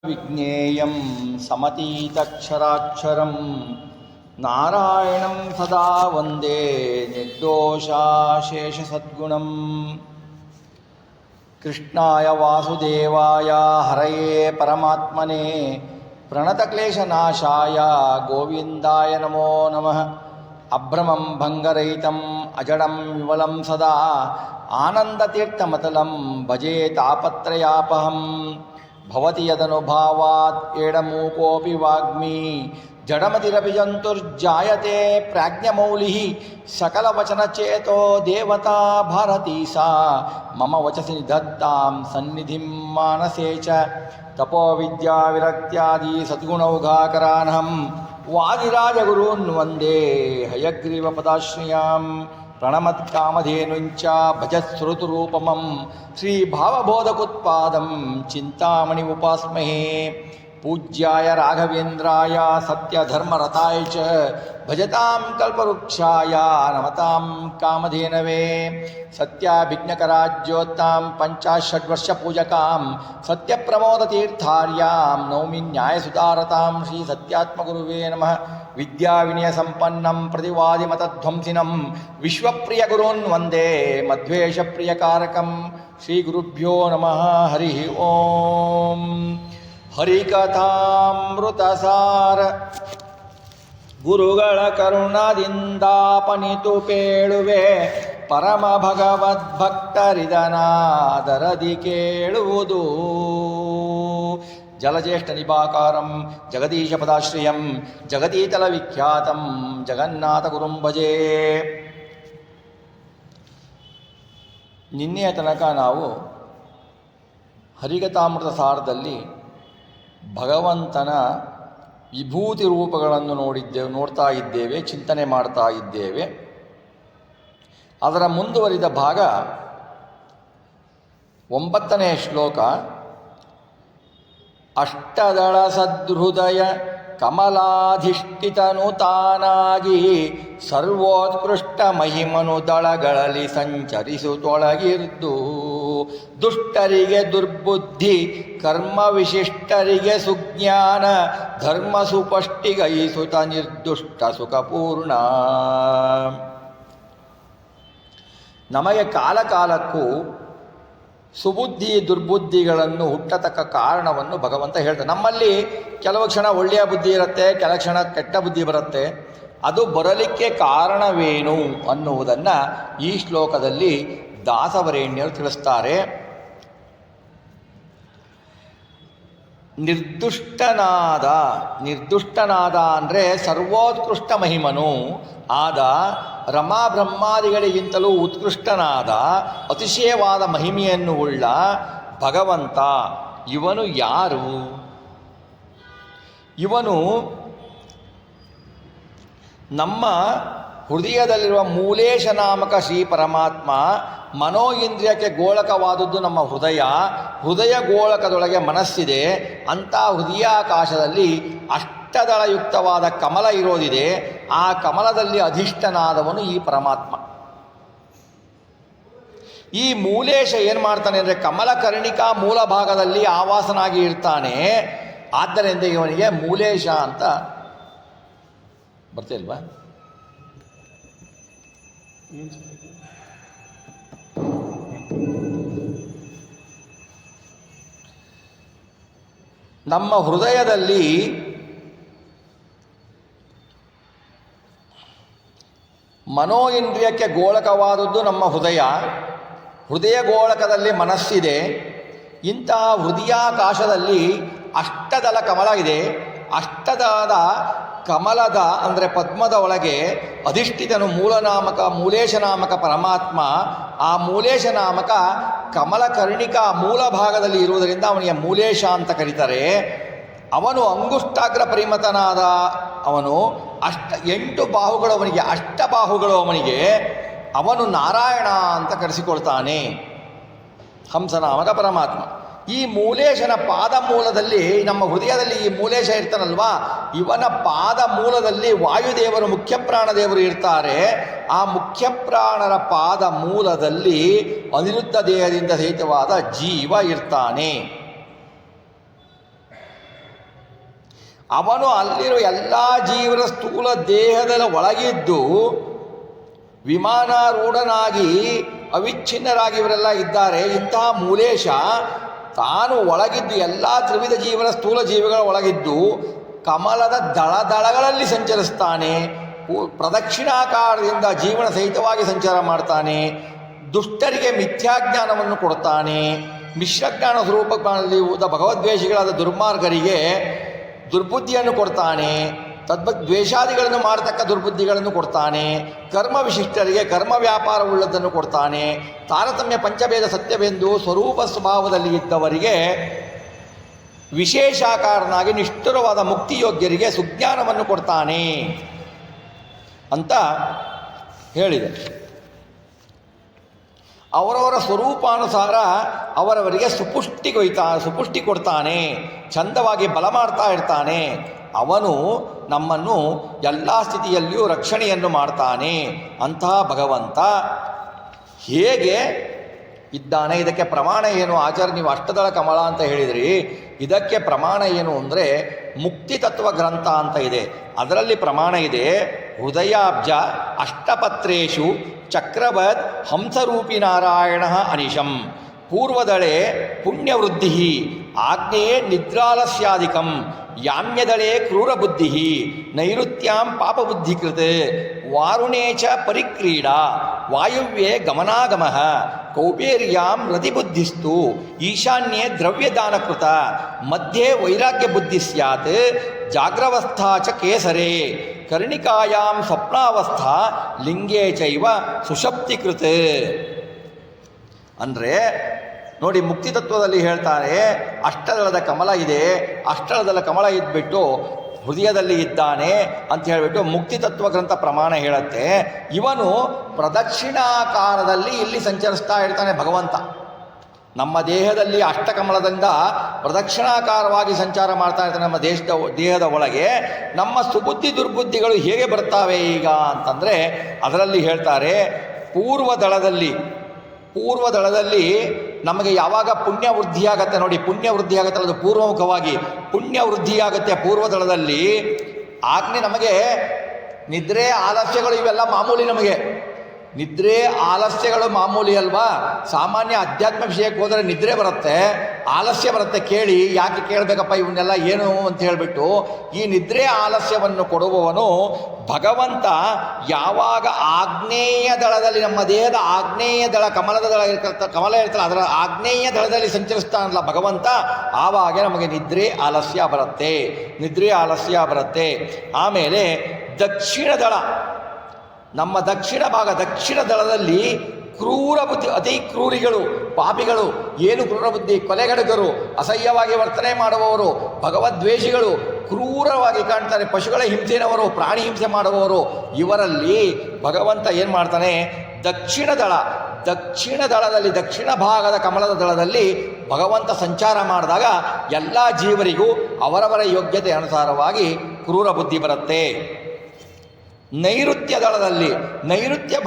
ವಿಜ್ಞೇಯಂ ಸಮತೀತಕ್ಷರಾಕ್ಷರಂ ನಾರಾಯಣಂ ಸದಾ ವಂದೇ ನಿರ್ದೋಷಾಶೇಷಸದ್ಗುಣಂ. ಕೃಷ್ಣಾಯ ವಾಸುದೇವಾಯ ಹರಯೇ ಪರಮಾತ್ಮನೇ ಪ್ರಣತಕ್ಲೇಶನಾಶಾಯ ಗೋವಿಂದಾಯ ನಮೋ ನಮಃ. ಅಭ್ರಮಂ ಭಂಗರಹಿತಂ ಅಜಡಂ ವಿಮಲಂ ಸದಾ ಆನಂದತೀರ್ಥಮತಲಂ ಭಜೆ ತಾಪತ್ರಯಾಪಹಂ. ಭವತಿ ಯದನುಭಾವಾತ್ ಏಡಮೂಕೋಪಿ ವಾಗ್ಮಿ ಜಡಮತಿರಪಿ ಜಂತುರ್ಜಾಯತೆ ಪ್ರಾಜ್ಞಮೌಲಿಃ ಸಕಲವಚನಚೇತೋ ದೇವತಾ ಭಾರತೀ ಸಾ ಮಮ ವಚಸಿ ನಿಧತ್ತಾಂ ಸನ್ನಿಧಿಂ ಮಾನಸೇ ಚ. ತಪೋ ವಿದ್ಯಾ ವಿರಕ್ತ್ಯಾದಿ ಸದ್ಗುಣೌಘಾಕರಾನಹಂ ವಾದಿರಾಜಗುರೂನ್ ವಂದೇ ಹಯಗ್ರೀವಪದಾಶ್ರಯಾಂ. ಪ್ರಣಮತ್ಕಾಮಧೇನುಂಚ ಭಜತ್ಸ್ರುತುರೂಪಮಂ ಶ್ರೀಭಾವಬೋಧಕುತ್ಪಾದಂ ಚಿಂತಾಮಣಿ ಉಪಾಸ್ಮಹೇ. ಪೂಜ್ಯಾಯ ರಾಘವೇಂದ್ರಾಯ ಸತ್ಯಧರ್ಮರತಾಯ ಚ ಭಜತಾಂ ಕಲ್ಪವೃಕ್ಷಾಯ ನಮತಾಂ ಕಾಮಧೇನವೇ. ಸತ್ಯಾಭಿಜ್ಞಕರಾಜ್ಯೋತ್ತಾಂ ಪಂಚಾಷಡ್ವರ್ಷಪೂಜಕಾಂ ಸತ್ಯಪ್ರಮೋದತೀರ್ಥಾರ್ಯಾಂ ನೌಮಿ ನ್ಯಾಯಸುತಾರತಾಂ ಶ್ರೀ ಸತ್ಯಾತ್ಮಗುರುವೇ ನಮಃ. ವಿದ್ಯಾವಿನಯಸಂಪನ್ನಂ ಪ್ರತಿವಾದಿಮತಧ್ವಂಸಿನಂ ವಿಶ್ವಪ್ರಿಯಗುರೂನ್ ವಂದೇ ಮಧ್ವೇಷಪ್ರಿಯಕಾರಕಂ. ಶ್ರೀಗುರುಭ್ಯೋ ನಮಃ. ಹರಿ ಓಂ. ಹರಿಕಥಾಮೃತಸಾರ ಗುರುಗಳ ಕರುಣದಿಂದಾಪನಿತು ಪೇಳುವೆ ಪರಮ ಭಗವದ್ಭಕ್ತರಿದನಾದರದಿ ಕೇಳುವುದು. ಜಲಜ್ಯೇಷ್ಠ ನಿಭಾಕಾರಂ ಜಗದೀಶ ಪದಾಶ್ರಯಂ ಜಗದೀತಲ ವಿಖ್ಯಾತಂ ಜಗನ್ನಾಥ ಗುರುಂ ಭಜೆ. ನಿನ್ನೆಯ ತನಕ ನಾವು ಹರಿಕಥಾಮೃತ ಸಾರದಲ್ಲಿ ಭಗವಂತನ ವಿಭೂತಿ ರೂಪಗಳನ್ನು ನೋಡ್ತಾ ಇದ್ದೇವೆ, ಚಿಂತನೆ ಮಾಡ್ತಾ ಇದ್ದೇವೆ. ಅದರ ಮುಂದುವರಿದ ಭಾಗ 9ನೇ ಶ್ಲೋಕ. ಅಷ್ಟದಳ ಸದೃದಯ ಕಮಲಾಧಿಷ್ಠಿತನು ತಾನಾಗಿ ಸರ್ವೋತ್ಕೃಷ್ಟ ಮಹಿಮನು ದಳಗಳಲ್ಲಿ ಸಂಚರಿಸುತ್ತೊಳಗಿರ್ದು ದುಷ್ಟರಿಗೆ ದುರ್ಬುದ್ಧಿ ಕರ್ಮ ವಿಶಿಷ್ಟರಿಗೆ ಸುಜ್ಞಾನ ಧರ್ಮ ಸುಪಷ್ಟಿಗೈಸುತ ನಿರ್ದುಷ್ಟ ಸುಖಪೂರ್ಣ. ನಮಗೆ ಕಾಲಕಾಲಕ್ಕೂ ಸುಬುದ್ಧಿ ದುರ್ಬುದ್ಧಿಗಳನ್ನು ಹುಟ್ಟತಕ್ಕ ಕಾರಣವನ್ನು ಭಗವಂತ ಹೇಳ್ತಾನೆ. ನಮ್ಮಲ್ಲಿ ಕೆಲವು ಕ್ಷಣ ಒಳ್ಳೆಯ ಬುದ್ಧಿ ಇರುತ್ತೆ, ಕೆಲವು ಕ್ಷಣ ಕೆಟ್ಟ ಬುದ್ಧಿ ಬರುತ್ತೆ. ಅದು ಬರಲಿಕ್ಕೆ ಕಾರಣವೇನು ಅನ್ನುವುದನ್ನು ಈ ಶ್ಲೋಕದಲ್ಲಿ ದಾಸವರೇಣ್ಯರು ತಿಳಿಸ್ತಾರೆ. ನಿರ್ದುಷ್ಟನಾದ ಅಂದರೆ ಸರ್ವೋತ್ಕೃಷ್ಟ ಮಹಿಮನು ಆದ, ರಮಾ ಬ್ರಹ್ಮಾದಿಗಳಿಗಿಂತಲೂ ಉತ್ಕೃಷ್ಟನಾದ ಅತಿಶಯವಾದ ಮಹಿಮೆಯನ್ನು ಉಳ್ಳ ಭಗವಂತ ಇವನು ಯಾರು? ಇವನು ನಮ್ಮ ಹೃದಯದಲ್ಲಿರುವ ಮೂಲೇಶ ನಾಮಕ ಶ್ರೀ ಪರಮಾತ್ಮ. ಮನೋ ಇಂದ್ರಿಯಕ್ಕೆ ಗೋಳಕವಾದದ್ದು ನಮ್ಮ ಹೃದಯ ಗೋಳಕದೊಳಗೆ ಮನಸ್ಸಿದೆ. ಅಂಥ ಹೃದಯಾಕಾಶದಲ್ಲಿ ಅಷ್ಟದಳಯುಕ್ತವಾದ ಕಮಲ ಇರೋದಿದೆ. ಆ ಕಮಲದಲ್ಲಿ ಅಧಿಷ್ಠನಾದವನು ಈ ಪರಮಾತ್ಮ. ಈ ಮೂಲೇಶ ಏನು ಮಾಡ್ತಾನೆ ಅಂದರೆ ಕಮಲಕರ್ಣಿಕಾ ಮೂಲ ಭಾಗದಲ್ಲಿ ಆವಾಸನಾಗಿ ಇರ್ತಾನೆ. ಆದ್ದರಿಂದ ಇವನಿಗೆ ಮೂಲೇಶ ಅಂತ ಬರ್ತಿಲ್ವಾ? ನಮ್ಮ ಹೃದಯದಲ್ಲಿ ಮನೋ ಇಂದ್ರಿಯಕ್ಕೆ ಗೋಳಕವಾದದ್ದು ನಮ್ಮ ಹೃದಯ ಗೋಳಕದಲ್ಲಿ ಮನಸ್ಸಿದೆ. ಇಂತಹ ಹೃದಯಾಕಾಶದಲ್ಲಿ ಅಷ್ಟದಳ ಕಮಲ ಇದೆ. ಅಷ್ಟದಳದ ಕಮಲದ ಅಂದರೆ ಪದ್ಮದ ಒಳಗೆ ಅಧಿಷ್ಠಿತನು ಮೂಲೇಶ ನಾಮಕ ಪರಮಾತ್ಮ. ಆ ಮೂಲೇಶ ನಾಮಕ ಕಮಲಕರ್ಣಿಕಾ ಮೂಲ ಭಾಗದಲ್ಲಿ ಇರುವುದರಿಂದ ಅವನಿಗೆ ಮೂಲೇಶ ಅಂತ ಕರೀತಾರೆ. ಅವನು ಅಂಗುಷ್ಟಾಗ್ರ ಪರಿಮತನಾದ ಅವನು. 8 ಬಾಹುಗಳು ಅವನಿಗೆ, ಅಷ್ಟಬಾಹುಗಳು ಅವನಿಗೆ. ಅವನು ನಾರಾಯಣ ಅಂತ ಕರೆಸಿಕೊಳ್ತಾನೆ, ಹಂಸನಾಮಕ ಪರಮಾತ್ಮ. ಈ ಮೂಲೇಶನ ಪಾದ ಮೂಲದಲ್ಲಿ, ನಮ್ಮ ಹೃದಯದಲ್ಲಿ ಈ ಮೂಲೇಶ ಇರ್ತಾನಲ್ವಾ, ಇವನ ಪಾದ ಮೂಲದಲ್ಲಿ ವಾಯುದೇವರು ಮುಖ್ಯ ಪ್ರಾಣದೇವರು ಇರ್ತಾರೆ. ಆ ಮುಖ್ಯ ಪ್ರಾಣರ ಪಾದ ಮೂಲದಲ್ಲಿ ಅನಿರುದ್ಧ ದೇಹದಿಂದ ಸಹಿತವಾದ ಜೀವ ಇರ್ತಾನೆ. ಅವನು ಅಲ್ಲಿರುವ ಎಲ್ಲ ಜೀವನ ಸ್ಥೂಲ ದೇಹದ ಒಳಗಿದ್ದು ವಿಮಾನಾರೂಢನಾಗಿ ಅವಿಚ್ಛಿನ್ನರಾಗಿ ಇವರೆಲ್ಲ ಇದ್ದಾರೆ. ಇಂತಹ ಮೂಲೇಶ ತಾನು ಒಳಗಿದ್ದು ಎಲ್ಲ ತ್ರಿವಿಧ ಜೀವನ ಸ್ಥೂಲ ಜೀವಿಗಳ ಒಳಗಿದ್ದು ಕಮಲದ ದಳಗಳಲ್ಲಿ ಸಂಚರಿಸ್ತಾನೆ. ಪ್ರದಕ್ಷಿಣಾಕಾರದಿಂದ ಜೀವನ ಸಹಿತವಾಗಿ ಸಂಚಾರ ಮಾಡ್ತಾನೆ. ದುಷ್ಟರಿಗೆ ಮಿಥ್ಯಾಜ್ಞಾನವನ್ನು ಕೊಡ್ತಾನೆ. ಮಿಶ್ರಜ್ಞಾನ ಸ್ವರೂಪದಲ್ಲಿ ಭಗವದ್ವೇಷಿಗಳಾದ ದುರ್ಮಾರ್ಗರಿಗೆ ದುರ್ಬುದ್ಧಿಯನ್ನು ಕೊಡ್ತಾನೆ. ದ್ವೇಷಾದಿಗಳನ್ನು ಮಾಡತಕ್ಕ ದುರ್ಬುದ್ಧಿಗಳನ್ನು ಕೊಡ್ತಾನೆ. ಕರ್ಮ ವಿಶಿಷ್ಟರಿಗೆ ಕರ್ಮ ವ್ಯಾಪಾರವುಳ್ಳದನ್ನು ಕೊಡ್ತಾನೆ. ತಾರತಮ್ಯ ಪಂಚಭೇದ ಸತ್ಯವೆಂದು ಸ್ವರೂಪ ಸ್ವಭಾವದಲ್ಲಿ ಇದ್ದವರಿಗೆ ವಿಶೇಷಾಕಾರನಾಗಿ ನಿಷ್ಠುರವಾದ ಮುಕ್ತಿಯೋಗ್ಯರಿಗೆ ಸುಜ್ಞಾನವನ್ನು ಕೊಡ್ತಾನೆ ಅಂತ ಹೇಳಿದೆ. ಅವರವರ ಸ್ವರೂಪಾನುಸಾರ ಅವರವರಿಗೆ ಸುಪುಷ್ಟಿ ಕೊಡ್ತಾನೆ. ಚಂದವಾಗಿ ಬಲ ಮಾಡ್ತಾ ಇರ್ತಾನೆ. ಅವನು ನಮ್ಮನ್ನು ಎಲ್ಲ ಸ್ಥಿತಿಯಲ್ಲಿಯೂ ರಕ್ಷಣೆಯನ್ನು ಮಾಡ್ತಾನೆ. ಅಂತಹ ಭಗವಂತ ಹೇಗೆ ಇದ್ದಾನೆ? ಇದಕ್ಕೆ ಪ್ರಮಾಣ ಏನು? ಆಚಾರ್ಯ ನೀವು ಅಷ್ಟದಳ ಕಮಲ ಅಂತ ಹೇಳಿದ್ರಿ. ಇದಕ್ಕೆ ಪ್ರಮಾಣ ಏನು ಅಂದರೆ ಮುಕ್ತಿ ತತ್ವ ಗ್ರಂಥ ಅಂತ ಇದೆ, ಅದರಲ್ಲಿ ಪ್ರಮಾಣ ಇದೆ. ಹೃದಯಾಬ್ಜ ಅಷ್ಟಪತ್ರೇಶು ಚಕ್ರವದ್ ಹಂಸರೂಪಿ ನಾರಾಯಣ ಅನಿಶಂ ಪೂರ್ವದಳೆ ಪುಣ್ಯವೃದ್ಧಿ ಆಗ್ನೇಯೇ ನಿದ್ರಾಲಸ್ಯಾಧಿಕಂ ಯಾಮ್ಯದಳೆ ಕ್ರೂರಬುದ್ಧಿ ನೈಋತ್ಯಾಂ ಪಾಪಬುದ್ಧಿಕೃತ್ ವಾರುಣೇ ಚ ಪರಿಕ್ರೀಡಾ ವಾಯುವ್ಯೇ ಗಮನಾಗಮಃ ಕೌಬೇರ್ಯಾಂ ರತಿಬುದ್ಧಿಸ್ತು ಈಶಾನ್ಯೇ ದ್ರವ್ಯದಾನಕೃತ ಮಧ್ಯೆ ವೈರಾಗ್ಯಬುದ್ಧಿ ಸ್ಯಾತ್ ಜಾಗ್ರವಸ್ಥಾ ಚ ಕೇಸರೇ ಕರ್ಣಿಕಾಯಾಂ ಸ್ವಪ್ನಾವಸ್ಥಾ ಲಿಂಗೇ ಚೈವ ಸುಷಪ್ತಿಕೃತ್. ಅಂದರೆ ನೋಡಿ, ಮುಕ್ತಿ ತತ್ವದಲ್ಲಿ ಹೇಳ್ತಾರೆ ಅಷ್ಟದಳದ ಕಮಲ ಇದೆ, ಅಷ್ಟದಳ ಕಮಲ ಇದ್ಬಿಟ್ಟು ಹೃದಯದಲ್ಲಿ ಇದ್ದಾನೆ ಅಂತ ಹೇಳಿಬಿಟ್ಟು ಮುಕ್ತಿ ತತ್ವ ಗ್ರಂಥ ಪ್ರಮಾಣ ಹೇಳುತ್ತೆ. ಇವನು ಪ್ರದಕ್ಷಿಣಾಕಾರದಲ್ಲಿ ಇಲ್ಲಿ ಸಂಚರಿಸ್ತಾ ಇರ್ತಾನೆ ಭಗವಂತ. ನಮ್ಮ ದೇಹದಲ್ಲಿ ಅಷ್ಟಕಮಲದಿಂದ ಪ್ರದಕ್ಷಿಣಾಕಾರವಾಗಿ ಸಂಚಾರ ಮಾಡ್ತಾ ಇರ್ತಾನೆ ನಮ್ಮ ದೇಹದ ಒಳಗೆ. ನಮ್ಮ ಸುಬುದ್ಧಿ ದುರ್ಬುದ್ಧಿಗಳು ಹೇಗೆ ಬರ್ತಾವೆ ಈಗ ಅಂತಂದರೆ ಅದರಲ್ಲಿ ಹೇಳ್ತಾರೆ, ಪೂರ್ವದಳದಲ್ಲಿ ನಮಗೆ ಯಾವಾಗ ಪುಣ್ಯ ವೃದ್ಧಿಯಾಗತ್ತೆ ನೋಡಿ, ಪುಣ್ಯ ವೃದ್ಧಿಯಾಗತ್ತೆ, ಅದು ಪೂರ್ವಮುಖವಾಗಿ ಪುಣ್ಯ ವೃದ್ಧಿಯಾಗುತ್ತೆ ಪೂರ್ವದಳದಲ್ಲಿ. ಆಗ್ನೇ ನಮಗೆ ನಿದ್ರೆ ಆಲಸ್ಯಗಳು ಇವೆಲ್ಲ ಮಾಮೂಲಿ. ನಮಗೆ ನಿದ್ರೆ ಆಲಸ್ಯಗಳು ಮಾಮೂಲಿ ಅಲ್ವಾ? ಸಾಮಾನ್ಯ ಅಧ್ಯಾತ್ಮ ವಿಷಯಕ್ಕೆ ಹೋದರೆ ನಿದ್ರೆ ಬರುತ್ತೆ, ಆಲಸ್ಯ ಬರುತ್ತೆ. ಕೇಳಿ, ಯಾಕೆ ಕೇಳಬೇಕಪ್ಪ ಇವನ್ನೆಲ್ಲ ಏನು ಅಂತ ಹೇಳಿಬಿಟ್ಟು ಈ ನಿದ್ರೆ ಆಲಸ್ಯವನ್ನು ಕೊಡುವವನು ಭಗವಂತ ಯಾವಾಗ ಆಗ್ನೇಯ ದಳದಲ್ಲಿ, ನಮ್ಮ ದೇಹದ ಆಗ್ನೇಯ ದಳ ಕಮಲ ಇರ್ತಲ್ಲ, ಅದರ ಆಗ್ನೇಯ ದಳದಲ್ಲಿ ಸಂಚರಿಸ್ತಾನಲ್ಲ ಭಗವಂತ, ಆವಾಗ ನಮಗೆ ನಿದ್ರೆ ಆಲಸ್ಯ ಬರುತ್ತೆ. ಆಮೇಲೆ ದಕ್ಷಿಣ ದಳ, ನಮ್ಮ ದಕ್ಷಿಣ ದಳದಲ್ಲಿ ಕ್ರೂರ ಬುದ್ಧಿ, ಅತಿ ಕ್ರೂರಿಗಳು, ಪಾಪಿಗಳು, ಏನು ಕ್ರೂರ ಬುದ್ಧಿ, ಕೊಲೆಗಡುಗರು, ಅಸಹ್ಯವಾಗಿ ವರ್ತನೆ ಮಾಡುವವರು, ಭಗವದ್ವೇಷಿಗಳು, ಕ್ರೂರವಾಗಿ ಕಾಣ್ತಾರೆ, ಪಶುಗಳ ಹಿಂಸೆನವರು, ಪ್ರಾಣಿ ಹಿಂಸೆ ಮಾಡುವವರು, ಇವರಲ್ಲಿ ಭಗವಂತ ಏನು ಮಾಡ್ತಾನೆ? ದಕ್ಷಿಣ ದಳದಲ್ಲಿ ದಕ್ಷಿಣ ಭಾಗದ ಕಮಲದ ದಳದಲ್ಲಿ ಭಗವಂತ ಸಂಚಾರ ಮಾಡಿದಾಗ ಎಲ್ಲ ಜೀವರಿಗೂ ಅವರವರ ಯೋಗ್ಯತೆ ಅನುಸಾರವಾಗಿ ಕ್ರೂರ ಬುದ್ಧಿ ಬರುತ್ತೆ. ನೈಋತ್ಯ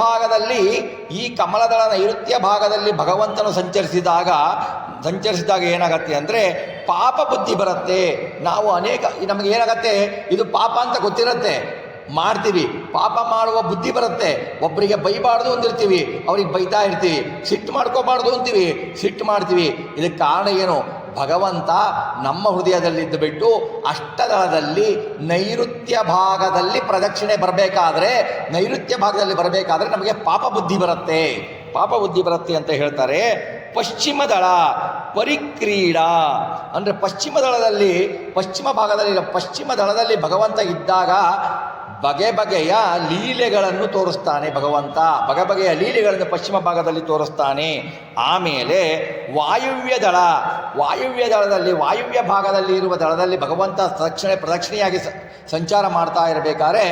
ಭಾಗದಲ್ಲಿ ಈ ಕಮಲದಳ ನೈಋತ್ಯ ಭಾಗದಲ್ಲಿ ಭಗವಂತನು ಸಂಚರಿಸಿದಾಗ ಏನಾಗತ್ತೆ ಅಂದರೆ ಪಾಪ ಬುದ್ಧಿ ಬರುತ್ತೆ. ನಾವು ನಮಗೆ ಏನಾಗತ್ತೆ, ಇದು ಪಾಪ ಅಂತ ಗೊತ್ತಿರುತ್ತೆ, ಮಾಡ್ತೀವಿ, ಪಾಪ ಮಾಡುವ ಬುದ್ಧಿ ಬರುತ್ತೆ. ಒಬ್ಬರಿಗೆ ಬೈಬಾರ್ದು ಅಂದಿರ್ತೀವಿ, ಅವ್ರಿಗೆ ಬೈತಾ ಇರ್ತೀವಿ. ಸಿಟ್ಟು ಮಾಡ್ಕೋಬಾರ್ದು ಅಂತೀವಿ, ಸಿಟ್ಟು ಮಾಡ್ತೀವಿ. ಇದಕ್ಕೆ ಕಾರಣ ಏನು? ಭಗವಂತ ನಮ್ಮ ಹೃದಯದಲ್ಲಿದ್ದು ಬಿಟ್ಟು ಅಷ್ಟದಳದಲ್ಲಿ ನೈಋತ್ಯ ಭಾಗದಲ್ಲಿ ಪ್ರದಕ್ಷಿಣೆ ಬರಬೇಕಾದ್ರೆ ನಮಗೆ ಪಾಪ ಬುದ್ಧಿ ಬರುತ್ತೆ ಅಂತ ಹೇಳ್ತಾರೆ. ಪಶ್ಚಿಮ ದಳ ಪರಿಕ್ರೀಡಾ ಅಂದರೆ ಪಶ್ಚಿಮ ದಳದಲ್ಲಿ ಭಗವಂತ ಇದ್ದಾಗ ಬಗೆಯ ಲೀಲೆಗಳನ್ನು ತೋರಿಸ್ತಾನೆ ಭಗವಂತ. ಬಗೆಯ ಲೀಲೆಗಳನ್ನು ಪಶ್ಚಿಮ ಭಾಗದಲ್ಲಿ ತೋರಿಸ್ತಾನೆ. ಆಮೇಲೆ ವಾಯುವ್ಯ ದಳದಲ್ಲಿ ವಾಯುವ್ಯ ಭಾಗದಲ್ಲಿ ಇರುವ ದಳದಲ್ಲಿ ಭಗವಂತ ಪ್ರದಕ್ಷಿಣೆಯಾಗಿ ಸಂಚಾರ ಮಾಡ್ತಾ ಇರಬೇಕಾದ್ರೆ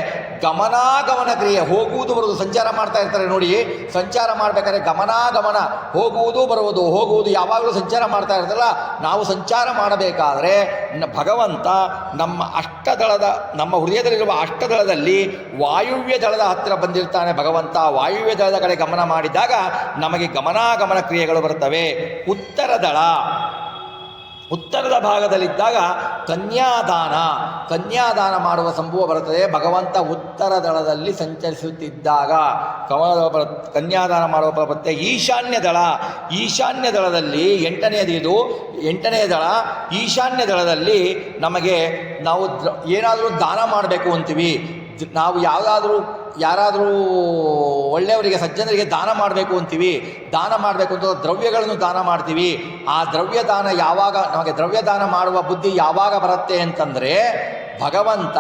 ಗಮನಾಗಮನ ಕ್ರಿಯೆ, ಹೋಗುವುದು ಬರುವುದು, ಸಂಚಾರ ಮಾಡ್ತಾ ಇರ್ತಾರೆ ನೋಡಿ. ಸಂಚಾರ ಮಾಡಬೇಕಾದ್ರೆ ಗಮನಾಗಮನ, ಹೋಗುವುದು ಯಾವಾಗಲೂ ಸಂಚಾರ ಮಾಡ್ತಾ ಇರ್ತಾರಲ್ಲ. ನಾವು ಸಂಚಾರ ಮಾಡಬೇಕಾದ್ರೆ ಭಗವಂತ ನಮ್ಮ ಹೃದಯದಲ್ಲಿರುವ ಅಷ್ಟದಳದಲ್ಲಿ ವಾಯುವ್ಯ ದಳದ ಹತ್ತಿರ ಬಂದಿರ್ತಾನೆ ಭಗವಂತ. ವಾಯುವ್ಯ ದಳದ ಕಡೆ ಗಮನ ಮಾಡಿದಾಗ ನಮಗೆ ಗಮನಾಗಮನ ಕ್ರಿಯೆಗಳು ಬರ್ತವೆ. ಉತ್ತರ ಉತ್ತರದ ಭಾಗದಲ್ಲಿದ್ದಾಗ ಕನ್ಯಾದಾನ ಮಾಡುವ ಸಂಭವ ಬರುತ್ತದೆ. ಭಗವಂತ ಉತ್ತರ ದಳದಲ್ಲಿ ಸಂಚರಿಸುತ್ತಿದ್ದಾಗ ಕನ್ಯಾದಾನ ಮಾಡುವ ಬರುತ್ತೆ. ಈಶಾನ್ಯ ದಳದಲ್ಲಿ ಎಂಟನೆಯ ದಳ ಈಶಾನ್ಯ ದಳದಲ್ಲಿ ನಾವು ಏನಾದರೂ ದಾನ ಮಾಡಬೇಕು ಅಂತೀವಿ. ನಾವು ಯಾರಾದರೂ ಒಳ್ಳೆಯವರಿಗೆ ಸಜ್ಜನರಿಗೆ ದಾನ ಮಾಡಬೇಕು ಅಂತೀವಿ. ದಾನ ಮಾಡಬೇಕು ಅಂತ ದ್ರವ್ಯಗಳನ್ನು ದಾನ ಮಾಡ್ತೀವಿ. ಆ ದ್ರವ್ಯದಾನ ನಮಗೆ ದ್ರವ್ಯದಾನ ಮಾಡುವ ಬುದ್ಧಿ ಯಾವಾಗ ಬರುತ್ತೆ ಅಂತಂದರೆ ಭಗವಂತ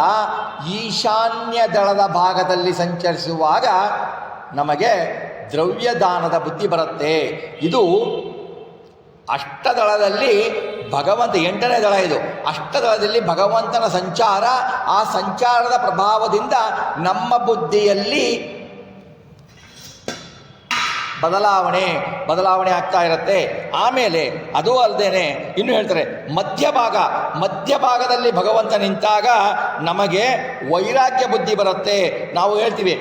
ಈಶಾನ್ಯ ದಳದ ಭಾಗದಲ್ಲಿ ಸಂಚರಿಸುವಾಗ ನಮಗೆ ದ್ರವ್ಯದಾನದ ಬುದ್ಧಿ ಬರುತ್ತೆ. ಇದು ಅಷ್ಟದಳದಲ್ಲಿ ಭಗವಂತ 8ನೇ ದಳ ಇದು. ಅಷ್ಟದಳದಲ್ಲಿ ಭಗವಂತನ ಸಂಚಾರ, ಆ ಸಂಚಾರದ ಪ್ರಭಾವದಿಂದ ನಮ್ಮ ಬುದ್ಧಿಯಲ್ಲಿ ಬದಲಾವಣೆ ಆಗ್ತಾ ಇರುತ್ತೆ. ಆಮೇಲೆ ಅದು ಅಲ್ಲದೇನೆ ಇನ್ನು ಹೇಳ್ತಾರೆ ಮಧ್ಯಭಾಗದಲ್ಲಿ ಭಗವಂತ ನಿಂತಾಗ ನಮಗೆ ವೈರಾಗ್ಯ ಬುದ್ಧಿ ಬರುತ್ತೆ. ನಾವು ಹೇಳ್ತೀವಿ,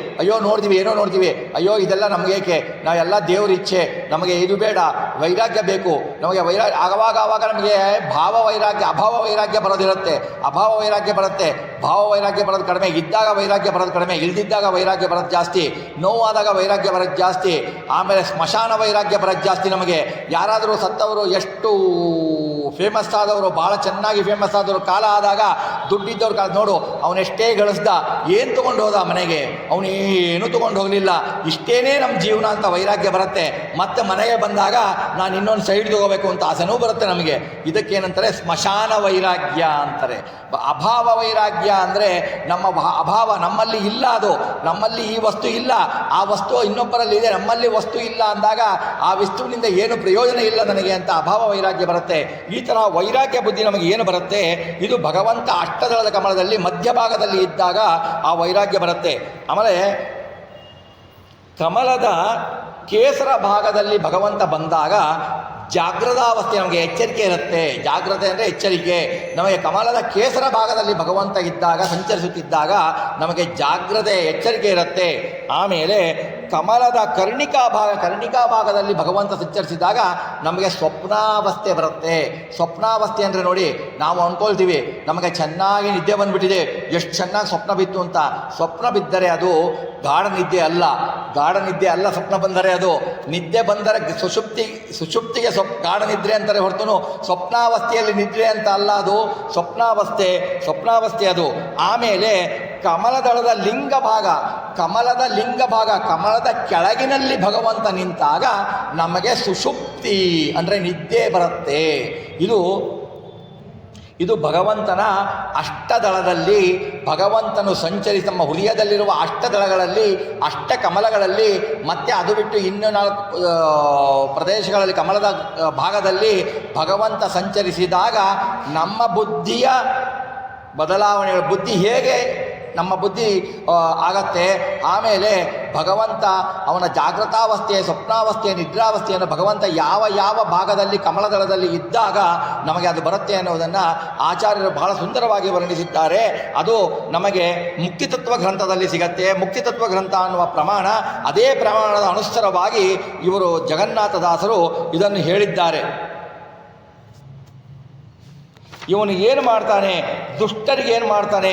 ಏನೋ ನೋಡ್ತೀವಿ, ಅಯ್ಯೋ ಇದೆಲ್ಲ ನಮಗೇಕೆ, ನಾವೆಲ್ಲ ದೇವ್ರ ಇಚ್ಛೆ, ನಮಗೆ ಇದು ಬೇಡ, ವೈರಾಗ್ಯ ಬೇಕು. ನಮಗೆ ಆವಾಗ ನಮಗೆ ಅಭಾವ ವೈರಾಗ್ಯ ಬರೋದಿರುತ್ತೆ. ಅಭಾವ ವೈರಾಗ್ಯ ಬರುತ್ತೆ. ಭಾವ ವೈರಾಗ್ಯ ಬರೋದು ಕಡಿಮೆ, ಇದ್ದಾಗ ವೈರಾಗ್ಯ ಬರೋದು ಕಡಿಮೆ, ಇಲ್ದಿದ್ದಾಗ ವೈರಾಗ್ಯ ಬರೋದು ಜಾಸ್ತಿ, ನೋವಾದಾಗ ವೈರಾಗ್ಯ ಬರೋದು ಜಾಸ್ತಿ. ಆಮೇಲೆ ಸ್ಮಶಾನ ವೈರಾಗ್ಯ ಬರೋದು ಜಾಸ್ತಿ. ನಮಗೆ ಯಾರಾದರೂ ಸತ್ತವರು, ಎಷ್ಟು ಫೇಮಸ್ ಆದವರು, ಭಾಳ ಚೆನ್ನಾಗಿ ಫೇಮಸ್ ಆದವರು ಕಾಲ ಆದಾಗ ದುಡ್ಡಿದ್ದವ್ರ ಕಾಲ ನೋಡು, ಅವನೆಷ್ಟೇ ಗಳಿಸ್ದ, ಏನು ತೊಗೊಂಡು ಹೋದ ಮನೆಗೆ, ಅವನೇನು ತೊಗೊಂಡು ಹೋಗಲಿಲ್ಲ, ಇಷ್ಟೇನೇ ನಮ್ಮ ಜೀವನ ಅಂತ ವೈರಾಗ್ಯ ಬರುತ್ತೆ. ಮತ್ತೆ ಮನೆಗೆ ಬಂದಾಗ ನಾನು ಇನ್ನೊಂದು ಸೈಡ್ ತಗೋಬೇಕು ಅಂತ ಆಸೆನೂ ಬರುತ್ತೆ ನಮಗೆ. ಇದಕ್ಕೇನಂತಾರೆ ಸ್ಮಶಾನ ವೈರಾಗ್ಯ ಅಂತಾರೆ. ಅಭಾವ ವೈರಾಗ್ಯ ಅಂದರೆ ನಮ್ಮ ಅಭಾವ, ನಮ್ಮಲ್ಲಿ ಇಲ್ಲ, ಅದು ನಮ್ಮಲ್ಲಿ ಈ ವಸ್ತು ಇಲ್ಲ, ಆ ವಸ್ತು ಇನ್ನೊಬ್ಬರಲ್ಲಿ ಇದೆ, ನಮ್ಮಲ್ಲಿ ವಸ್ತು ಇಲ್ಲ ಅಂದಾಗ ಆ ವಸ್ತುವಿನಿಂದ ಏನು ಪ್ರಯೋಜನ ಇಲ್ಲ ನನಗೆ ಅಂತ ಅಭಾವ ವೈರಾಗ್ಯ ಬರುತ್ತೆ. ಈ ಥರ ವೈರಾಗ್ಯ ಬುದ್ಧಿ ನಮಗೆ ಏನು ಬರುತ್ತೆ, ಇದು ಭಗವಂತ ಅಷ್ಟದಳದ ಕಮಲದಲ್ಲಿ ಮಧ್ಯಭಾಗದಲ್ಲಿ ಇದ್ದಾಗ ಆ ವೈರಾಗ್ಯ ಬರುತ್ತೆ. ಆಮೇಲೆ ಕಮಲದ ಕೇಸರ ಭಾಗದಲ್ಲಿ ಭಗವಂತ ಬಂದಾಗ ಜಾಗೃತಾವಸ್ಥೆ, ನಮಗೆ ಎಚ್ಚರಿಕೆ ಇರುತ್ತೆ. ಜಾಗ್ರತೆ ಅಂದರೆ ಎಚ್ಚರಿಕೆ. ನಮಗೆ ಕಮಲದ ಕೇಸರ ಭಾಗದಲ್ಲಿ ಭಗವಂತ ಇದ್ದಾಗ, ಸಂಚರಿಸುತ್ತಿದ್ದಾಗ ನಮಗೆ ಜಾಗ್ರತೆ, ಎಚ್ಚರಿಕೆ ಇರುತ್ತೆ. ಆಮೇಲೆ ಕಮಲದ ಕರ್ಣಿಕಾ ಭಾಗದಲ್ಲಿ ಭಗವಂತ ಸಂಚರಿಸಿದಾಗ ನಮಗೆ ಸ್ವಪ್ನಾವಸ್ಥೆ ಬರುತ್ತೆ. ಸ್ವಪ್ನಾವಸ್ಥೆ ಅಂದರೆ ನೋಡಿ, ನಾವು ಅಂದ್ಕೊಳ್ತೀವಿ ನಮಗೆ ಚೆನ್ನಾಗಿ ನಿದ್ದೆ ಬಂದುಬಿಟ್ಟಿದೆ, ಎಷ್ಟು ಚೆನ್ನಾಗಿ ಸ್ವಪ್ನ ಬಿತ್ತು ಅಂತ. ಸ್ವಪ್ನ ಬಿದ್ದರೆ ಅದು ಗಾಢ ನಿದ್ದೆ ಅಲ್ಲ. ಸ್ವಪ್ನ ಬಂದರೆ ಅದು ನಿದ್ದೆ ಬಂದರೆ ಸುಷುಪ್ತಿಗೆ ಗಾಢ ನಿದ್ರೆ ಅಂತಾರೆ ಹೊರತು ಸ್ವಪ್ನಾವಸ್ಥೆಯಲ್ಲಿ ನಿದ್ರೆ ಅಂತ ಅಲ್ಲ. ಅದು ಸ್ವಪ್ನಾವಸ್ಥೆ ಅದು. ಆಮೇಲೆ ಕಮಲದಳದ ಲಿಂಗ ಭಾಗ, ಕಮಲದ ಕೆಳಗಿನಲ್ಲಿ ಭಗವಂತ ನಿಂತಾಗ ನಮಗೆ ಸುಷುಪ್ತಿ ಅಂದರೆ ನಿದ್ದೆ ಬರುತ್ತೆ. ಇದು ಭಗವಂತನ ಅಷ್ಟದಳದಲ್ಲಿ ಭಗವಂತನು ಸಂಚರಿಸಿ ನಮ್ಮ ಹೃದಯದಲ್ಲಿರುವ ಅಷ್ಟದಳಗಳಲ್ಲಿ, ಅಷ್ಟಕಮಲಗಳಲ್ಲಿ, ಮತ್ತೆ ಅದು ಬಿಟ್ಟು ಇನ್ನು 4 ಪ್ರದೇಶಗಳಲ್ಲಿ ಕಮಲದ ಭಾಗದಲ್ಲಿ ಭಗವಂತ ಸಂಚರಿಸಿದಾಗ ನಮ್ಮ ಬುದ್ಧಿಯ ಬದಲಾವಣೆಗಳು, ಬುದ್ಧಿ ಹೇಗೆ ನಮ್ಮ ಬುದ್ಧಿ ಆಗತ್ತೆ. ಆಮೇಲೆ ಭಗವಂತ ಅವನ ಜಾಗೃತಾವಸ್ಥೆಯ, ಸ್ವಪ್ನಾವಸ್ಥೆಯ, ನಿದ್ರಾವಸ್ಥೆಯನ್ನು ಭಗವಂತ ಯಾವ ಭಾಗದಲ್ಲಿ ಕಮಲದಳದಲ್ಲಿ ಇದ್ದಾಗ ನಮಗೆ ಅದು ಬರುತ್ತೆ ಅನ್ನೋದನ್ನು ಆಚಾರ್ಯರು ಬಹಳ ಸುಂದರವಾಗಿ ವರ್ಣಿಸಿದ್ದಾರೆ. ಅದು ನಮಗೆ ಮುಕ್ತಿತತ್ವ ಗ್ರಂಥದಲ್ಲಿ ಸಿಗತ್ತೆ. ಮುಕ್ತಿತತ್ವ ಗ್ರಂಥ ಅನ್ನುವ ಪ್ರಮಾಣ, ಅದೇ ಪ್ರಮಾಣದ ಅನುಸಾರವಾಗಿ ಇವರು ಜಗನ್ನಾಥದಾಸರು ಇದನ್ನು ಹೇಳಿದ್ದಾರೆ. ಇವನು ಏನು ಮಾಡ್ತಾನೆ, ದುಷ್ಟರಿಗೆ ಏನು ಮಾಡ್ತಾನೆ,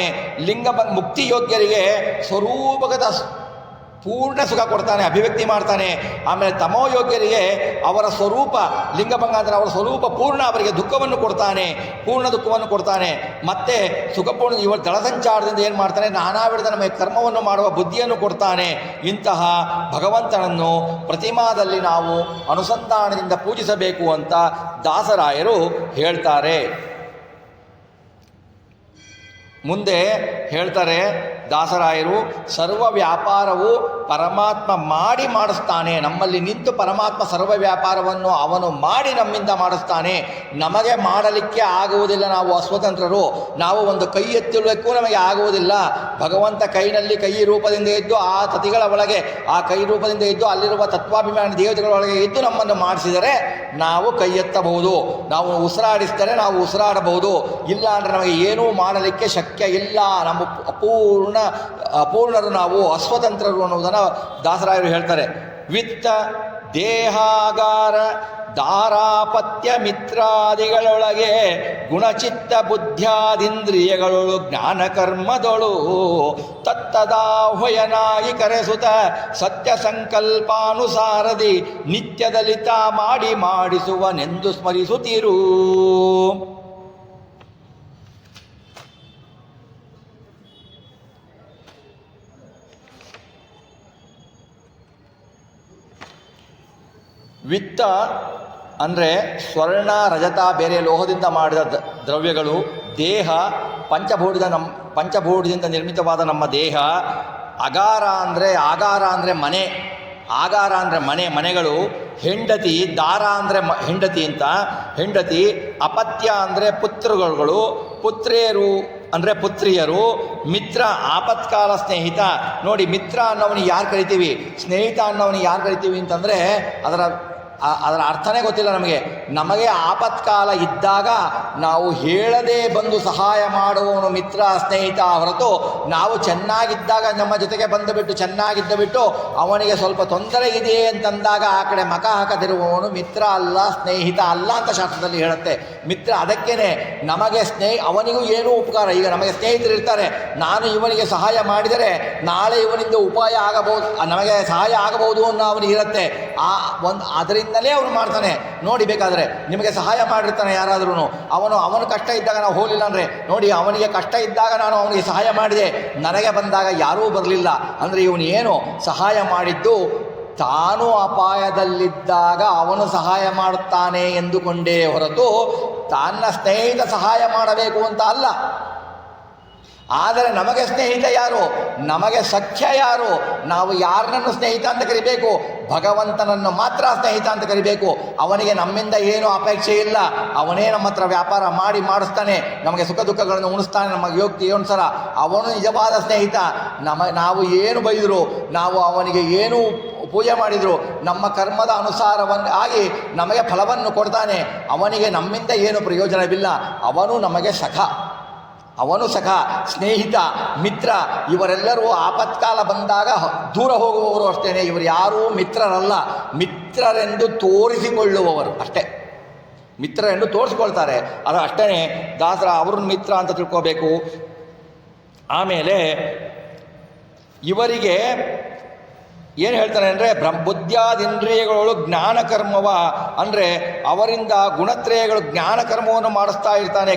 ಮುಕ್ತಿ ಯೋಗ್ಯರಿಗೆ ಸ್ವರೂಪಗತ ಪೂರ್ಣ ಸುಖ ಕೊಡ್ತಾನೆ, ಅಭಿವ್ಯಕ್ತಿ ಮಾಡ್ತಾನೆ. ಆಮೇಲೆ ತಮೋಯೋಗ್ಯರಿಗೆ ಅವರ ಸ್ವರೂಪ ಲಿಂಗಭಂಗ ಅಂದರೆ ಅವರ ಸ್ವರೂಪ ಪೂರ್ಣ, ಅವರಿಗೆ ದುಃಖವನ್ನು ಕೊಡ್ತಾನೆ, ಪೂರ್ಣ ದುಃಖವನ್ನು ಕೊಡ್ತಾನೆ. ಮತ್ತು ಸುಖಪೂರ್ಣ ಇವರು ದಳಸಂಚಾರದಿಂದ ಏನು ಮಾಡ್ತಾನೆ, ನಾನಾ ವಿಧದ ನಮಗೆ ಕರ್ಮವನ್ನು ಮಾಡುವ ಬುದ್ಧಿಯನ್ನು ಕೊಡ್ತಾನೆ. ಇಂತಹ ಭಗವಂತನನ್ನು ಪ್ರತಿಮಾದಲ್ಲಿ ನಾವು ಅನುಸಂಧಾನದಿಂದ ಪೂಜಿಸಬೇಕು ಅಂತ ದಾಸರಾಯರು ಹೇಳ್ತಾರೆ. ಮುಂದೆ ಹೇಳ್ತಾರೆ ದಾಸರಾಯರು, ಸರ್ವ ವ್ಯಾಪಾರವು ಪರಮಾತ್ಮ ಮಾಡಿಸ್ತಾನೆ. ನಮ್ಮಲ್ಲಿ ನಿಂತು ಪರಮಾತ್ಮ ಸರ್ವ ವ್ಯಾಪಾರವನ್ನು ಅವನು ಮಾಡಿ ನಮ್ಮಿಂದ ಮಾಡಿಸ್ತಾನೆ. ನಮಗೆ ಮಾಡಲಿಕ್ಕೆ ಆಗುವುದಿಲ್ಲ, ನಾವು ಅಸ್ವತಂತ್ರರು. ನಾವು ಒಂದು ಕೈ ಎತ್ತಲಿಕ್ಕೂ ನಮಗೆ ಆಗುವುದಿಲ್ಲ. ಭಗವಂತ ಕೈನಲ್ಲಿ ಕೈ ರೂಪದಿಂದ ಇದ್ದು, ಆ ತತಿಗಳ ಒಳಗೆ ಆ ಕೈ ರೂಪದಿಂದ ಇದ್ದು, ಅಲ್ಲಿರುವ ತತ್ವಾಭಿಮಾನಿ ದೇವತೆಗಳ ಒಳಗೆ ಇದ್ದು ನಮ್ಮನ್ನು ಮಾಡಿಸಿದರೆ ನಾವು ಕೈ ಎತ್ತಬಹುದು, ನಾವು ಉಸಿರಾಡಿಸಿದರೆ ನಾವು ಉಸಿರಾಡಬಹುದು. ಇಲ್ಲ ಅಂದರೆ ನಮಗೆ ಏನೂ ಮಾಡಲಿಕ್ಕೆ ಶಕ್ಯ ಇಲ್ಲ. ನಮ್ಮ ಅಪೂರ್ಣರು, ನಾವು ಅಸ್ವತಂತ್ರರು ಅನ್ನೋದನ್ನು ದಾಸರಾಯರು ಹೇಳ್ತಾರೆ. ವಿತ್ತ ದೇಹಾಗಾರ ದಾರಾಪತ್ಯ ಮಿತ್ರಾದಿಗಳೊಳಗೆ ಗುಣಚಿತ್ತ ಬುದ್ಧ್ಯಾದಿಂದ್ರಿಯಗಳು ಜ್ಞಾನಕರ್ಮದೊಳು ತತ್ತದಾಹ್ವಯನಾಗಿ ಕರೆಸುತ್ತ ಸತ್ಯ ಸಂಕಲ್ಪಾನುಸಾರದಿ ನಿತ್ಯದಲಿತ ಮಾಡಿಸುವನೆಂದು ಸ್ಮರಿಸುತ್ತಿರು. ವಿತ್ತ ಅಂದರೆ ಸ್ವರ್ಣ ರಜತ ಬೇರೆ ಲೋಹದಿಂದ ಮಾಡಿದ ದ್ರವ್ಯಗಳು, ದೇಹ ಪಂಚಭೂತದಿಂದ ನಿರ್ಮಿತವಾದ ನಮ್ಮ ದೇಹ, ಆಗಾರ ಅಂದರೆ ಮನೆ, ಆಗಾರ ಅಂದರೆ ಮನೆಗಳು, ಹೆಂಡತಿ, ದಾರ ಅಂದರೆ ಹೆಂಡತಿ ಅಂತ ಹೆಂಡತಿ, ಅಪತ್ಯ ಅಂದರೆ ಪುತ್ರಗಳು, ಪುತ್ರಿಯರು ಅಂದರೆ ಪುತ್ರಿಯರು, ಮಿತ್ರ ಆಪತ್ಕಾಲ ಸ್ನೇಹಿತ. ನೋಡಿ, ಮಿತ್ರ ಅನ್ನೋವನಿಗೆ ಯಾರು ಕರಿತೀವಿ, ಸ್ನೇಹಿತ ಅನ್ನೋವನಿಗೆ ಯಾರು ಕರಿತೀವಿ ಅಂತಂದರೆ ಅದರ ಅರ್ಥನೇ ಗೊತ್ತಿಲ್ಲ ನಮಗೆ ಆಪತ್ಕಾಲ ಇದ್ದಾಗ ನಾವು ಹೇಳದೇ ಬಂದು ಸಹಾಯ ಮಾಡುವವನು ಮಿತ್ರ ಸ್ನೇಹಿತ ಹೊರತು ನಾವು ಚೆನ್ನಾಗಿದ್ದಾಗ ನಮ್ಮ ಜೊತೆಗೆ ಬಂದುಬಿಟ್ಟು ಚೆನ್ನಾಗಿದ್ದ ಬಿಟ್ಟು ಅವನಿಗೆ ಸ್ವಲ್ಪ ತೊಂದರೆ ಇದೆ ಅಂತಂದಾಗ ಆ ಕಡೆ ಮಕ ಹಾಕದಿರುವವನು ಮಿತ್ರ ಅಲ್ಲ, ಸ್ನೇಹಿತ ಅಲ್ಲ ಅಂತ ಶಾಸ್ತ್ರದಲ್ಲಿ ಹೇಳುತ್ತೆ. ಮಿತ್ರ ಅದಕ್ಕೇನೆ ನಮಗೆ ಅವನಿಗೂ ಏನೂ ಉಪಕಾರ. ಈಗ ನಮಗೆ ಸ್ನೇಹಿತರು ಇರ್ತಾರೆ, ನಾನು ಇವನಿಗೆ ಸಹಾಯ ಮಾಡಿದರೆ ನಾಳೆ ಇವನಿಂದ ಉಪಾಯ ಆಗಬಹುದು, ನಮಗೆ ಸಹಾಯ ಆಗಬಹುದು ಅನ್ನೋ ಅವನಿಗೆ ಇರುತ್ತೆ. ಅದರಿಂದಲೇ ಅವನು ಮಾಡ್ತಾನೆ. ನೋಡಿ, ಬೇಕಾದರೆ ನಿಮಗೆ ಸಹಾಯ ಮಾಡಿರ್ತಾನೆ ಯಾರಾದ್ರೂ, ಅವನು ಕಷ್ಟ ಇದ್ದಾಗ ನಾವು ಹೋಗಲಿಲ್ಲ ಅಂದರೆ, ನೋಡಿ ಅವನಿಗೆ ಕಷ್ಟ ಇದ್ದಾಗ ನಾನು ಅವನಿಗೆ ಸಹಾಯ ಮಾಡಿದೆ, ನನಗೆ ಬಂದಾಗ ಯಾರೂ ಬರಲಿಲ್ಲ ಅಂದರೆ ಇವನು ಏನು ಸಹಾಯ ಮಾಡಿದ್ದು ತಾನು ಅಪಾಯದಲ್ಲಿದ್ದಾಗ ಅವನು ಸಹಾಯ ಮಾಡುತ್ತಾನೆ ಎಂದುಕೊಂಡೇ ಹೊರತು ತನ್ನ ಸ್ನೇಹಿತ ಸಹಾಯ ಮಾಡಬೇಕು ಅಂತ ಅಲ್ಲ. ಆದರೆ ನಮಗೆ ಸ್ನೇಹಿತ ಯಾರು, ನಮಗೆ ಸಖ್ಯ ಯಾರು, ನಾವು ಯಾರನ್ನು ಸ್ನೇಹಿತ ಅಂತ ಕರಿಬೇಕು, ಭಗವಂತನನ್ನು ಮಾತ್ರ ಸ್ನೇಹಿತ ಅಂತ ಕರಿಬೇಕು. ಅವನಿಗೆ ನಮ್ಮಿಂದ ಏನೂ ಅಪೇಕ್ಷೆ ಇಲ್ಲ, ಅವನೇ ನಮ್ಮ ಹತ್ರ ವ್ಯಾಪಾರ ಮಾಡಿಸ್ತಾನೆ, ನಮಗೆ ಸುಖ ದುಃಖಗಳನ್ನು ಉಣಿಸ್ತಾನೆ, ನಮಗೆ ಯೋಗ್ಯನುಸಾರ ಅವನು ನಿಜವಾದ ಸ್ನೇಹಿತ. ನಾವು ಏನು ಬೈದರು, ನಾವು ಅವನಿಗೆ ಏನು ಪೂಜೆ ಮಾಡಿದರು, ನಮ್ಮ ಕರ್ಮದ ಅನುಸಾರವನ್ನು ಆಗಿ ನಮಗೆ ಫಲವನ್ನು ಕೊಡ್ತಾನೆ. ಅವನಿಗೆ ನಮ್ಮಿಂದ ಏನು ಪ್ರಯೋಜನವಿಲ್ಲ, ಅವನು ನಮಗೆ ಸಖ, ಸ್ನೇಹಿತ, ಮಿತ್ರ. ಇವರೆಲ್ಲರೂ ಆಪತ್ಕಾಲ ಬಂದಾಗ ದೂರ ಹೋಗುವವರು ಅಷ್ಟೇ. ಇವರು ಯಾರೂ ಮಿತ್ರರಲ್ಲ, ಮಿತ್ರರೆಂದು ತೋರಿಸಿಕೊಳ್ಳುವವರು ಅಷ್ಟೇ. ಮಿತ್ರರೆಂದು ತೋರಿಸ್ಕೊಳ್ತಾರೆ, ಅದು ಅಷ್ಟೇ. ದಾಸರ ಅವ್ರನ್ನ ಮಿತ್ರ ಅಂತ ತಿಳ್ಕೋಬೇಕು. ಆಮೇಲೆ ಇವರಿಗೆ ಏನು ಹೇಳ್ತಾರೆ ಅಂದರೆ, ಬುದ್ಧ್ಯಾದಿಂದ್ರಿಯಗಳು ಜ್ಞಾನಕರ್ಮವ ಅಂದರೆ ಅವರಿಂದ ಗುಣತ್ರಯಗಳು ಜ್ಞಾನಕರ್ಮವನ್ನು ಮಾಡಿಸ್ತಾ ಇರ್ತಾನೆ.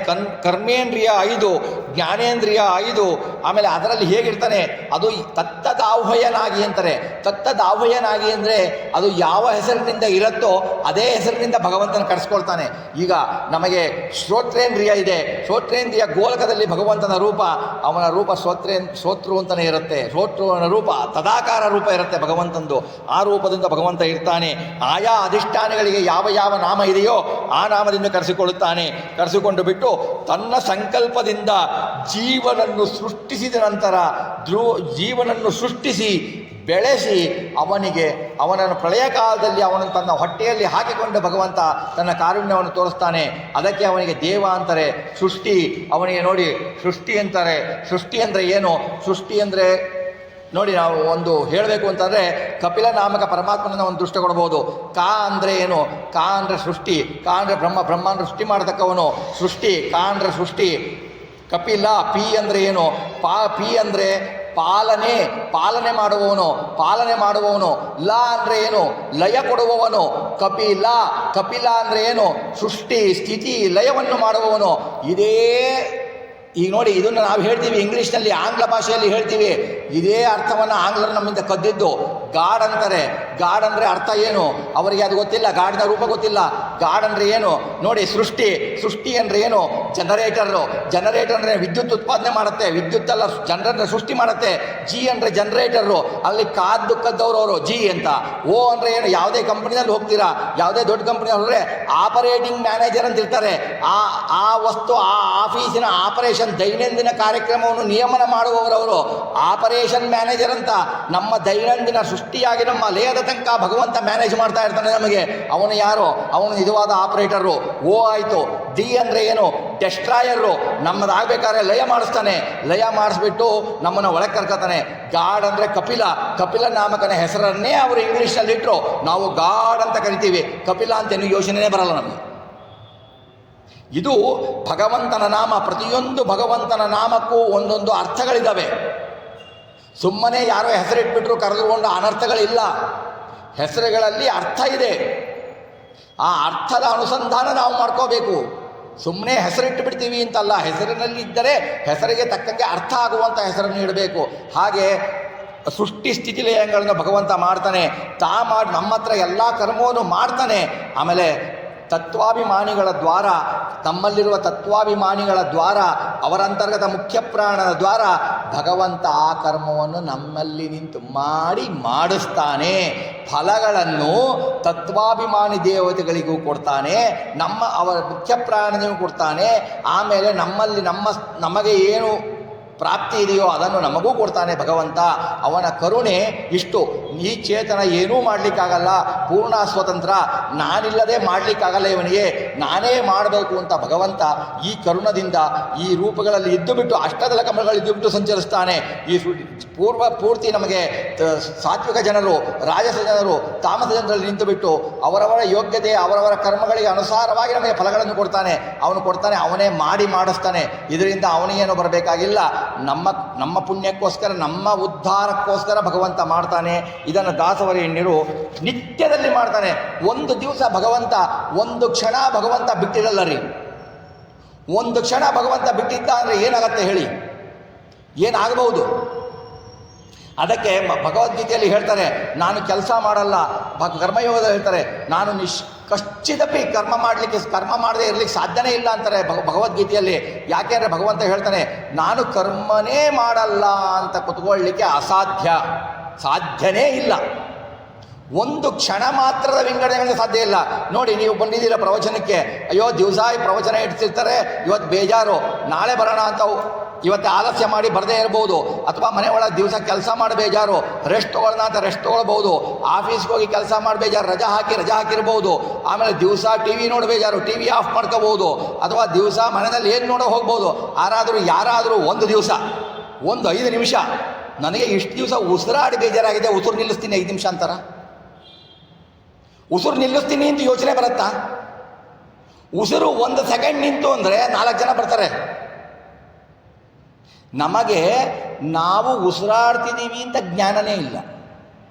ಕರ್ಮೇಂದ್ರಿಯ 5, ಜ್ಞಾನೇಂದ್ರಿಯ 5. ಆಮೇಲೆ ಅದರಲ್ಲಿ ಹೇಗಿರ್ತಾನೆ, ಅದು ತತ್ತದಾಹ್ವಯನಾಗಿ ಅಂತಾರೆ. ತತ್ತದಾಹ್ವಯನಾಗಿ ಅಂದರೆ ಅದು ಯಾವ ಹೆಸರಿನಿಂದ ಇರುತ್ತೋ ಅದೇ ಹೆಸರಿನಿಂದ ಭಗವಂತನ ಕರೆಸ್ಕೊಳ್ತಾನೆ. ಈಗ ನಮಗೆ ಶ್ರೋತ್ರೇಂದ್ರಿಯ ಇದೆ, ಶ್ರೋತ್ರೇಂದ್ರಿಯ ಗೋಲಕದಲ್ಲಿ ಭಗವಂತನ ರೂಪ, ಅವನ ರೂಪ ಶ್ರೋತೃ ಅಂತಲೇ ಇರುತ್ತೆ. ಶ್ರೋತೃವನ ರೂಪ ತದಾಕಾರ ರೂಪ ಇರುತ್ತೆ ಭಗವಂತಂದು. ಆ ರೂಪದಿಂದ ಭಗವಂತ ಇರ್ತಾನೆ. ಆಯಾ ಅಧಿಷ್ಠಾನಗಳಿಗೆ ಯಾವ ನಾಮ ಇದೆಯೋ ಆ ನಾಮದಿಂದ ಕರೆಸಿಕೊಂಡು ಬಿಟ್ಟು ತನ್ನ ಸಂಕಲ್ಪದಿಂದ ಜೀವನನ್ನು ಸೃಷ್ಟಿಸಿದ ನಂತರ ಜೀವನನ್ನು ಸೃಷ್ಟಿಸಿ ಬೆಳೆಸಿ ಅವನನ್ನು ಪ್ರಳಯ ಕಾಲದಲ್ಲಿ ಅವನನ್ನು ತನ್ನ ಹೊಟ್ಟೆಯಲ್ಲಿ ಹಾಕಿಕೊಂಡು ಭಗವಂತ ತನ್ನ ಕಾರುಣ್ಯವನ್ನು ತೋರಿಸ್ತಾನೆ. ಅದಕ್ಕೆ ಅವನಿಗೆ ದೇವ ಅಂತಾರೆ. ಸೃಷ್ಟಿ ಅವನಿಗೆ ನೋಡಿ ಸೃಷ್ಟಿ ಅಂತಾರೆ. ಸೃಷ್ಟಿ ಅಂದರೆ ಏನು, ಸೃಷ್ಟಿ ಅಂದರೆ ನೋಡಿ, ನಾವು ಒಂದು ಹೇಳಬೇಕು ಅಂತಂದರೆ ಕಪಿಲ ನಾಮಕ ಪರಮಾತ್ಮನ ಒಂದು ದೃಷ್ಟ ಕೊಡ್ಬೋದು. ಕಾ ಅಂದರೆ ಏನು, ಕಾ ಅಂದರೆ ಸೃಷ್ಟಿ, ಕಾ ಅಂದರೆ ಬ್ರಹ್ಮಾಂಡ ಸೃಷ್ಟಿ ಮಾಡತಕ್ಕವನು ಸೃಷ್ಟಿ, ಕಾ ಅಂದರೆ ಸೃಷ್ಟಿ. ಕಪಿಲ ಪಿ ಅಂದರೆ ಏನು, ಪಿ ಅಂದರೆ ಪಾಲನೆ ಮಾಡುವವನು. ಲ ಅಂದರೆ ಏನು, ಲಯ ಕೊಡುವವನು. ಕಪಿಲ ಅಂದರೆ ಏನು, ಸೃಷ್ಟಿ ಸ್ಥಿತಿ ಲಯವನ್ನು ಮಾಡುವವನು. ಈಗ ನೋಡಿ, ಇದನ್ನು ನಾವು ಹೇಳ್ತೀವಿ ಇಂಗ್ಲೀಷ್ನಲ್ಲಿ, ಆಂಗ್ಲ ಭಾಷೆಯಲ್ಲಿ ಹೇಳ್ತೀವಿ. ಇದೇ ಅರ್ಥವನ್ನು ಆಂಗ್ಲರು ನಮ್ಮಿಂದ ಕದ್ದಿದ್ದು. ಗಾಡ್ ಅಂತಾರೆ. ಗಾಡ್ ಅಂದರೆ ಅರ್ಥ ಏನು ಅವರಿಗೆ ಅದು ಗೊತ್ತಿಲ್ಲ, ಗಾಡಿನ ರೂಪ ಗೊತ್ತಿಲ್ಲ. ಗಾಡ್ ಅಂದರೆ ಏನು ನೋಡಿ, ಸೃಷ್ಟಿ ಅಂದರೆ ಏನು, ಜನರೇಟರ್ ಅಂದರೆ ವಿದ್ಯುತ್ ಉತ್ಪಾದನೆ ಮಾಡುತ್ತೆ, ವಿದ್ಯುತ್ ಅಲ್ಲ ಜನರನ್ನು ಸೃಷ್ಟಿ ಮಾಡುತ್ತೆ. ಜಿ ಅಂದರೆ ಜನರೇಟರು, ಅಲ್ಲಿ ಕದ್ದವರು ಅವರು ಜಿ ಅಂತ. ಓ ಅಂದರೆ ಏನು, ಯಾವುದೇ ಕಂಪ್ನಿಯಲ್ಲಿ ಹೋಗ್ತೀರಾ, ಯಾವುದೇ ದೊಡ್ಡ ಕಂಪ್ನಿಯಲ್ಲಿ ಹೋದರೆ ಆಪರೇಟಿಂಗ್ ಮ್ಯಾನೇಜರ್ ಅಂತ ಇರ್ತಾರೆ. ಆ ವಸ್ತು ಆ ಆಫೀಸಿನ ಆಪರೇಷನ್ ದೈನಂದಿನ ಕಾರ್ಯಕ್ರಮವನ್ನು ನಿಯಮನ ಮಾಡುವವರವರು ಆಪರೇಷನ್ ಮ್ಯಾನೇಜರ್ ಅಂತ. ನಮ್ಮ ದೈನಂದಿನ ಸೃಷ್ಟಿಯಾಗಿ ನಮ್ಮ ಲಯದ ತನಕ ಭಗವಂತ ಮ್ಯಾನೇಜ್ ಮಾಡ್ತಾ ಇರ್ತಾನೆ ನಮಗೆ. ಅವನು ಯಾರು, ಅವನು ನಿಜವಾದ ಆಪರೇಟರು. ಓ ಆಯಿತು. ಡಿ ಅಂದರೆ ಏನು, ಡೆಸ್ಟ್ರಾಯರು. ನಮ್ಮದಾಗಬೇಕಾದ್ರೆ ಲಯ ಮಾಡಿಸ್ತಾನೆ, ಲಯ ಮಾಡಿಸ್ಬಿಟ್ಟು ನಮ್ಮನ್ನು ಒಳಗೆ ಕರ್ಕೊತಾನೆ. ಗಾಡ್ ಅಂದರೆ ಕಪಿಲ, ಕಪಿಲ ನಾಮಕನ ಹೆಸರನ್ನೇ ಅವರು ಇಂಗ್ಲೀಷ್ನಲ್ಲಿ ಇಟ್ಟರು. ನಾವು ಗಾಡ್ ಅಂತ ಕರಿತೀವಿ, ಕಪಿಲ ಅಂತೇನು ಯೋಚನೆಯೇ ಬರಲ್ಲ ನಮಗೆ. ಇದು ಭಗವಂತನ ನಾಮ. ಪ್ರತಿಯೊಂದು ಭಗವಂತನ ನಾಮಕ್ಕೂ ಒಂದೊಂದು ಅರ್ಥಗಳಿದ್ದಾವೆ. ಸುಮ್ಮನೆ ಯಾರೋ ಹೆಸರಿಟ್ಬಿಟ್ರು ಕರೆದುಕೊಂಡು ಅನರ್ಥಗಳಿಲ್ಲ. ಹೆಸರುಗಳಲ್ಲಿ ಅರ್ಥ ಇದೆ. ಆ ಅರ್ಥದ ಅನುಸಂಧಾನ ನಾವು ಮಾಡ್ಕೋಬೇಕು. ಸುಮ್ಮನೆ ಹೆಸರಿಟ್ಟು ಬಿಡ್ತೀವಿ ಅಂತಲ್ಲ, ಹೆಸರಿನಲ್ಲಿ ಇದ್ದರೆ ಹೆಸರಿಗೆ ತಕ್ಕಂಗೆ ಅರ್ಥ ಆಗುವಂಥ ಹೆಸರನ್ನು ಇಡಬೇಕು. ಹಾಗೆ ಸೃಷ್ಟಿ ಸ್ಥಿತಿ ಲಯಗಳನ್ನು ಭಗವಂತ ಮಾಡ್ತಾನೆ. ಮಾಡಿ ನಮ್ಮ ಹತ್ರ ಎಲ್ಲ ಕರ್ಮವನ್ನು ಮಾಡ್ತಾನೆ. ಆಮೇಲೆ ತತ್ವಾಭಿಮಾನಿಗಳ ದ್ವಾರ, ನಮ್ಮಲ್ಲಿರುವ ತತ್ವಾಭಿಮಾನಿಗಳ ದ್ವಾರ, ಅವರ ಅಂತರ್ಗತ ಮುಖ್ಯ ಪ್ರಾಣದ ದ್ವಾರ ಭಗವಂತ ಆ ಕರ್ಮವನ್ನು ನಮ್ಮಲ್ಲಿ ನಿಂತು ಮಾಡಿಸ್ತಾನೆ. ಫಲಗಳನ್ನು ತತ್ವಾಭಿಮಾನಿ ದೇವತೆಗಳಿಗೂ ಕೊಡ್ತಾನೆ, ಅವರ ಮುಖ್ಯ ಪ್ರಾಣನಿಗೂ ಕೊಡ್ತಾನೆ. ಆಮೇಲೆ ನಮಗೆ ಏನು ಪ್ರಾಪ್ತಿ ಇದೆಯೋ ಅದನ್ನು ನಮಗೂ ಕೊಡ್ತಾನೆ ಭಗವಂತ. ಅವನ ಕರುಣೆ ಇಷ್ಟು. ಈ ಚೇತನ ಏನೂ ಮಾಡಲಿಕ್ಕಾಗಲ್ಲ, ಪೂರ್ಣ ಸ್ವತಂತ್ರ, ನಾನಿಲ್ಲದೆ ಮಾಡಲಿಕ್ಕಾಗಲ್ಲ ಇವನಿಗೆ, ನಾನೇ ಮಾಡಬೇಕು ಅಂತ ಭಗವಂತ ಈ ಕರುಣದಿಂದ ಈ ರೂಪಗಳಲ್ಲಿ ಇದ್ದುಬಿಟ್ಟು, ಅಷ್ಟದಳ ಕಮಲಗಳಿದ್ದುಬಿಟ್ಟು ಸಂಚರಿಸ್ತಾನೆ. ಈ ಪೂರ್ತಿ ನಮಗೆ ಸಾತ್ವಿಕ ಜನರು, ರಾಜಸ ಜನರು, ತಾಮಸ ಜನರಲ್ಲಿ ನಿಂತುಬಿಟ್ಟು ಅವರವರ ಯೋಗ್ಯತೆ, ಅವರವರ ಕರ್ಮಗಳಿಗೆ ಅನುಸಾರವಾಗಿ ನಮಗೆ ಫಲಗಳನ್ನು ಕೊಡ್ತಾನೆ. ಅವನೇ ಮಾಡಿಸ್ತಾನೆ. ಇದರಿಂದ ಅವನಿಗೇನು ಬರಬೇಕಾಗಿಲ್ಲ. ನಮ್ಮ ಪುಣ್ಯಕ್ಕೋಸ್ಕರ, ನಮ್ಮ ಉದ್ಧಾರಕ್ಕೋಸ್ಕರ ಭಗವಂತ ಮಾಡ್ತಾನೆ. ಇದನ್ನು ದಾಸವರೇಣ್ಯರು ನಿತ್ಯದಲ್ಲಿ ಮಾಡ್ತಾನೆ. ಒಂದು ದಿವಸ ಭಗವಂತ, ಒಂದು ಕ್ಷಣ ಭಗವಂತ ಬಿಟ್ಟಿರಲ್ಲ ರೀ. ಒಂದು ಕ್ಷಣ ಭಗವಂತ ಬಿಟ್ಟಿದ್ದ ಅಂದರೆ ಏನಾಗತ್ತೆ ಹೇಳಿ? ಏನಾಗಬಹುದು? ಅದಕ್ಕೆ ಭಗವದ್ಗೀತೆಯಲ್ಲಿ ಹೇಳ್ತಾರೆ, ನಾನು ಕೆಲಸ ಮಾಡಲ್ಲ. ಕರ್ಮಯೋಗದಲ್ಲಿ ಹೇಳ್ತಾರೆ, ನಾನು ಕಶ್ಚಿದಪಿ ಕರ್ಮ ಮಾಡದೇ ಇರಲಿಕ್ಕೆ ಸಾಧ್ಯನೇ ಇಲ್ಲ ಅಂತಾರೆ ಭಗವದ್ಗೀತೆಯಲ್ಲಿ. ಯಾಕೆ ಅಂದರೆ ಭಗವಂತ ಹೇಳ್ತಾನೆ, ನಾನು ಕರ್ಮನೇ ಮಾಡಲ್ಲ ಅಂತ ಕುತ್ಕೊಳ್ಳಲಿಕ್ಕೆ ಸಾಧ್ಯನೇ ಇಲ್ಲ. ಒಂದು ಕ್ಷಣ ಮಾತ್ರದ ವಿಂಗಡಣೆಗಳಿಗೆ ಸಾಧ್ಯ ಇಲ್ಲ. ನೋಡಿ, ನೀವು ಬಂದಿದ್ದೀರ ಪ್ರವಚನಕ್ಕೆ, ಅಯ್ಯೋ ದಿವಸ ಪ್ರವಚನ ಇಡ್ತಿರ್ತಾರೆ, ಇವತ್ತು ಬೇಜಾರು, ನಾಳೆ ಬರೋಣ ಅಂತ ಇವತ್ತು ಆಲಸ್ಯ ಮಾಡಿ ಬರದೇ ಇರ್ಬೋದು. ಅಥವಾ ಮನೆ ಒಳಗೆ ದಿವಸ ಕೆಲಸ ಮಾಡಿ ಬೇಜಾರು, ರೆಸ್ಟ್ ತೊಗೊಳ್ಳೋಣ ಅಂತ ರೆಸ್ಟ್ ತೊಗೊಳ್ಬೋದು. ಆಫೀಸ್ಗೆ ಹೋಗಿ ಕೆಲಸ ಮಾಡಿ ಬೇಜಾರು, ರಜಾ ಹಾಕಿರ್ಬೋದು. ಆಮೇಲೆ ದಿವಸ ಟಿ ವಿ ನೋಡಿ ಬೇಜಾರು, ಟಿ ವಿ ಆಫ್ ಮಾಡ್ಕೋಬೋದು. ಅಥವಾ ದಿವಸ ಮನೆಯಲ್ಲಿ ಏನು ನೋಡೋ ಹೋಗ್ಬೋದು. ಯಾರಾದರೂ ಒಂದು ದಿವಸ, ಒಂದು 5 ನಿಮಿಷ, ನನಗೆ ಇಷ್ಟು ದಿವಸ ಉಸಿರಾಡಿ ಬೇಜಾರಾಗಿದೆ, ಉಸಿರು ನಿಲ್ಲಿಸ್ತೀನಿ 5 ನಿಮಿಷ ಅಂತಾರ. ಉಸಿರು ನಿಲ್ಲಿಸ್ತೀನಿ ಅಂತ ಯೋಚನೆ ಬರುತ್ತಾ? ಉಸಿರು 1 ಸೆಕೆಂಡ್ ನಿಂತು ಅಂದರೆ 4 ಜನ ಬರ್ತಾರೆ. ನಮಗೆ ನಾವು ಉಸಿರಾಡ್ತಿದ್ದೀವಿ ಅಂತ ಜ್ಞಾನನೇ ಇಲ್ಲ.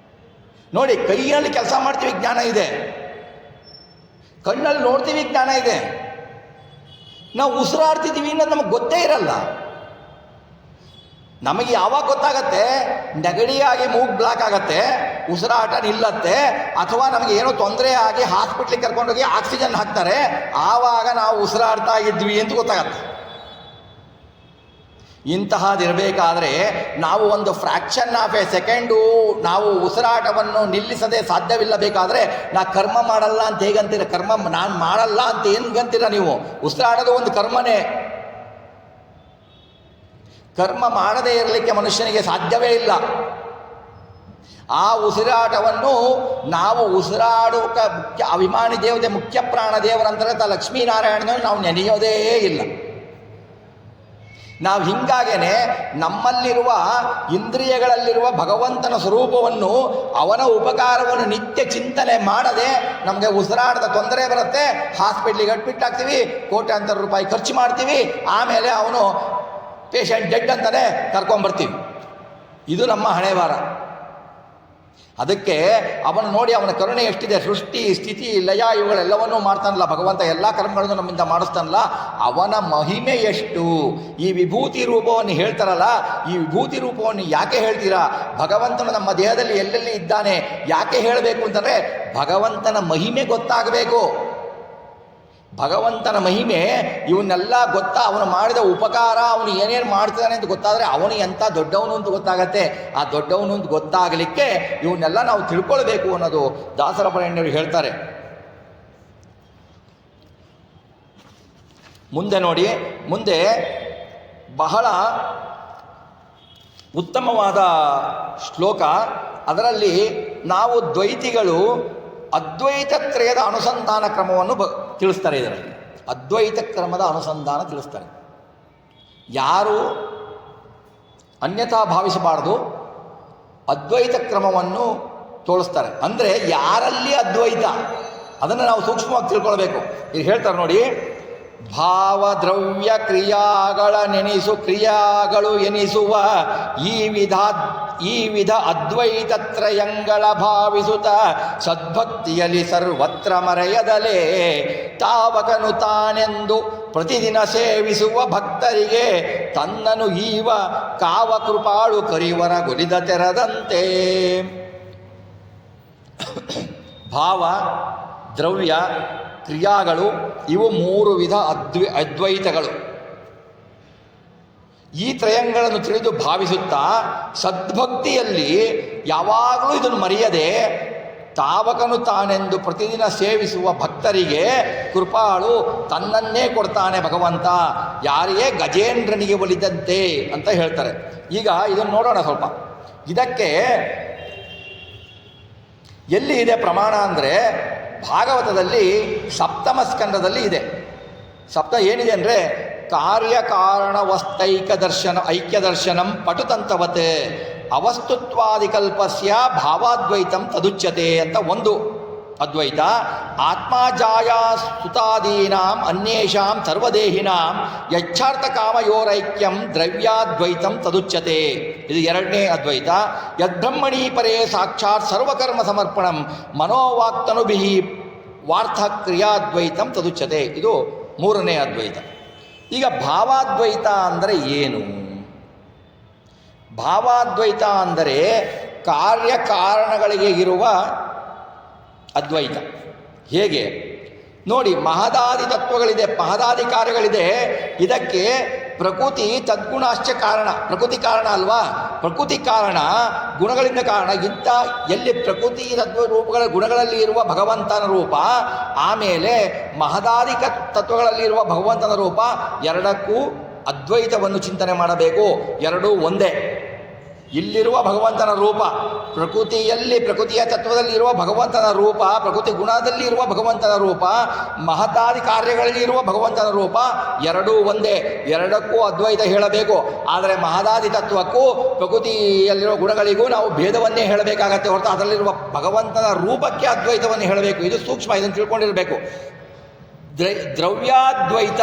ನೋಡಿ, ಕೈಯಲ್ಲಿ ಕೆಲಸ ಮಾಡ್ತೀವಿ, ಜ್ಞಾನ ಇದೆ. ಕಣ್ಣಲ್ಲಿ ನೋಡ್ತೀವಿ, ಜ್ಞಾನ ಇದೆ. ನಾವು ಉಸಿರಾಡ್ತಿದ್ದೀವಿ ಅನ್ನೋದು ನಮಗೆ ಗೊತ್ತೇ ಇರಲ್ಲ. ನಮಗೆ ಯಾವಾಗ ಗೊತ್ತಾಗತ್ತೆ? ನೆಗಡಿಯಾಗಿ ಮೂಗ್ ಬ್ಲಾಕ್ ಆಗತ್ತೆ, ಉಸಿರಾಟ ನಿಲ್ಲತ್ತೆ, ಅಥವಾ ನಮಗೆ ಏನೋ ತೊಂದರೆ ಆಗಿ ಹಾಸ್ಪಿಟ್ಲಿಗೆ ಕರ್ಕೊಂಡೋಗಿ ಆಕ್ಸಿಜನ್ ಹಾಕ್ತಾರೆ, ಆವಾಗ ನಾವು ಉಸಿರಾಡ್ತಾ ಇದ್ವಿ ಅಂತ ಗೊತ್ತಾಗತ್ತೆ. ಇಂತಹದಿರಬೇಕಾದ್ರೆ ನಾವು ಒಂದು ಫ್ರ್ಯಾಕ್ಷನ್ ಆಫ್ ಎ ಸೆಕೆಂಡು ನಾವು ಉಸಿರಾಟವನ್ನು ನಿಲ್ಲಿಸದೆ ಸಾಧ್ಯವಿಲ್ಲ. ಬೇಕಾದರೆ ನಾ ಕರ್ಮ ಮಾಡಲ್ಲ ಅಂತ ಹೇಗಂತೀರ? ನಾನು ಮಾಡಲ್ಲ ಅಂತ ಗಂತೀರ ನೀವು? ಉಸಿರಾಡೋದು ಒಂದು ಕರ್ಮನೇ. ಕರ್ಮ ಮಾಡದೇ ಇರಲಿಕ್ಕೆ ಮನುಷ್ಯನಿಗೆ ಸಾಧ್ಯವೇ ಇಲ್ಲ. ಆ ಉಸಿರಾಟವನ್ನು ನಾವು ಉಸಿರಾಡುವ ಅಭಿಮಾನಿ ದೇವತೆ, ಮುಖ್ಯ ಪ್ರಾಣ ದೇವರಂತರ ಲಕ್ಷ್ಮೀನಾರಾಯಣನನ್ನು ನಾವು ನೆನೆಯೋದೇ ಇಲ್ಲ. ನಾವು ಹಿಂಗಾಗೇನೆ ನಮ್ಮಲ್ಲಿರುವ ಇಂದ್ರಿಯಗಳಲ್ಲಿರುವ ಭಗವಂತನ ಸ್ವರೂಪವನ್ನು, ಅವನ ಉಪಕಾರವನ್ನು ನಿತ್ಯ ಚಿಂತನೆ ಮಾಡದೆ ನಮಗೆ ಉಸಿರಾಟದ ತೊಂದರೆ ಬರುತ್ತೆ, ಹಾಸ್ಪಿಟ್ಲಿಗೆ ಅಡ್ಮಿಟ್ ಆಗ್ತೀವಿ, ಕೋಟ್ಯಾಂತರ ರೂಪಾಯಿ ಖರ್ಚು ಮಾಡ್ತೀವಿ, ಆಮೇಲೆ ಅವನು ಪೇಷಂಟ್ ಡೆಡ್ ಅಂತಾನೆ ಕರ್ಕೊಂಬರ್ತೀವಿ. ಇದು ನಮ್ಮ ಹಣೆಬಾರ. ಅದಕ್ಕೆ ಅವನು ನೋಡಿ, ಅವನ ಕರುಣೆ ಎಷ್ಟಿದೆ. ಸೃಷ್ಟಿ ಸ್ಥಿತಿ ಲಯ ಇವುಗಳೆಲ್ಲವನ್ನೂ ಮಾಡ್ತಾನಲ್ಲ ಭಗವಂತ, ಎಲ್ಲ ಕರ್ಮಗಳನ್ನು ನಮ್ಮಿಂದ ಮಾಡಿಸ್ತಾನಲ್ಲ, ಅವನ ಮಹಿಮೆ ಎಷ್ಟು. ಈ ವಿಭೂತಿ ರೂಪವನ್ನು ಹೇಳ್ತಾರಲ್ಲ, ಈ ವಿಭೂತಿ ರೂಪವನ್ನು ಯಾಕೆ ಹೇಳ್ತೀರಾ? ಭಗವಂತನು ನಮ್ಮ ದೇಹದಲ್ಲಿ ಎಲ್ಲೆಲ್ಲಿ ಇದ್ದಾನೆ ಯಾಕೆ ಹೇಳಬೇಕು ಅಂತಂದರೆ, ಭಗವಂತನ ಮಹಿಮೆ ಗೊತ್ತಾಗಬೇಕು. ಭಗವಂತನ ಮಹಿಮೆ ಇವನ್ನೆಲ್ಲ ಅವನು ಮಾಡಿದ ಉಪಕಾರ, ಅವನು ಏನೇನು ಮಾಡ್ತಾನೆ ಅಂತ ಗೊತ್ತಾದರೆ ಅವನು ಎಂಥ ದೊಡ್ಡವನು ಅಂತ ಗೊತ್ತಾಗತ್ತೆ. ಆ ದೊಡ್ಡವನು ಅಂತ ಗೊತ್ತಾಗಲಿಕ್ಕೆ ಇವನ್ನೆಲ್ಲ ನಾವು ತಿಳ್ಕೊಳ್ಬೇಕು ಅನ್ನೋದು ದಾಸರ ಪರಣ್ಯರು ಹೇಳ್ತಾರೆ. ಮುಂದೆ ನೋಡಿ, ಮುಂದೆ ಬಹಳ ಉತ್ತಮವಾದ ಶ್ಲೋಕ. ಅದರಲ್ಲಿ ನಾವು ದ್ವೈತಿಗಳು ಅದ್ವೈತ ತ್ರಯದ ಅನುಸಂಧಾನ ಕ್ರಮವನ್ನು ತಿಳಿಸ್ತಾರೆ. ಇದರಲ್ಲಿ ಅದ್ವೈತ ಕ್ರಮದ ಅನುಸಂಧಾನ ತಿಳಿಸ್ತಾರೆ. ಯಾರು ಅನ್ಯಥಾ ಭಾವಿಸಬಾರದು, ಅದ್ವೈತ ಕ್ರಮವನ್ನು ತೋರಿಸ್ತಾರೆ. ಅಂದರೆ ಯಾರಲ್ಲಿ ಅದ್ವೈತ ಅದನ್ನು ನಾವು ಸೂಕ್ಷ್ಮವಾಗಿ ತಿಳ್ಕೊಳ್ಬೇಕು. ಈಗ ಹೇಳ್ತಾರೆ ನೋಡಿ, ಭಾವ ದ್ರವ್ಯ ಕ್ರಿಯಾಗಳು ಎನಿಸುವ ಈ ವಿಧ ಅದ್ವೈತ ತ್ರಯಂಗಳ ಭಾವಿಸುತ್ತ ಸದ್ಭಕ್ತಿಯಲ್ಲಿ ಸರ್ವತ್ರ ಮರೆಯದಲೇ ತಾವಕನು ತಾನೆಂದು ಪ್ರತಿದಿನ ಸೇವಿಸುವ ಭಕ್ತರಿಗೆ ತನ್ನನು ಈವ ಕಾವ ಕೃಪಾಳು ಕರಿವರ ಗೊಲಿದ ತೆರದಂತೆ. ಭಾವ ದ್ರವ್ಯ ಕ್ರಿಯಾಗಳು ಇವು 3 ವಿಧ ಅದ್ವೈತಗಳು. ಈ ತ್ರಯಗಳನ್ನು ತಿಳಿದು ಭಾವಿಸುತ್ತಾ ಸದ್ಭಕ್ತಿಯಲ್ಲಿ ಯಾವಾಗಲೂ ಇದನ್ನು ಮರೆಯದೆ ತಾವಕನು ತಾನೆಂದು ಪ್ರತಿದಿನ ಸೇವಿಸುವ ಭಕ್ತರಿಗೆ ಕೃಪಾಳು ತನ್ನನ್ನೇ ಕೊಡ್ತಾನೆ ಭಗವಂತ, ಯಾರಿಗೆ ಗಜೇಂದ್ರನಿಗೆ ಒಲಿದಂತೆ ಅಂತ ಹೇಳ್ತಾರೆ. ಈಗ ಇದನ್ನು ನೋಡೋಣ ಸ್ವಲ್ಪ. ಇದಕ್ಕೆ ಎಲ್ಲಿ ಇದೆ ಪ್ರಮಾಣ ಅಂದರೆ ಭಾಗವತದಲ್ಲಿ ಸಪ್ತಮ ಸ್ಕಂದದಲ್ಲಿ ಇದೆ. ಏನಿದೆ ಅಂದರೆ ಕಾರ್ಯಕಾರಣವಸ್ತೈಕ ಐಕ್ಯ ದರ್ಶನಂ ಪಟುತಂತವತ್ ಅವಸ್ತುತ್ವಾದಿಕಲ್ಪಸ್ಯ ಭಾವಾದ್ವೈತಂ ತದುಚ್ಯತೆ ಅಂತ ಒಂದು ಅದ್ವೈತ. ಆತ್ಮಾಜಾಯ ಸುತಾದೀನಾಂ ಅನ್ಯೇಷಾಂ ಸರ್ವದೇಹಿನಾಂ ಯಚ್ಛಾರ್ಥ ಕಾಮಯೋರೈಕ್ಯಂ ದ್ರವ್ಯಾದ್ವೈತಂ ತದುಚ್ಯತೆ. ಇದು 2ನೇ ಅದ್ವೈತ. ಯದ್ಬ್ರಹ್ಮಣೀ ಪರೇ ಸಾಕ್ಷಾತ್ ಸರ್ವಕರ್ಮ ಸಮರ್ಪಣಂ ಮನೋವಾಕ್ತನುಭಿಃ ವಾರ್ಥ ಕ್ರಿಯಾದ್ವೈತಂ ತದುಚ್ಯತೆ. ಇದು 3ನೇ ಅದ್ವೈತ. ಈಗ ಭಾವಾದ್ವೈತ ಅಂದರೆ ಏನು? ಭಾವಾದ್ವೈತ ಅಂದರೆ ಕಾರ್ಯಕಾರಣಗಳಿಗೆ ಇರುವ ಅದ್ವೈತ. ಹೇಗೆ ನೋಡಿ, ಮಹದಾದಿ ತತ್ವಗಳಿದೆ, ಮಹದಾದಿ ಕಾರ್ಯಗಳಿದೆ. ಇದಕ್ಕೆ ಪ್ರಕೃತಿ ತದ್ಗುಣಾಶ್ಚ ಕಾರಣ. ಪ್ರಕೃತಿ ಕಾರಣ ಅಲ್ವಾ? ಪ್ರಕೃತಿ ಕಾರಣ, ಗುಣಗಳಿಂದ ಕಾರಣ. ಇಂಥ ಎಲ್ಲಿ ಪ್ರಕೃತಿ ತತ್ವ ರೂಪಗಳ ಗುಣಗಳಲ್ಲಿ ಇರುವ ಭಗವಂತನ ರೂಪ, ಆಮೇಲೆ ಮಹದಾದಿ ತತ್ವಗಳಲ್ಲಿ ಇರುವ ಭಗವಂತನ ರೂಪ, ಎರಡಕ್ಕೂ ಅದ್ವೈತವನ್ನು ಚಿಂತನೆ ಮಾಡಬೇಕು. ಎರಡೂ ಒಂದೇ. ಇಲ್ಲಿರುವ ಭಗವಂತನ ರೂಪ, ಪ್ರಕೃತಿಯ ತತ್ವದಲ್ಲಿ ಇರುವ ಭಗವಂತನ ರೂಪ, ಪ್ರಕೃತಿ ಗುಣದಲ್ಲಿ ಇರುವ ಭಗವಂತನ ರೂಪ, ಮಹದಾದಿ ಕಾರ್ಯಗಳಲ್ಲಿ ಇರುವ ಭಗವಂತನ ರೂಪ, ಎರಡೂ ಒಂದೇ. ಎರಡಕ್ಕೂ ಅದ್ವೈತ ಹೇಳಬೇಕು. ಆದರೆ ಮಹದಾದಿ ತತ್ವಕ್ಕೂ ಪ್ರಕೃತಿಯಲ್ಲಿರುವ ಗುಣಗಳಿಗೂ ನಾವು ಭೇದವನ್ನೇ ಹೇಳಬೇಕಾಗತ್ತೆ ಹೊರತು ಅದರಲ್ಲಿರುವ ಭಗವಂತನ ರೂಪಕ್ಕೆ ಅದ್ವೈತವನ್ನು ಹೇಳಬೇಕು. ಇದು ಸೂಕ್ಷ್ಮ, ಇದನ್ನು ತಿಳ್ಕೊಂಡಿರಬೇಕು. ದ್ರವ್ಯಾದ್ವೈತ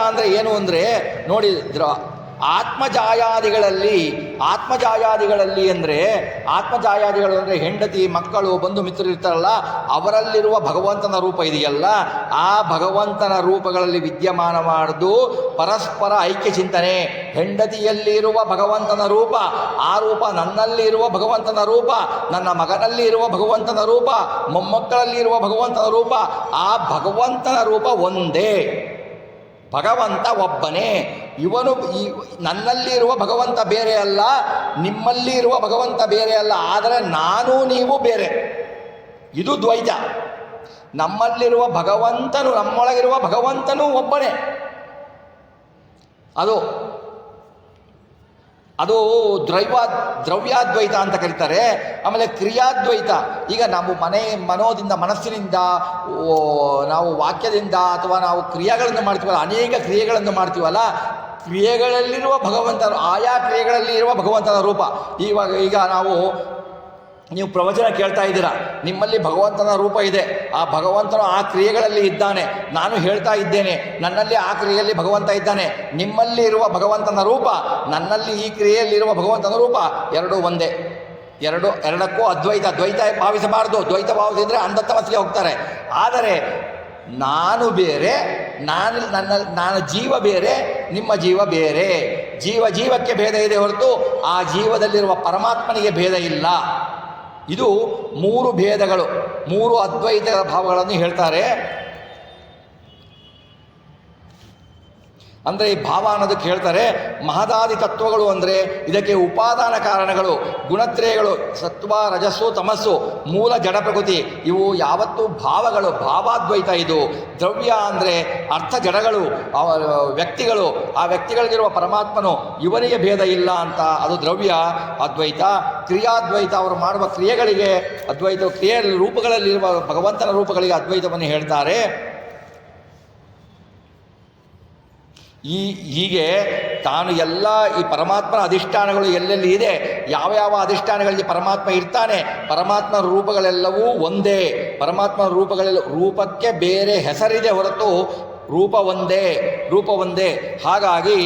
ಅಂದರೆ ಏನು ಅಂದರೆ ನೋಡಿ, ಆತ್ಮಜಾಯಾದಿಗಳಲ್ಲಿ ಅಂದರೆ ಆತ್ಮಜಾಯಾದಿಗಳು ಅಂದರೆ ಹೆಂಡತಿ, ಮಕ್ಕಳು, ಬಂಧು ಮಿತ್ರರು ಇರ್ತಾರಲ್ಲ, ಅವರಲ್ಲಿರುವ ಭಗವಂತನ ರೂಪ ಇದೆಯಲ್ಲ, ಆ ಭಗವಂತನ ರೂಪಗಳಲ್ಲಿ ವಿದ್ಯಮಾನ ಮಾಡುವುದು ಪರಸ್ಪರ ಐಕ್ಯ ಚಿಂತನೆ. ಹೆಂಡತಿಯಲ್ಲಿ ಇರುವ ಭಗವಂತನ ರೂಪ, ಆ ರೂಪ ನನ್ನಲ್ಲಿ ಇರುವ ಭಗವಂತನ ರೂಪ, ನನ್ನ ಮಗನಲ್ಲಿ ಇರುವ ಭಗವಂತನ ರೂಪ, ಮೊಮ್ಮಕ್ಕಳಲ್ಲಿ ಇರುವ ಭಗವಂತನ ರೂಪ, ಆ ಭಗವಂತನ ರೂಪ ಒಂದೇ. ಭಗವಂತ ಒಬ್ಬನೇ. ಇವನು ನನ್ನಲ್ಲಿ ಇರುವ ಭಗವಂತ ಬೇರೆ ಅಲ್ಲ, ನಿಮ್ಮಲ್ಲಿ ಇರುವ ಭಗವಂತ ಬೇರೆ ಅಲ್ಲ, ಆದರೆ ನಾನು ನೀವು ಬೇರೆ. ಇದು ದ್ವೈತ. ನಮ್ಮಲ್ಲಿರುವ ಭಗವಂತನು, ನಮ್ಮೊಳಗಿರುವ ಭಗವಂತನೂ ಒಬ್ಬನೇ. ಅದು ದ್ರವ್ಯಾದ್ವೈತ ಅಂತ ಕರೀತಾರೆ. ಆಮೇಲೆ ಕ್ರಿಯಾದ್ವೈತ. ಈಗ ನಾವು ಮನೋದಿಂದ, ಮನಸ್ಸಿನಿಂದ, ನಾವು ವಾಕ್ಯದಿಂದ ಅಥವಾ ನಾವು ಕ್ರಿಯೆಗಳನ್ನು ಮಾಡ್ತೀವಲ್ಲ, ಅನೇಕ ಕ್ರಿಯೆಗಳನ್ನು ಮಾಡ್ತೀವಲ್ಲ, ಕ್ರಿಯೆಗಳಲ್ಲಿರುವ ಭಗವಂತನು, ಆಯಾ ಕ್ರಿಯೆಗಳಲ್ಲಿ ಇರುವ ಭಗವಂತನ ರೂಪ. ಈಗ ನೀವು ಪ್ರವಚನ ಕೇಳ್ತಾ ಇದ್ದೀರಾ, ನಿಮ್ಮಲ್ಲಿ ಭಗವಂತನ ರೂಪ ಇದೆ, ಆ ಭಗವಂತನು ಆ ಕ್ರಿಯೆಗಳಲ್ಲಿ ಇದ್ದಾನೆ. ನಾನು ಹೇಳ್ತಾ ಇದ್ದೇನೆ, ನನ್ನಲ್ಲಿ ಆ ಕ್ರಿಯೆಯಲ್ಲಿ ಭಗವಂತ ಇದ್ದಾನೆ. ನಿಮ್ಮಲ್ಲಿ ಇರುವ ಭಗವಂತನ ರೂಪ, ನನ್ನಲ್ಲಿ ಈ ಕ್ರಿಯೆಯಲ್ಲಿರುವ ಭಗವಂತನ ರೂಪ, ಎರಡೂ ಒಂದೇ. ಎರಡಕ್ಕೂ ದ್ವೈತ ಭಾವಿಸಬಾರದು. ದ್ವೈತ ಭಾವಿಸಿದರೆ ಅಂಧತಮಸ್ಸಿಗೆ ಹೋಗ್ತಾರೆ. ಆದರೆ ನಾನು ಬೇರೆ, ನಾನು ಜೀವ ಬೇರೆ, ನಿಮ್ಮ ಜೀವ ಬೇರೆ. ಜೀವಕ್ಕೆ ಭೇದ ಇದೆ ಹೊರತು ಆ ಜೀವದಲ್ಲಿರುವ ಪರಮಾತ್ಮನಿಗೆ ಭೇದ ಇಲ್ಲ. ಇದು 3 ಭೇದಗಳು, 3 ಅದ್ವೈತ ಭಾವಗಳನ್ನು ಹೇಳ್ತಾರೆ. ಅಂದರೆ ಈ ಭಾವ ಅನ್ನೋದಕ್ಕೆ ಹೇಳ್ತಾರೆ ಮಹದಾದಿ ತತ್ವಗಳು ಅಂದರೆ ಇದಕ್ಕೆ ಉಪಾದಾನ ಕಾರಣಗಳು, ಗುಣತ್ರಯಗಳು, ಸತ್ವ, ರಜಸ್ಸು, ತಮಸ್ಸು, ಮೂಲ ಜಡ ಪ್ರಕೃತಿ, ಇವು ಯಾವತ್ತೂ ಭಾವಗಳು. ಭಾವಾದ್ವೈತ ಇದು. ದ್ರವ್ಯ ಅಂದರೆ ಅರ್ಥ ಜಡಗಳು, ವ್ಯಕ್ತಿಗಳು, ಆ ವ್ಯಕ್ತಿಗಳಿಗಿರುವ ಪರಮಾತ್ಮನು, ಇವನಿಗೆ ಭೇದ ಇಲ್ಲ ಅಂತ, ಅದು ದ್ರವ್ಯ ಅದ್ವೈತ. ಕ್ರಿಯಾದ್ವೈತ, ಅವರು ಮಾಡುವ ಕ್ರಿಯೆಗಳಿಗೆ ಅದ್ವೈತ, ರೂಪಗಳಲ್ಲಿರುವ ಭಗವಂತನ ರೂಪಗಳಿಗೆ ಅದ್ವೈತವನ್ನು ಹೇಳ್ತಾರೆ. ಹೀಗೆ ತಾನು ಎಲ್ಲ ಈ ಪರಮಾತ್ಮನ ಅಧಿಷ್ಠಾನಗಳು ಎಲ್ಲೆಲ್ಲಿ ಇದೆ, ಯಾವ ಯಾವ ಅಧಿಷ್ಠಾನಗಳಲ್ಲಿ ಪರಮಾತ್ಮ ಇರ್ತಾನೆ, ಪರಮಾತ್ಮನ ರೂಪಗಳೆಲ್ಲವೂ ಒಂದೇ. ಪರಮಾತ್ಮನ ರೂಪಕ್ಕೆ ಬೇರೆ ಹೆಸರಿದೆ ಹೊರತು ರೂಪ ಒಂದೇ. ಹಾಗಾಗಿ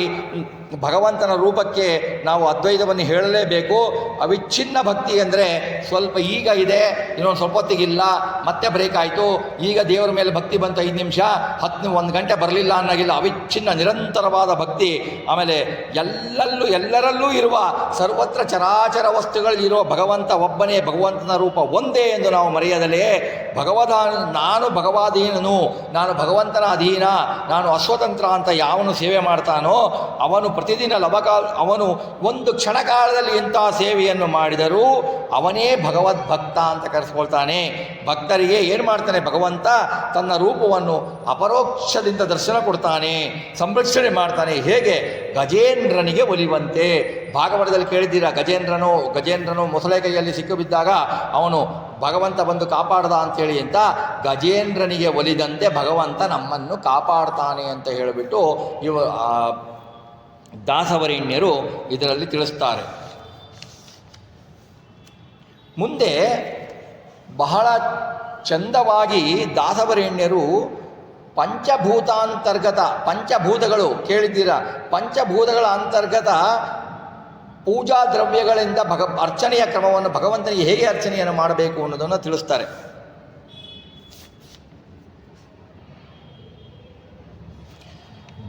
ಭಗವಂತನ ರೂಪಕ್ಕೆ ನಾವು ಅದ್ವೈತವನ್ನು ಹೇಳಲೇಬೇಕು. ಅವಿಚ್ಛಿನ್ನ ಭಕ್ತಿ ಅಂದರೆ ಸ್ವಲ್ಪ ಈಗ ಇದೆ, ಇನ್ನೊಂದು ಸ್ವಲ್ಪ ಹೊತ್ತಿಗಿಲ್ಲ, ಮತ್ತೆ ಬ್ರೇಕ್ ಆಯಿತು, ಈಗ ದೇವರ ಮೇಲೆ ಭಕ್ತಿ ಬಂತು 5 ನಿಮಿಷ 1 ಗಂಟೆ ಬರಲಿಲ್ಲ ಅನ್ನೋಗಿಲ್ಲ. ಅವಿಚ್ಛಿನ್ನ ನಿರಂತರವಾದ ಭಕ್ತಿ. ಆಮೇಲೆ ಎಲ್ಲರಲ್ಲೂ ಇರುವ ಸರ್ವತ್ರ ಚರಾಚರ ವಸ್ತುಗಳಲ್ಲಿರುವ ಭಗವಂತ ಒಬ್ಬನೇ, ಭಗವಂತನ ರೂಪ ಒಂದೇ ಎಂದು ನಾವು ಮರೆಯದಲೇ ನಾನು ಭಗವಾಧೀನನು, ನಾನು ಭಗವಂತನ ಅಧೀನ, ನಾನು ಅಸ್ವತಂತ್ರ ಅಂತ ಯಾವನು ಸೇವೆ ಮಾಡ್ತಾನೋ ಅವನು ಪ್ರತಿದಿನ ಅವನು ಒಂದು ಕ್ಷಣಕಾಲದಲ್ಲಿ ಇಂತಹ ಸೇವೆಯನ್ನು ಮಾಡಿದರೂ ಅವನೇ ಭಗವದ್ಭಕ್ತ ಅಂತ ಕರೆಸ್ಕೊಳ್ತಾನೆ. ಭಕ್ತರಿಗೆ ಏನು ಮಾಡ್ತಾನೆ ಭಗವಂತ? ತನ್ನ ರೂಪವನ್ನು ಅಪರೋಕ್ಷದಿಂದ ದರ್ಶನ ಕೊಡ್ತಾನೆ, ಸಂರಕ್ಷಣೆ ಮಾಡ್ತಾನೆ. ಹೇಗೆ? ಗಜೇಂದ್ರನಿಗೆ ಒಲಿವಂತೆ. ಭಾಗವತದಲ್ಲಿ ಕೇಳಿದ್ದೀರಾ, ಗಜೇಂದ್ರನು ಮೊಸಳೆ ಕೈಯಲ್ಲಿ ಸಿಕ್ಕಿಬಿದ್ದಾಗ ಅವನು ಭಗವಂತ ಬಂದು ಕಾಪಾಡ್ದ ಅಂತೇಳಿ ಅಂತ. ಗಜೇಂದ್ರನಿಗೆ ಒಲಿದಂತೆ ಭಗವಂತ ನಮ್ಮನ್ನು ಕಾಪಾಡ್ತಾನೆ ಅಂತ ಹೇಳಿಬಿಟ್ಟು ದಾಸವರೇಣ್ಯರು ಇದರಲ್ಲಿ ತಿಳಿಸ್ತಾರೆ. ಮುಂದೆ ಬಹಳ ಚಂದವಾಗಿ ದಾಸವರೇಣ್ಯರು ಪಂಚಭೂತಗಳು ಕೇಳಿದ್ದೀರಾ, ಪಂಚಭೂತಗಳ ಅಂತರ್ಗತ ಪೂಜಾ ದ್ರವ್ಯಗಳಿಂದ ಅರ್ಚನೆಯ ಕ್ರಮವನ್ನು, ಭಗವಂತನಿಗೆ ಹೇಗೆ ಅರ್ಚನೆಯನ್ನು ಮಾಡಬೇಕು ಅನ್ನೋದನ್ನು ತಿಳಿಸ್ತಾರೆ.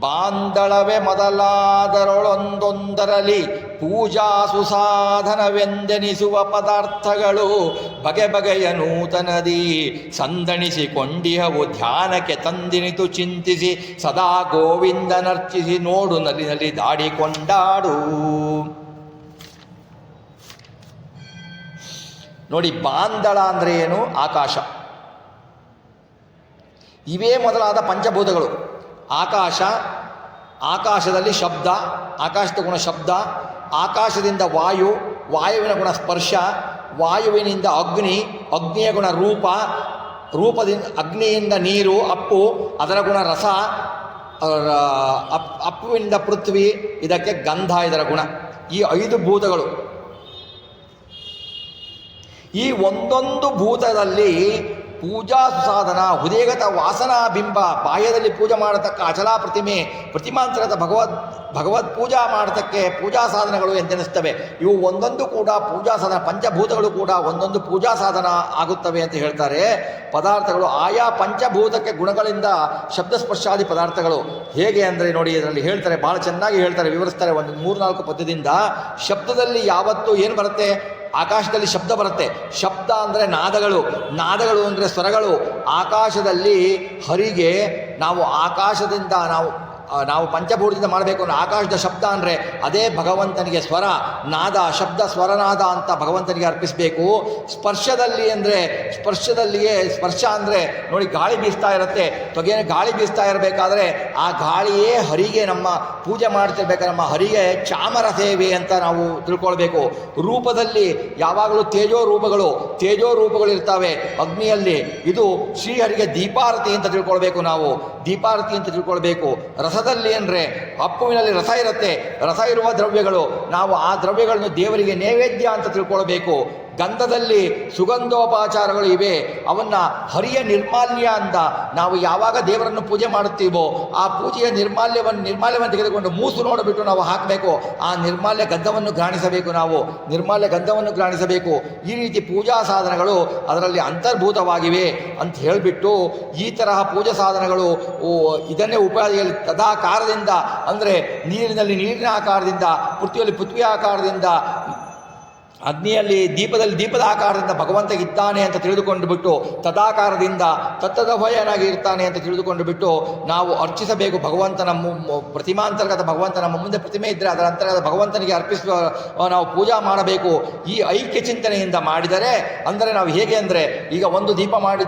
ಬಾಂದಳವೆ ಮೊದಲಾದರೊಳೊಂದೊಂದರಲ್ಲಿ ಪೂಜಾ ಸುಸಾಧನವೆಂದೆನಿಸುವ ಪದಾರ್ಥಗಳು ಬಗೆಯ ನೂತನದಿ ಸಂದಣಿಸಿಕೊಂಡಿಹವು. ಧ್ಯಾನಕ್ಕೆ ತಂದಿನಿತು ಚಿಂತಿಸಿ ಸದಾ ಗೋವಿಂದನರ್ಚಿಸಿ ನೋಡು ನಲಿ ದಾಡಿಕೊಂಡಾಡು. ನೋಡಿ, ಬಾಂದಳ ಅಂದರೆ ಏನು? ಆಕಾಶ. ಇವೇ ಮೊದಲಾದ ಪಂಚಭೂತಗಳು. ಆಕಾಶದಲ್ಲಿ ಶಬ್ದ, ಆಕಾಶದ ಗುಣ ಶಬ್ದ, ಆಕಾಶದಿಂದ ವಾಯುವಿನ ಗುಣ ಸ್ಪರ್ಶ, ವಾಯುವಿನಿಂದ ಅಗ್ನಿಯ ಗುಣ ರೂಪದಿಂದ ಅಗ್ನಿಯಿಂದ ನೀರು, ಅಪ್ಪು ಅದರ ಗುಣ ರಸ, ಅಪ್ಪುವಿನಿಂದ ಪೃಥ್ವಿ, ಇದಕ್ಕೆ ಗಂಧ ಇದರ ಗುಣ. ಈ 5 ಭೂತಗಳು. ಈ ಒಂದೊಂದು ಭೂತದಲ್ಲಿ ಪೂಜಾ ಸುಸಾಧನ, ಹೃದಯಗತ ವಾಸನಾ ಬಿಂಬ, ಬಾಹ್ಯದಲ್ಲಿ ಪೂಜೆ ಮಾಡತಕ್ಕ ಅಚಲಾ ಪ್ರತಿಮಾಂತರದ ಭಗವದ್ ಪೂಜಾ ಮಾಡತಕ್ಕೆ ಪೂಜಾ ಸಾಧನಗಳು ಎಂದೆನಿಸ್ತವೆ. ಇವು ಒಂದೊಂದು ಕೂಡ ಪೂಜಾ ಸಾಧನ, ಪಂಚಭೂತಗಳು ಕೂಡ ಒಂದೊಂದು ಪೂಜಾ ಸಾಧನ ಆಗುತ್ತವೆ ಅಂತ ಹೇಳ್ತಾರೆ. ಪದಾರ್ಥಗಳು ಆಯಾ ಪಂಚಭೂತಕ್ಕೆ ಗುಣಗಳಿಂದ ಶಬ್ದಸ್ಪರ್ಶಾದಿ ಪದಾರ್ಥಗಳು. ಹೇಗೆ ಅಂದರೆ ನೋಡಿ, ಇದರಲ್ಲಿ ಹೇಳ್ತಾರೆ, ಭಾಳ ಚೆನ್ನಾಗಿ ಹೇಳ್ತಾರೆ, ವಿವರಿಸ್ತಾರೆ. ಒಂದು 3-4 ಪದ್ಯದಿಂದ. ಶಬ್ದದಲ್ಲಿ ಯಾವತ್ತೂ ಏನು ಬರುತ್ತೆ? ಆಕಾಶದಲ್ಲಿ ಶಬ್ದ ಬರುತ್ತೆ. ಶಬ್ದ ಅಂದರೆ ನಾದಗಳು ಅಂದರೆ ಸ್ವರಗಳು. ಆಕಾಶದಲ್ಲಿ ಹರಿಗೆ ಆಕಾಶದಿಂದ ನಾವು ಪಂಚಭೂತದಿಂದ ಮಾಡಬೇಕು ಅಂದರೆ ಆಕಾಶದ ಶಬ್ದ ಅಂದರೆ ಅದೇ ಭಗವಂತನಿಗೆ ಸ್ವರ, ನಾದ, ಶಬ್ದ, ಸ್ವರನಾದ ಅಂತ ಭಗವಂತನಿಗೆ ಅರ್ಪಿಸಬೇಕು. ಸ್ಪರ್ಶದಲ್ಲಿಯೇ ಸ್ಪರ್ಶ ಅಂದರೆ ನೋಡಿ, ಗಾಳಿ ಬೀಸ್ತಾ ಇರುತ್ತೆ, ತೊಗೆನೆ ಗಾಳಿ ಬೀಸ್ತಾ ಇರಬೇಕಾದ್ರೆ ಆ ಗಾಳಿಯೇ ಹರಿಗೆ. ನಮ್ಮ ಪೂಜೆ ಮಾಡ್ತಿರ್ಬೇಕಾದ್ರೆ ನಮ್ಮ ಹರಿಗೆ ಚಾಮರ ಸೇವೆ ಅಂತ ನಾವು ತಿಳ್ಕೊಳ್ಬೇಕು. ರೂಪದಲ್ಲಿ ಯಾವಾಗಲೂ ತೇಜೋ ರೂಪಗಳು ಇರ್ತವೆ ಅಗ್ನಿಯಲ್ಲಿ. ಇದು ಶ್ರೀಹರಿಗೆ ದೀಪಾರತಿ ಅಂತ ತಿಳ್ಕೊಳ್ಬೇಕು. ನಾವು ದೀಪಾರತಿ ಅಂತ ತಿಳ್ಕೊಳ್ಬೇಕು. ರಸದಲ್ಲಿ ಅಂದರೆ ಅಪ್ಪುವಿನಲ್ಲಿ ರಸ ಇರುತ್ತೆ, ರಸ ಇರುವ ದ್ರವ್ಯಗಳು, ನಾವು ಆ ದ್ರವ್ಯಗಳನ್ನು ದೇವರಿಗೆ ನೈವೇದ್ಯ ಅಂತ ತಿಳ್ಕೊಳ್ಬೇಕು. ಗಂಧದಲ್ಲಿ ಸುಗಂಧೋಪಚಾರಗಳು ಇವೆ, ಅವನ್ನ ಹರಿಯ ನಿರ್ಮಾಲ್ಯ ಅಂತ ನಾವು ಯಾವಾಗ ದೇವರನ್ನು ಪೂಜೆ ಮಾಡುತ್ತೀವೋ ಆ ಪೂಜೆಯ ನಿರ್ಮಾಲ್ಯವನ್ನು ತೆಗೆದುಕೊಂಡು ಮೂಸು ನೋಡಿಬಿಟ್ಟು ನಾವು ಹಾಕಬೇಕು. ಆ ನಿರ್ಮಾಲ್ಯ ಗಂಧವನ್ನು ಗ್ರಾಣಿಸಬೇಕು. ಈ ರೀತಿ ಪೂಜಾ ಸಾಧನಗಳು ಅದರಲ್ಲಿ ಅಂತರ್ಭೂತವಾಗಿವೆ ಅಂತ ಹೇಳಿಬಿಟ್ಟು, ಈ ತರಹ ಪೂಜಾ ಸಾಧನಗಳು ಇದನ್ನೇ ಉಪಾಧಿಯಲ್ಲಿ ತದಾಕಾರದಿಂದ ಅಂದರೆ ನೀರಿನಲ್ಲಿ ನೀರಿನ ಆಕಾರದಿಂದ, ಪೃಥ್ವಿಯಲ್ಲಿ ಪೃಥ್ವಿಯ ಆಕಾರದಿಂದ, ಅಗ್ನಿಯಲ್ಲಿ ದೀಪದ ಆಕಾರದಿಂದ ಭಗವಂತ ಇದ್ದಾನೆ ಅಂತ ತಿಳಿದುಕೊಂಡು ಬಿಟ್ಟು, ತದಾಕಾರದಿಂದ ತತ್ತದಭಯನಾಗಿ ಇರ್ತಾನೆ ಅಂತ ತಿಳಿದುಕೊಂಡು ಬಿಟ್ಟು ನಾವು ಅರ್ಚಿಸಬೇಕು. ಭಗವಂತನ ಪ್ರತಿಮಾಂತರ್ಗತ ಭಗವಂತನ ಮುಂದೆ ಪ್ರತಿಮೆ ಇದ್ದರೆ ಅದರ ಅಂತರ್ಗತ ಭಗವಂತನಿಗೆ ಅರ್ಪಿಸುವ ನಾವು ಪೂಜಾ ಮಾಡಬೇಕು. ಈ ಐಕ್ಯ ಚಿಂತನೆಯಿಂದ ಮಾಡಿದರೆ, ಅಂದರೆ ನಾವು ಹೇಗೆ ಅಂದರೆ, ಈಗ ಒಂದು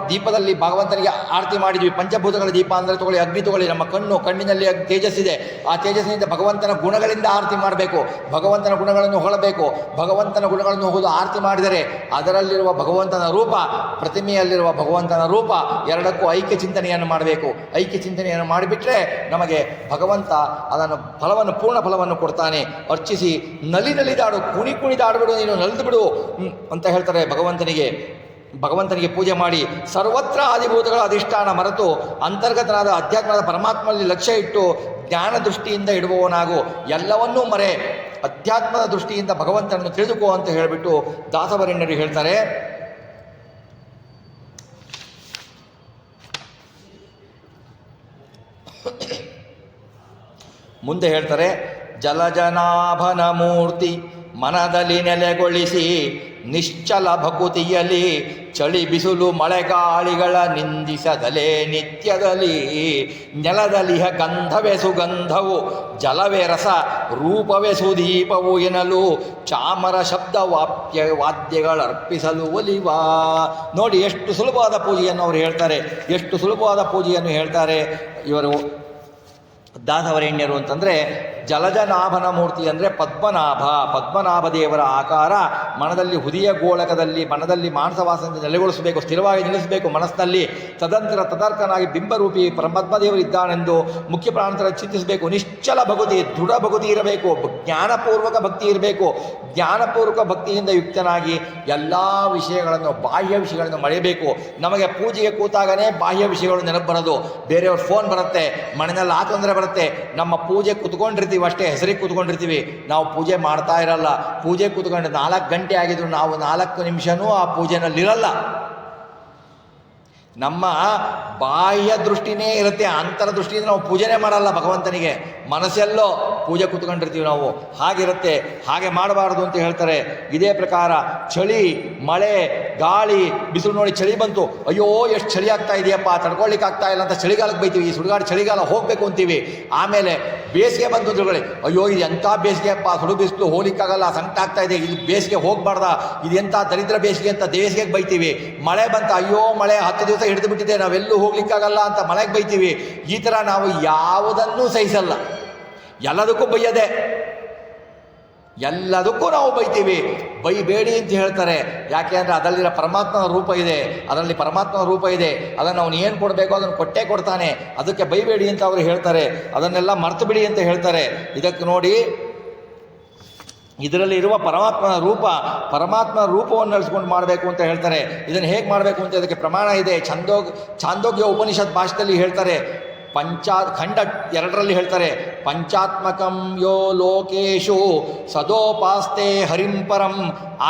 ದೀಪದಲ್ಲಿ ಭಗವಂತನಿಗೆ ಆರತಿ ಮಾಡಿದ್ವಿ. ಪಂಚಭೂತಗಳ ದೀಪ ಅಂದರೆ ತಗೊಳ್ಳಿ, ಅಗ್ನಿ ತಗೊಳ್ಳಿ, ನಮ್ಮ ಕಣ್ಣಿನಲ್ಲಿ ತೇಜಸ್ಸಿದೆ, ಆ ತೇಜಸ್ಸಿನಿಂದ ಭಗವಂತನ ಗುಣಗಳಿಂದ ಆರತಿ ಮಾಡಬೇಕು, ಭಗವಂತನ ಗುಣಗಳನ್ನು ಹೊಳಬೇಕು, ಭಗವಂತನ ಗುಣ ಪೂರ್ಣಗಳನ್ನು ಹೋಗೋದು ಆರತಿ ಮಾಡಿದರೆ ಅದರಲ್ಲಿರುವ ಭಗವಂತನ ರೂಪ, ಪ್ರತಿಮೆಯಲ್ಲಿರುವ ಭಗವಂತನ ರೂಪ ಎರಡಕ್ಕೂ ಐಕ್ಯ ಚಿಂತನೆಯನ್ನು ಮಾಡಬೇಕು. ಐಕ್ಯ ಚಿಂತನೆಯನ್ನು ಮಾಡಿಬಿಟ್ರೆ ನಮಗೆ ಭಗವಂತ ಅದನ್ನು ಫಲವನ್ನು, ಪೂರ್ಣ ಫಲವನ್ನು ಕೊಡ್ತಾನೆ. ಅರ್ಚಿಸಿ ನಲಿದಾಡು, ಕುಣಿದಾಡ್ಬಿಡು, ನೀನು ನಲಿದು ಬಿಡು ಅಂತ ಹೇಳ್ತಾರೆ ಭಗವಂತನಿಗೆ ಪೂಜೆ ಮಾಡಿ ಸರ್ವತ್ರ ಆದಿಭೂತಗಳ ಅಧಿಷ್ಠಾನ ಮರೆತು ಅಂತರ್ಗತನಾದ ಅಧ್ಯಾತ್ಮದ ಪರಮಾತ್ಮನಲ್ಲಿ ಲಕ್ಷ್ಯ ಇಟ್ಟು ಜ್ಞಾನ ದೃಷ್ಟಿಯಿಂದ ಇಡುವವನಾಗು, ಎಲ್ಲವನ್ನೂ ಮರೆ ಅಧ್ಯಾತ್ಮದ ದೃಷ್ಟಿಯಿಂದ ಭಗವಂತನನ್ನು ತಿಳಿದುಕೋ ಅಂತ ಹೇಳಿಬಿಟ್ಟು ದಾಸವರೇಣ್ಯರು ಹೇಳ್ತಾರೆ. ಮುಂದೆ ಹೇಳ್ತಾರೆ, ಜಲಜನಾಭನ ಮೂರ್ತಿ ಮನದಲ್ಲಿ ನೆಲೆಗೊಳಿಸಿ ನಿಶ್ಚಲ ಭಕುತಿಯಲಿ ಚಳಿ ಬಿಸಿಲು ಮಳೆಗಾಳಿಗಳ ನಿಂದಿಸದಲೇ ನಿತ್ಯದಲ್ಲಿ ನೆಲದಲಿಹ ಗಂಧವೇ ಸುಗಂಧವು ಜಲವೇ ರಸ ರೂಪವೇ ಸುದೀಪವು ಎನ್ನಲು ಚಾಮರ ಶಬ್ದ ವಾದ್ಯಗಳರ್ಪಿಸಲು ಒಲಿವಾ. ನೋಡಿ ಎಷ್ಟು ಸುಲಭವಾದ ಪೂಜೆಯನ್ನು ಅವರು ಹೇಳ್ತಾರೆ, ಎಷ್ಟು ಸುಲಭವಾದ ಪೂಜೆಯನ್ನು ಹೇಳ್ತಾರೆ ಇವರು ದಾಸವರೇಣ್ಯರು ಅಂತಂದರೆ. ಜಲಜನಾಭನ ಮೂರ್ತಿ ಅಂದರೆ ಪದ್ಮನಾಭ ದೇವರ ಆಕಾರ ಮನದಲ್ಲಿ ಹುದಿಯ ಗೋಳಕದಲ್ಲಿ ಮನದಲ್ಲಿ ಮಾನಸವಾಸದಿಂದ ನೆಲೆಗೊಳಿಸಬೇಕು, ಸ್ಥಿರವಾಗಿ ನಿಲ್ಲಿಸಬೇಕು ಮನಸ್ಸಿನಲ್ಲಿ. ತದರ್ಥನಾಗಿ ಬಿಂಬರೂಪಿ ಪರಮಾತ್ಮದೇವರು ಇದ್ದಾನೆಂದು ಮುಖ್ಯ ಪ್ರಾಣತರ ಚಿಂತಿಸಬೇಕು. ನಿಶ್ಚಲ ಭಕ್ತಿ, ದೃಢ ಭಕ್ತಿ ಇರಬೇಕು, ಜ್ಞಾನಪೂರ್ವಕ ಭಕ್ತಿ ಇರಬೇಕು. ಜ್ಞಾನಪೂರ್ವಕ ಭಕ್ತಿಯಿಂದ ಯುಕ್ತನಾಗಿ ಎಲ್ಲ ವಿಷಯಗಳನ್ನು, ಬಾಹ್ಯ ವಿಷಯಗಳನ್ನು ಮಳೆಯಬೇಕು. ನಮಗೆ ಪೂಜೆಗೆ ಕೂತಾಗನೇ ಬಾಹ್ಯ ವಿಷಯಗಳು ನೆನಪು ಬರೋದು. ಬೇರೆಯವ್ರ ಫೋನ್ ಬರುತ್ತೆ, ಮನೆಯಲ್ಲಿ ಆ ತೊಂದರೆ ಬರುತ್ತೆ. ನಮ್ಮ ಪೂಜೆ ಕೂತ್ಕೊಂಡಿರ್ತೀವಿ, ಅಷ್ಟೇ ಹೆಸರಿಗೆ ಕೂತ್ಕೊಂಡಿರ್ತೀವಿ, ನಾವು ಪೂಜೆ ಮಾಡ್ತಾ ಇರಲ್ಲ. ಪೂಜೆ ಕೂತ್ಕೊಂಡು 4 ಗಂಟೆ ಆಗಿದ್ರು ನಾವು 4 ನಿಮಿಷನೂ ಆ ಪೂಜೆನಲ್ಲಿರಲ್ಲ. ನಮ್ಮ ಬಾಹ್ಯ ದೃಷ್ಟಿನೇ ಇರುತ್ತೆ, ಅಂತರ ದೃಷ್ಟಿಯಿಂದ ನಾವು ಪೂಜೆನೇ ಮಾಡಲ್ಲ ಭಗವಂತನಿಗೆ. ಮನಸ್ಸೆಲ್ಲೋ ಪೂಜೆ ಕೂತ್ಕೊಂಡಿರ್ತೀವಿ ನಾವು, ಹಾಗಿರುತ್ತೆ. ಹಾಗೆ ಮಾಡಬಾರ್ದು ಅಂತ ಹೇಳ್ತಾರೆ. ಇದೇ ಪ್ರಕಾರ ಚಳಿ, ಮಳೆ, ಗಾಳಿ, ಬಿಸಿಲು ನೋಡಿ ಚಳಿ ಬಂತು, ಅಯ್ಯೋ ಎಷ್ಟು ಚಳಿ ಆಗ್ತಾ ಇದೆಯಪ್ಪ, ತಡ್ಕೊಳ್ಳಿಕ್ಕೆ ಆಗ್ತಾ ಇಲ್ಲ ಅಂತ ಚಳಿಗಾಲಕ್ಕೆ ಬೈತೀವಿ. ಈ ಸುಡುಗಾಡು ಚಳಿಗಾಲ ಹೋಗಬೇಕು ಅಂತೀವಿ. ಆಮೇಲೆ ಬೇಸಿಗೆ ಬಂತು ತಿಳ್ಕೊಳ್ಳಿ, ಅಯ್ಯೋ ಇದು ಎಂಥ ಬೇಸಿಗೆಯಪ್ಪ, ಸುಡು ಬಿಸಿಲು ಹೋಗ್ಲಿಕ್ಕಾಗಲ್ಲ, ಸಂಕಟ ಆಗ್ತಾ ಇದೆ, ಇದು ಬೇಸಿಗೆ ಹೋಗಬಾರ್ದ, ಇದು ಎಂಥ ದರಿದ್ರ ಬೇಸಿಗೆ ಅಂತ ಬೇಸಿಗೆಗೆ ಬೈತೀವಿ. ಮಳೆ ಬಂತ, ಅಯ್ಯೋ ಮಳೆ 10 ದಿವಸ ಹಿಡಿದು ಬಿಟ್ಟಿದೆ, ನಾವೆಲ್ಲೂ ಹೋಗ್ಲಿಕ್ಕಾಗಲ್ಲ ಅಂತ ಮಳೆಗೆ ಬೈತೀವಿ. ಈ ಥರ ನಾವು ಯಾವುದನ್ನೂ ಸಹಿಸಲ್ಲ, ಎಲ್ಲದಕ್ಕೂ ಬೈಯದೆ, ಎಲ್ಲದಕ್ಕೂ ನಾವು ಬೈತೀವಿ. ಬೈಬೇಡಿ ಅಂತ ಹೇಳ್ತಾರೆ. ಯಾಕೆ ಅಂದರೆ ಅದರಲ್ಲಿರೋ ಪರಮಾತ್ಮನ ರೂಪ ಇದೆ, ಅದರಲ್ಲಿ ಪರಮಾತ್ಮನ ರೂಪ ಇದೆ, ಅದನ್ನು ಅವನು ಏನು ಕೊಡಬೇಕೋ ಅದನ್ನು ಕೊಟ್ಟೇ ಕೊಡ್ತಾನೆ. ಅದಕ್ಕೆ ಬೈಬೇಡಿ ಅಂತ ಅವರು ಹೇಳ್ತಾರೆ, ಅದನ್ನೆಲ್ಲ ಮರ್ತು ಬಿಡಿ ಅಂತ ಹೇಳ್ತಾರೆ. ಇದಕ್ಕೆ ನೋಡಿ, ಇದರಲ್ಲಿ ಇರುವ ಪರಮಾತ್ಮನ ರೂಪವನ್ನು ನಡೆಸ್ಕೊಂಡು ಮಾಡಬೇಕು ಅಂತ ಹೇಳ್ತಾರೆ. ಇದನ್ನು ಹೇಗೆ ಮಾಡಬೇಕು ಅಂತ ಇದಕ್ಕೆ ಪ್ರಮಾಣ ಇದೆ. ಛಾಂದೋಗ್ಯ ಉಪನಿಷತ್ ಭಾಷೆಯಲ್ಲಿ ಹೇಳ್ತಾರೆ. ಖಂಡ 2ರಲ್ಲಿ ಹೇಳ್ತಾರೆ, ಪಂಚಾತ್ಮಕಂ ಯೋ ಲೋಕೇಶು ಸದೋಪಾಸ್ತೆ ಹರಿಂ ಪರಂ.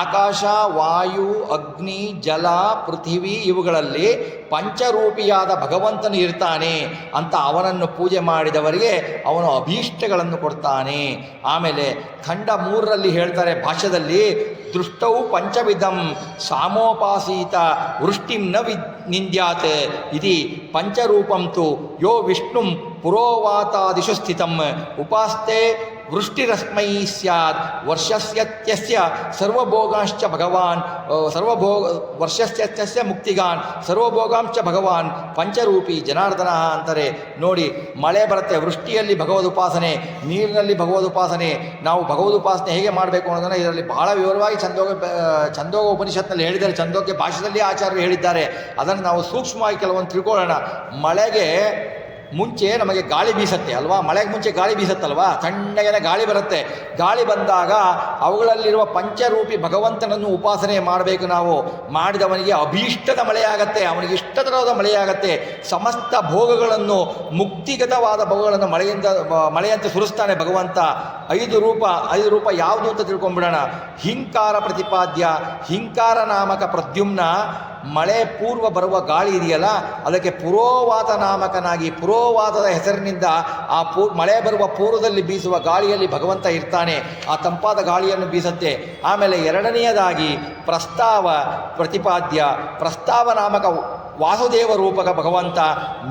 ಆಕಾಶ, ವಾಯು, ಅಗ್ನಿ, ಜಲ, ಪೃಥಿವಿ ಇವುಗಳಲ್ಲಿ ಪಂಚರೂಪಿಯಾದ ಭಗವಂತನು ಇರ್ತಾನೆ ಅಂತ ಅವನನ್ನು ಪೂಜೆ ಮಾಡಿದವರಿಗೆ ಅವನು ಅಭೀಷ್ಟಗಳನ್ನು ಕೊಡ್ತಾನೆ. ಆಮೇಲೆ ಖಂಡ 3ರಲ್ಲಿ ಹೇಳ್ತಾರೆ ಭಾಷ್ಯದಲ್ಲಿ, ದೃಷ್ಟೌ ಪಂಚವಿಧಂ ಸಾಮೋಪಾಸೀತ ವೃಷ್ಟಿಂ ನ ನಿಂದ್ಯಾತ್ ಇತಿ ಪಂಚರೂಪಂ ತು ಯೋ ವಿಷ್ಣುಂ ಪುರೋವಾತಾದಿಷು ಸ್ಥಿತಂ ಉಪಾಸ್ತೆ ವೃಷ್ಟಿರಸ್ಮೈ ಸ್ಯಾತ್ ವರ್ಷಸ್ಯತ್ಯಸ್ಯ ಸರ್ವಭೋಗಾಂಶ್ಚ ಭಗವಾನ್ ವರ್ಷಸ್ಯತ್ಯಸ್ಯ ಮುಕ್ತಿಗಾನ್ ಸರ್ವಭೋಗಾಂಶ್ಚ ಭಗವಾನ್ ಪಂಚರೂಪಿ ಜನಾರ್ದನ ಅಂತಾರೆ. ನೋಡಿ, ಮಳೆ ಬರುತ್ತೆ, ವೃಷ್ಟಿಯಲ್ಲಿ ಭಗವದ್ ಉಪಾಸನೆ, ನೀರಿನಲ್ಲಿ ಭಗವದ್ ಉಪಾಸನೆ. ನಾವು ಭಗವದ್ ಉಪಾಸನೆ ಹೇಗೆ ಮಾಡಬೇಕು ಅನ್ನೋದನ್ನು ಇದರಲ್ಲಿ ಬಹಳ ವಿವರವಾಗಿ ಛಂದೋಗ ಉಪನಿಷತ್ನಲ್ಲಿ ಹೇಳಿದ್ದಾರೆ. ಛಂದೋಗ್ಯ ಭಾಷೆಯಲ್ಲಿ ಆಚಾರ್ಯರು ಹೇಳಿದ್ದಾರೆ. ಅದನ್ನು ನಾವು ಸೂಕ್ಷ್ಮವಾಗಿ ಕೆಲವೊಂದು ತಿಳ್ಕೊಳ್ಳೋಣ. ಮಳೆಗೆ ಮುಂಚೆ ನಮಗೆ ಗಾಳಿ ಬೀಸತ್ತೆ ಅಲ್ವಾ, ಮಳೆಗೆ ಮುಂಚೆ ಗಾಳಿ ಬೀಸತ್ತಲ್ವಾ, ತಣ್ಣಗೆ ಗಾಳಿ ಬರುತ್ತೆ. ಗಾಳಿ ಬಂದಾಗ ಅವುಗಳಲ್ಲಿರುವ ಪಂಚರೂಪಿ ಭಗವಂತನನ್ನು ಉಪಾಸನೆ ಮಾಡಬೇಕು. ನಾವು ಮಾಡಿದವನಿಗೆ ಅಭೀಷ್ಟದ ಮಳೆಯಾಗತ್ತೆ, ಅವನಿಗೆ ಇಷ್ಟತರವಾದ ಮಳೆಯಾಗತ್ತೆ. ಸಮಸ್ತ ಭೋಗಗಳನ್ನು, ಮುಕ್ತಿಗತವಾದ ಭೋಗಗಳನ್ನು ಮಳೆಯಂತೆ ಸುರಿಸ್ತಾನೆ ಭಗವಂತ. 5 ರೂಪ ಯಾವುದು ಅಂತ ತಿಳ್ಕೊಂಡ್ಬಿಡೋಣ. ಹಿಂಕಾರ ಪ್ರತಿಪಾದ್ಯ, ಹಿಂಕಾರ ನಾಮಕ ಪ್ರದ್ಯುಮ್ನ. ಮಳೆ ಪೂರ್ವ ಬರುವ ಗಾಳಿ ಇದೆಯಲ್ಲ, ಅದಕ್ಕೆ ಪುರೋವಾತ ನಾಮಕನಾಗಿ, ಪುರೋವಾತದ ಹೆಸರಿನಿಂದ ಆ ಮಳೆ ಬರುವ ಪೂರ್ವದಲ್ಲಿ ಬೀಸುವ ಗಾಳಿಯಲ್ಲಿ ಭಗವಂತ ಇರ್ತಾನೆ. ಆ ತಂಪಾದ ಗಾಳಿಯನ್ನು ಬೀಸತ್ತೆ. ಆಮೇಲೆ 2ನೇಯದಾಗಿ ಪ್ರಸ್ತಾವ ಪ್ರತಿಪಾದ್ಯ. ಪ್ರಸ್ತಾವ ನಾಮಕ ವಾಸುದೇವ ರೂಪಕ ಭಗವಂತ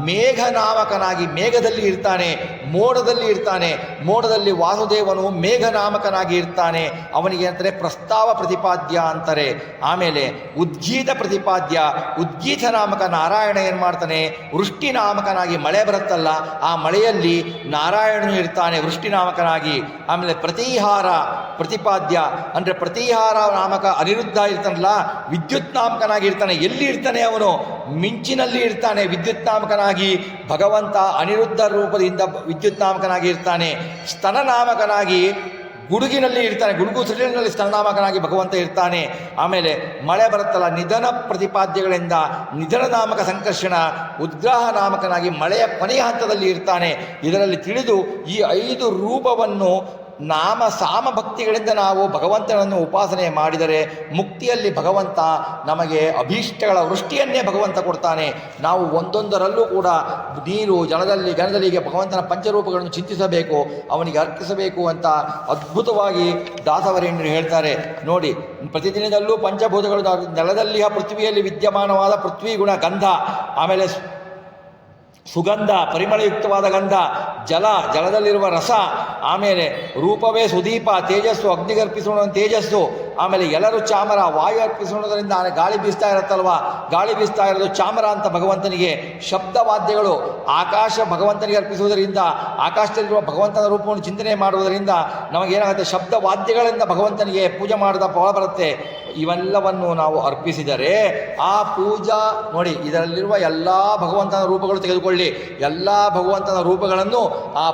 ಮೇಘನಾಮಕನಾಗಿ ಮೇಘದಲ್ಲಿ ಇರ್ತಾನೆ, ಮೋಡದಲ್ಲಿ ಇರ್ತಾನೆ. ಮೋಡದಲ್ಲಿ ವಾಸುದೇವನು ಮೇಘನಾಮಕನಾಗಿ ಇರ್ತಾನೆ. ಅವನಿಗೆ ಅಂತಾರೆ ಪ್ರಸ್ತಾವ ಪ್ರತಿಪಾದ್ಯ ಅಂತಾರೆ. ಆಮೇಲೆ ಉದ್ಗೀತ ಪ್ರತಿಪಾದ್ಯ, ಉದ್ಗೀತ ನಾಮಕ ನಾರಾಯಣ ಏನು ಮಾಡ್ತಾನೆ, ವೃಷ್ಟಿ ನಾಮಕನಾಗಿ ಮಳೆ ಬರುತ್ತಲ್ಲ, ಆ ಮಳೆಯಲ್ಲಿ ನಾರಾಯಣನು ಇರ್ತಾನೆ ವೃಷ್ಟಿ ನಾಮಕನಾಗಿ. ಆಮೇಲೆ ಪ್ರತಿಹಾರ ಪ್ರತಿಪಾದ್ಯ ಅಂದರೆ ಪ್ರತಿಹಾರ ನಾಮಕ ಅನಿರುದ್ಧ ಇರ್ತಾನಲ್ಲ, ವಿದ್ಯುತ್ ನಾಮಕನಾಗಿ ಇರ್ತಾನೆ. ಎಲ್ಲಿ ಇರ್ತಾನೆ ಅವನು? ಮಿಂಚಿನಲ್ಲಿ ಇರ್ತಾನೆ ವಿದ್ಯುತ್ ನಾಮಕನಾಗಿ. ಭಗವಂತ ಅನಿರುದ್ಧ ರೂಪದಿಂದ ವಿದ್ಯುತ್ ನಾಮಕನಾಗಿ ಇರ್ತಾನೆ. ಸ್ತನ ನಾಮಕನಾಗಿ ಗುಡುಗಿನಲ್ಲಿ ಇರ್ತಾನೆ, ಗುಡುಗು ಸಿಡಿಲಿನಲ್ಲಿ ಸ್ತನನಾಮಕನಾಗಿ ಭಗವಂತ ಇರ್ತಾನೆ. ಆಮೇಲೆ ಮಳೆ ಬರುತ್ತಲ್ಲ, ನಿಧನ ಪ್ರತಿಪಾದ್ಯಗಳಿಂದ ನಿಧನ ನಾಮಕ ಸಂಕರ್ಷಣ, ಉದ್ಗ್ರಹ ನಾಮಕನಾಗಿ ಮಳೆಯ ಕೊನೆಯ ಹಂತದಲ್ಲಿ ಇರ್ತಾನೆ. ಇದರಲ್ಲಿ ತಿಳಿದು ಈ 5 ರೂಪವನ್ನು ನಾಮ ಸಾಮ ಭಕ್ತಿಗಳಿಂದ ನಾವು ಭಗವಂತನನ್ನು ಉಪಾಸನೆ ಮಾಡಿದರೆ ಮುಕ್ತಿಯಲ್ಲಿ ಭಗವಂತ ನಮಗೆ ಅಭೀಷ್ಟಗಳ ವೃಷ್ಟಿಯನ್ನೇ ಭಗವಂತ ಕೊಡ್ತಾನೆ. ನಾವು ಒಂದೊಂದರಲ್ಲೂ ಕೂಡ ನೀರು, ಜಲದಲ್ಲಿ, ಗಣದಲ್ಲಿಗೆ ಭಗವಂತನ ಪಂಚರೂಪಗಳನ್ನು ಚಿಂತಿಸಬೇಕು, ಅವನಿಗೆ ಅರ್ಪಿಸಬೇಕು ಅಂತ ಅದ್ಭುತವಾಗಿ ದಾಸವರೇಣ್ಯರು ಹೇಳ್ತಾರೆ. ನೋಡಿ, ಪ್ರತಿದಿನದಲ್ಲೂ ಪಂಚಭೂತಗಳು ನೆಲದಲ್ಲಿ ಪೃಥ್ವಿಯಲ್ಲಿ ವಿದ್ಯಮಾನವಾದ ಪೃಥ್ವಿ ಗುಣ ಗಂಧ, ಆಮೇಲೆ ಸುಗಂಧ ಪರಿಮಳಯುಕ್ತವಾದ ಗಂಧ, ಜಲದಲ್ಲಿರುವ ರಸ, ಆಮೇಲೆ ರೂಪವೇ ಸುದೀಪ, ತೇಜಸ್ಸು ಅಗ್ನಿಗರ್ಪಿಸೋಣ ತೇಜಸ್ಸು, ಆಮೇಲೆ ಎಲ್ಲರೂ ಚಾಮರ, ವಾಯು ಅರ್ಪಿಸೋಣದರಿಂದ ಗಾಳಿ ಬೀಸ್ತಾ ಇರುತ್ತಲ್ವ, ಗಾಳಿ ಬೀಸ್ತಾ ಇರೋದು ಚಾಮರ ಅಂತ ಭಗವಂತನಿಗೆ. ಶಬ್ದವಾದ್ಯಗಳು ಆಕಾಶ ಭಗವಂತನಿಗೆ ಅರ್ಪಿಸುವುದರಿಂದ, ಆಕಾಶದಲ್ಲಿರುವ ಭಗವಂತನ ರೂಪವನ್ನು ಚಿಂತನೆ ಮಾಡುವುದರಿಂದ ನಮಗೇನಾಗುತ್ತೆ, ಶಬ್ದವಾದ್ಯಗಳಿಂದ ಭಗವಂತನಿಗೆ ಪೂಜೆ ಮಾಡಿದ ಫಲ ಬರುತ್ತೆ. ಇವೆಲ್ಲವನ್ನು ನಾವು ಅರ್ಪಿಸಿದರೆ ಆ ಪೂಜಾ ನೋಡಿ, ಇದರಲ್ಲಿರುವ ಎಲ್ಲ ಭಗವಂತನ ರೂಪಗಳು ತೆಗೆದುಕೊಳ್ಳಿ, ಎಲ್ಲ ಭಗವಂತನ ರೂಪಗಳನ್ನು ಆ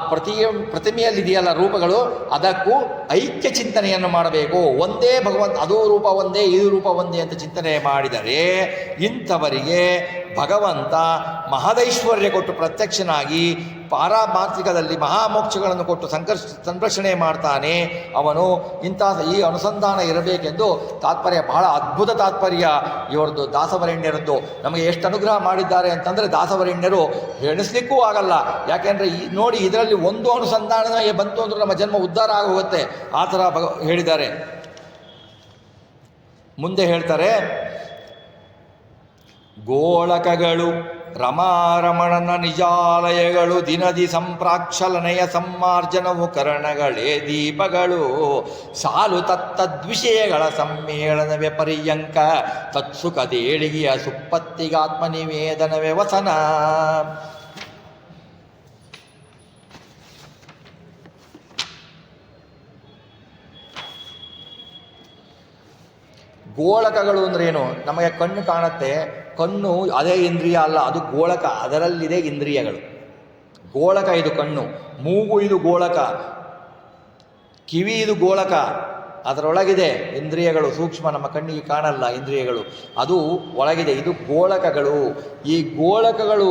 ಪ್ರತಿಮೆಯಲ್ಲಿದೆಯಲ್ಲ ರೂಪಗಳು, ಅದಕ್ಕೂ ಐಕ್ಯ ಚಿಂತನೆಯನ್ನು ಮಾಡಬೇಕು. ಒಂದೇ ಭಗವಂತ, ಅದೂ ರೂಪ ಒಂದೇ, ಇದು ರೂಪ ಒಂದೇ ಅಂತ ಚಿಂತನೆ ಮಾಡಿದರೆ ಇಂಥವರಿಗೆ ಭಗವಂತ ಮಹದೈಶ್ವರ್ಯ ಕೊಟ್ಟು ಪ್ರತ್ಯಕ್ಷನಾಗಿ ಪಾರಮಾರ್ಥಿಕದಲ್ಲಿ ಮಹಾಮೋಕ್ಷಗಳನ್ನು ಕೊಟ್ಟು ಸಂರಕ್ಷಣೆ ಮಾಡ್ತಾನೆ. ಅವನು ಈ ಅನುಸಂಧಾನ ಇರಬೇಕೆಂದು ತಾತ್ಪರ್ಯ, ಬಹಳ ಅದ್ಭುತ ತಾತ್ಪರ್ಯ ಇವರದ್ದು ದಾಸವರೇಣ್ಯರದ್ದು. ನಮಗೆ ಎಷ್ಟು ಅನುಗ್ರಹ ಮಾಡಿದ್ದಾರೆ ಅಂತಂದರೆ ದಾಸವರೇಣ್ಯರು ಎಣಿಸ್ಲಿಕ್ಕೂ ಆಗಲ್ಲ. ಯಾಕೆಂದರೆ ನೋಡಿ, ಇದರಲ್ಲಿ ಒಂದು ಅನುಸಂಧಾನ ಬಂತು ಅಂದ್ರೆ ನಮ್ಮ ಜನ್ಮ ಉದ್ಧಾರ ಆಗೋಗುತ್ತೆ. ಆ ಥರ ಹೇಳಿದ್ದಾರೆ. ಮುಂದೆ ಹೇಳ್ತಾರೆ, ಗೋಳಕಗಳು ರಮಾರಮಣನ ನಿಜಾಲಯಗಳು, ದಿನದಿ ಸಂಪ್ರಾಕ್ಷಲನೆಯ ಸಮ್ಮಾರ್ಜನವು ಕರಣಗಳೇ ದೀಪಗಳು, ಸಾಲು ತತ್ತದ್ವಿಷಯಗಳ ಸಮ್ಮೇಳನವೇ ಪರ್ಯಂಕ, ತತ್ಸುಖದೇಳಿಗೆಯ ಸುಪ್ಪತ್ತಿಗಾತ್ಮ ನಿವೇದನವೇ ವಸನ. ಗೋಳಕಗಳು ಅಂದ್ರೇನು? ನಮಗೆ ಕಣ್ಣು ಕಾಣುತ್ತೆ, ಕಣ್ಣು ಅದೇ ಇಂದ್ರಿಯ ಅಲ್ಲ, ಅದು ಗೋಳಕ, ಅದರಲ್ಲಿದೆ ಇಂದ್ರಿಯಗಳು. ಗೋಳಕ ಇದು ಕಣ್ಣು, ಮೂಗು ಇದು ಗೋಳಕ, ಕಿವಿ ಇದು ಗೋಳಕ, ಅದರೊಳಗಿದೆ ಇಂದ್ರಿಯಗಳು. ಸೂಕ್ಷ್ಮ, ನಮ್ಮ ಕಣ್ಣಿಗೆ ಕಾಣಲ್ಲ ಇಂದ್ರಿಯಗಳು, ಅದು ಒಳಗಿದೆ. ಇದು ಗೋಳಕಗಳು. ಈ ಗೋಳಕಗಳು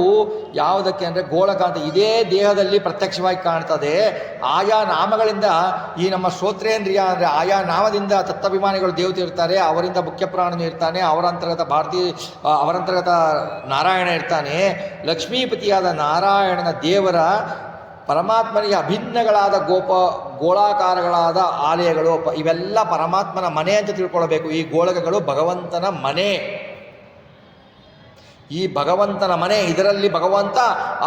ಯಾವುದಕ್ಕೆ ಅಂದರೆ, ಗೋಳಕ ಅಂತ ಇದೇ ದೇಹದಲ್ಲಿ ಪ್ರತ್ಯಕ್ಷವಾಗಿ ಕಾಣ್ತದೆ. ಆಯಾ ನಾಮಗಳಿಂದ ಈ ನಮ್ಮ ಶ್ರೋತ್ರೇಂದ್ರಿಯ ಅಂದರೆ ಆಯಾ ನಾಮದಿಂದ ತತ್ವಾಭಿಮಾನಿಗಳು ದೇವತೆ ಇರ್ತಾರೆ, ಅವರಿಂದ ಮುಖ್ಯ ಪ್ರಾಣನು ಇರ್ತಾನೆ, ಅವರ ಅಂತರ್ಗತ ನಾರಾಯಣ ಇರ್ತಾನೆ. ಲಕ್ಷ್ಮೀಪತಿಯಾದ ನಾರಾಯಣನ ದೇವರ ಪರಮಾತ್ಮನಿಗೆ ಅಭಿನ್ನಗಳಾದ ಗೋಳಾಕಾರಗಳಾದ ಆಲಯಗಳು, ಇವೆಲ್ಲ ಪರಮಾತ್ಮನ ಮನೆ ಅಂತ ತಿಳ್ಕೊಳ್ಬೇಕು. ಈ ಗೋಳಕಗಳು ಭಗವಂತನ ಮನೆ, ಈ ಭಗವಂತನ ಮನೆ. ಇದರಲ್ಲಿ ಭಗವಂತ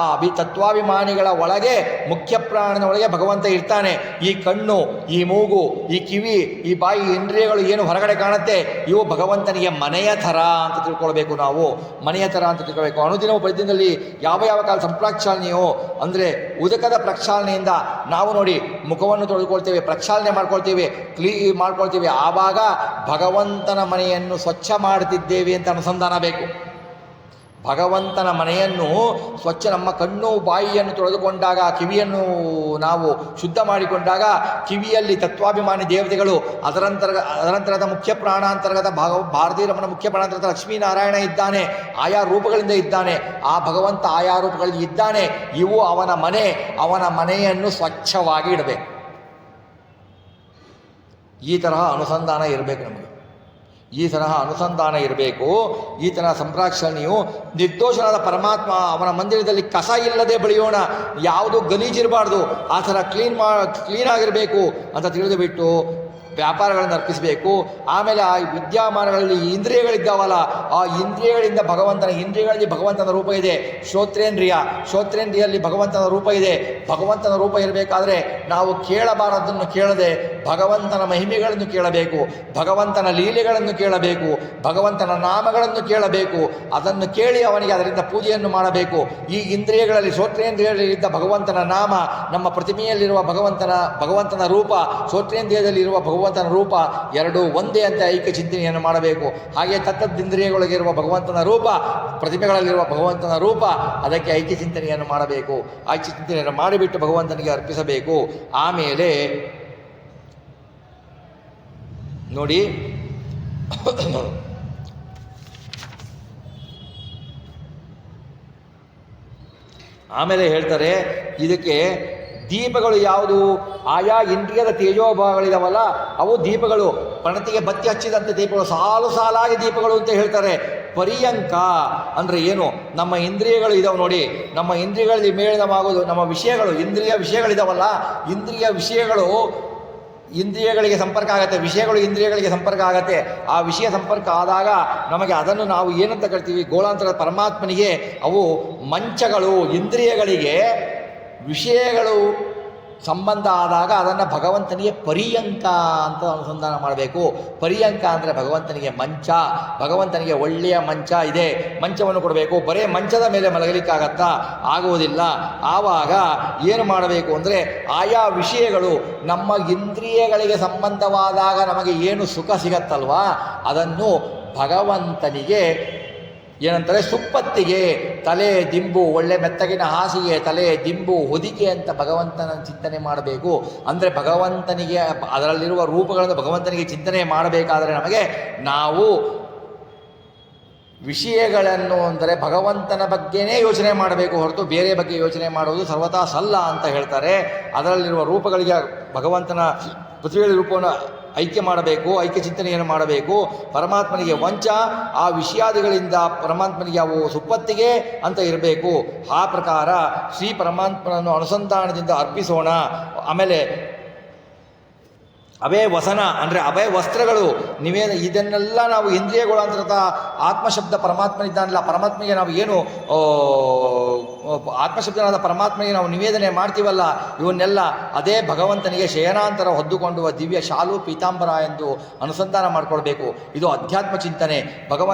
ಆ ತತ್ವಾಭಿಮಾನಿಗಳ ಒಳಗೆ, ಮುಖ್ಯ ಪ್ರಾಣನ ಒಳಗೆ ಭಗವಂತ ಇರ್ತಾನೆ. ಈ ಕಣ್ಣು, ಈ ಮೂಗು, ಈ ಕಿವಿ, ಈ ಬಾಯಿ, ಇಂದ್ರಿಯಗಳು ಏನು ಹೊರಗಡೆ ಕಾಣುತ್ತೆ, ಇವು ಭಗವಂತನಿಗೆ ಮನೆಯ ಥರ ಅಂತ ತಿಳ್ಕೊಳ್ಬೇಕು. ನಾವು ಮನೆಯ ಥರ ಅಂತ ತಿಳ್ಕೊಳ್ಬೇಕು. ಅನುದಿನವೂ ಪ್ರತಿದಿನದಲ್ಲಿ ಯಾವ ಕಾಲ ಸಂಪ್ರಾಕ್ಷಾಲನೆಯೋ ಅಂದರೆ ಉದಕದ ಪ್ರಕ್ಷಾಲನೆಯಿಂದ ನಾವು ನೋಡಿ ಮುಖವನ್ನು ತೊಳೆದುಕೊಳ್ತೇವೆ, ಪ್ರಕ್ಷಾಲನೆ ಮಾಡ್ಕೊಳ್ತೇವೆ. ಆವಾಗ ಭಗವಂತನ ಮನೆಯನ್ನು ಸ್ವಚ್ಛ ಮಾಡುತ್ತಿದ್ದೇವೆ ಅಂತ ಅನುಸಂಧಾನ ಬೇಕು. ಭಗವಂತನ ಮನೆಯನ್ನು ಸ್ವಚ್ಛ, ನಮ್ಮ ಕಣ್ಣು ಬಾಯಿಯನ್ನು ತೊಳೆದುಕೊಂಡಾಗ, ಕಿವಿಯನ್ನು ನಾವು ಶುದ್ಧ ಮಾಡಿಕೊಂಡಾಗ, ಕಿವಿಯಲ್ಲಿ ತತ್ವಾಭಿಮಾನಿ ದೇವತೆಗಳು, ಅದರಂತರದ ಮುಖ್ಯ ಪ್ರಾಣಾಂತರ್ಗತ ಭಾರತೀಯ ರಮಣ ಮುಖ್ಯ ಪ್ರಾಣಾಂತರ್ಗತ ಲಕ್ಷ್ಮೀನಾರಾಯಣ ಇದ್ದಾನೆ, ಆಯಾ ರೂಪಗಳಿಂದ ಇದ್ದಾನೆ. ಆ ಭಗವಂತ ಆಯಾ ರೂಪಗಳಲ್ಲಿ ಇದ್ದಾನೆ. ಇವು ಅವನ ಮನೆ. ಅವನ ಮನೆಯನ್ನು ಸ್ವಚ್ಛವಾಗಿ ಇಡಬೇಕು. ಈ ತರಹ ಅನುಸಂಧಾನ ಇರಬೇಕು ನಮಗೆ. ಈ ತರಹ ಅನುಸಂಧಾನ ಇರಬೇಕು. ಈ ತರಹ ಸಂಪ್ರಾಕ್ಷಣೆಯು ನಿರ್ದೋಷನಾದ ಪರಮಾತ್ಮ ಅವನ ಮಂದಿರದಲ್ಲಿ ಕಸ ಇಲ್ಲದೆ ಬೆಳೆಯೋಣ, ಯಾವುದು ಗಲೀಜಿರಬಾರ್ದು, ಆ ಥರ ಕ್ಲೀನಾಗಿರಬೇಕು ಅಂತ ತಿಳಿದು ಬಿಟ್ಟು ವ್ಯಾಪಾರಗಳನ್ನು ಅರ್ಪಿಸಬೇಕು. ಆಮೇಲೆ ಆ ವಿದ್ಯಮಾನಗಳಲ್ಲಿ ಇಂದ್ರಿಯಗಳಿದ್ದಾವಲ್ಲ, ಆ ಇಂದ್ರಿಯಗಳಿಂದ ಇಂದ್ರಿಯಗಳಲ್ಲಿ ಭಗವಂತನ ರೂಪ ಇದೆ. ಶ್ರೋತ್ರೇಂದ್ರಿಯಲ್ಲಿ ಭಗವಂತನ ರೂಪ ಇದೆ. ಭಗವಂತನ ರೂಪ ಇರಬೇಕಾದ್ರೆ ನಾವು ಕೇಳಬಾರದನ್ನು ಕೇಳದೆ ಭಗವಂತನ ಮಹಿಮೆಗಳನ್ನು ಕೇಳಬೇಕು, ಭಗವಂತನ ಲೀಲೆಗಳನ್ನು ಕೇಳಬೇಕು, ಭಗವಂತನ ನಾಮಗಳನ್ನು ಕೇಳಬೇಕು. ಅದನ್ನು ಕೇಳಿ ಅವನಿಗೆ ಅದರಿಂದ ಪೂಜೆಯನ್ನು ಮಾಡಬೇಕು. ಈ ಇಂದ್ರಿಯಗಳಲ್ಲಿ ಶ್ರೋತ್ರೇಂದ್ರಿಯದಲ್ಲಿದ್ದ ಭಗವಂತನ ನಾಮ, ನಮ್ಮ ಪ್ರತಿಮೆಯಲ್ಲಿರುವ ಭಗವಂತನ ರೂಪ, ಶ್ರೋತ್ರೇಂದ್ರಿಯದಲ್ಲಿರುವ ಭಗವಂತನ ರೂಪ ಎರಡೂ ಒಂದೇ ಅಂತ ಐಕ್ಯ ಚಿಂತನೆಯನ್ನು ಮಾಡಬೇಕು. ಹಾಗೆ ತತ್ತದಿಂದ್ರಿಯಗಳಿಗಿರುವ ಭಗವಂತನ ರೂಪ, ಪ್ರತಿಮೆಗಳಲ್ಲಿರುವ ಭಗವಂತನ ರೂಪ, ಅದಕ್ಕೆ ಐಕ್ಯ ಚಿಂತನೆಯನ್ನು ಮಾಡಬೇಕು. ಐಕ್ಯ ಚಿಂತನೆಯನ್ನು ಮಾಡಿಬಿಟ್ಟು ಭಗವಂತನಿಗೆ ಅರ್ಪಿಸಬೇಕು. ಆಮೇಲೆ ನೋಡಿ, ಆಮೇಲೆ ಹೇಳ್ತಾರೆ ಇದಕ್ಕೆ ದೀಪಗಳು ಯಾವುದು? ಆಯಾ ಇಂದ್ರಿಯದ ತೇಜೋಭಾವಗಳಿದಾವಲ್ಲ ಅವು ದೀಪಗಳು. ಪಣತಿಗೆ ಬತ್ತಿ ಹಚ್ಚಿದಂತೆ ದೀಪಗಳು, ಸಾಲಾಗಿ ದೀಪಗಳು ಅಂತ ಹೇಳ್ತಾರೆ. ಪರ್ಯಂಕ ಅಂದರೆ ಏನು? ನಮ್ಮ ಇಂದ್ರಿಯಗಳು ಇದಾವೆ ನೋಡಿ, ನಮ್ಮ ಇಂದ್ರಿಯಗಳಲ್ಲಿ ಮೇಳನವಾಗೋದು ನಮ್ಮ ವಿಷಯಗಳು, ಇಂದ್ರಿಯ ವಿಷಯಗಳಿದಾವಲ್ಲ, ಇಂದ್ರಿಯಗಳಿಗೆ ಸಂಪರ್ಕ ಆಗತ್ತೆ, ವಿಷಯಗಳು ಇಂದ್ರಿಯಗಳಿಗೆ ಸಂಪರ್ಕ ಆಗತ್ತೆ. ಆ ವಿಷಯ ಸಂಪರ್ಕ ಆದಾಗ ನಮಗೆ ಅದನ್ನು ನಾವು ಏನಂತ ಕರಿತೀವಿ? ಗೋಳಾಂತರ ಪರಮಾತ್ಮನಿಗೆ ಅವು ಮಂಚಗಳು. ಇಂದ್ರಿಯಗಳಿಗೆ ವಿಷಯಗಳು ಸಂಬಂಧ ಆದಾಗ ಅದನ್ನು ಭಗವಂತನಿಗೆ ಪರ್ಯಂಕ ಅಂತ ಅನುಸಂಧಾನ ಮಾಡಬೇಕು. ಪರ್ಯಂಕ ಅಂದರೆ ಭಗವಂತನಿಗೆ ಮಂಚ, ಭಗವಂತನಿಗೆ ಒಳ್ಳೆಯ ಮಂಚ ಇದೆ, ಮಂಚವನ್ನು ಕೊಡಬೇಕು. ಬರೇ ಮಂಚದ ಮೇಲೆ ಮಲಗಲಿಕ್ಕಾಗತ್ತಾ? ಆಗುವುದಿಲ್ಲ. ಆವಾಗ ಏನು ಮಾಡಬೇಕು ಅಂದರೆ ಆಯಾ ವಿಷಯಗಳು ನಮ್ಮ ಇಂದ್ರಿಯಗಳಿಗೆ ಸಂಬಂಧವಾದಾಗ ನಮಗೆ ಏನು ಸುಖ ಸಿಗತ್ತಲ್ವಾ, ಅದನ್ನು ಭಗವಂತನಿಗೆ ಏನಂತಾರೆ? ಸುಪ್ಪತ್ತಿಗೆ, ತಲೆ ದಿಂಬು, ಒಳ್ಳೆ ಮೆತ್ತಗಿನ ಹಾಸಿಗೆ, ತಲೆ ದಿಂಬು, ಹೊದಿಕೆ ಅಂತ ಭಗವಂತನ ಚಿಂತನೆ ಮಾಡಬೇಕು. ಅಂದರೆ ಭಗವಂತನಿಗೆ ಅದರಲ್ಲಿರುವ ರೂಪಗಳನ್ನು ಭಗವಂತನಿಗೆ ಚಿಂತನೆ ಮಾಡಬೇಕಾದರೆ ನಮಗೆ ನಾವು ವಿಷಯಗಳನ್ನು ಅಂದರೆ ಭಗವಂತನ ಬಗ್ಗೆನೇ ಯೋಚನೆ ಮಾಡಬೇಕು ಹೊರತು ಬೇರೆ ಬಗ್ಗೆ ಯೋಚನೆ ಮಾಡುವುದು ಸರ್ವತಾ ಸಲ್ಲ ಅಂತ ಹೇಳ್ತಾರೆ. ಅದರಲ್ಲಿರುವ ರೂಪಗಳಿಗೆ ಭಗವಂತನ ಪೃಥ್ವಿಯಲ್ಲಿ ರೂಪವನ್ನು ಐಕ್ಯ ಮಾಡಬೇಕು, ಐಕ್ಯ ಚಿಂತನೆಯನ್ನು ಮಾಡಬೇಕು. ಪರಮಾತ್ಮನಿಗೆ ವಂಚ, ಆ ವಿಷಯಾದಿಗಳಿಂದ ಪರಮಾತ್ಮನಿಗೆ ಅವು ಸುಪ್ಪತ್ತಿಗೆ ಅಂತ ಇರಬೇಕು. ಆ ಪ್ರಕಾರ ಶ್ರೀ ಪರಮಾತ್ಮನನ್ನು ಅನುಸಂಧಾನದಿಂದ ಅರ್ಪಿಸೋಣ. ಆಮೇಲೆ ಅವೇ ವಸನ ಅಂದರೆ ಅವೇ ವಸ್ತ್ರಗಳು, ಇದನ್ನೆಲ್ಲ ನಾವು ಇಂದ್ರಿಯಗಳು ಅಂತ ಆತ್ಮಶಬ್ದ ಪರಮಾತ್ಮನಿದ್ದಾನಲ್ಲ, ಪರಮಾತ್ಮನಿಗೆ ನಾವು ಏನು ಆತ್ಮಶಬ್ದನಾದ ಪರಮಾತ್ಮನಿಗೆ ನಾವು ನಿವೇದನೆ ಮಾಡ್ತೀವಲ್ಲ, ಇವನ್ನೆಲ್ಲ ಅದೇ ಭಗವಂತನಿಗೆ ಶಯನಾಂತರ ಹೊದ್ದುಕೊಂಡುವ ದಿವ್ಯ ಶಾಲು ಪೀತಾಂಬರ ಎಂದು ಅನುಸಂಧಾನ ಮಾಡಿಕೊಳ್ಬೇಕು. ಇದು ಅಧ್ಯಾತ್ಮ ಚಿಂತನೆ.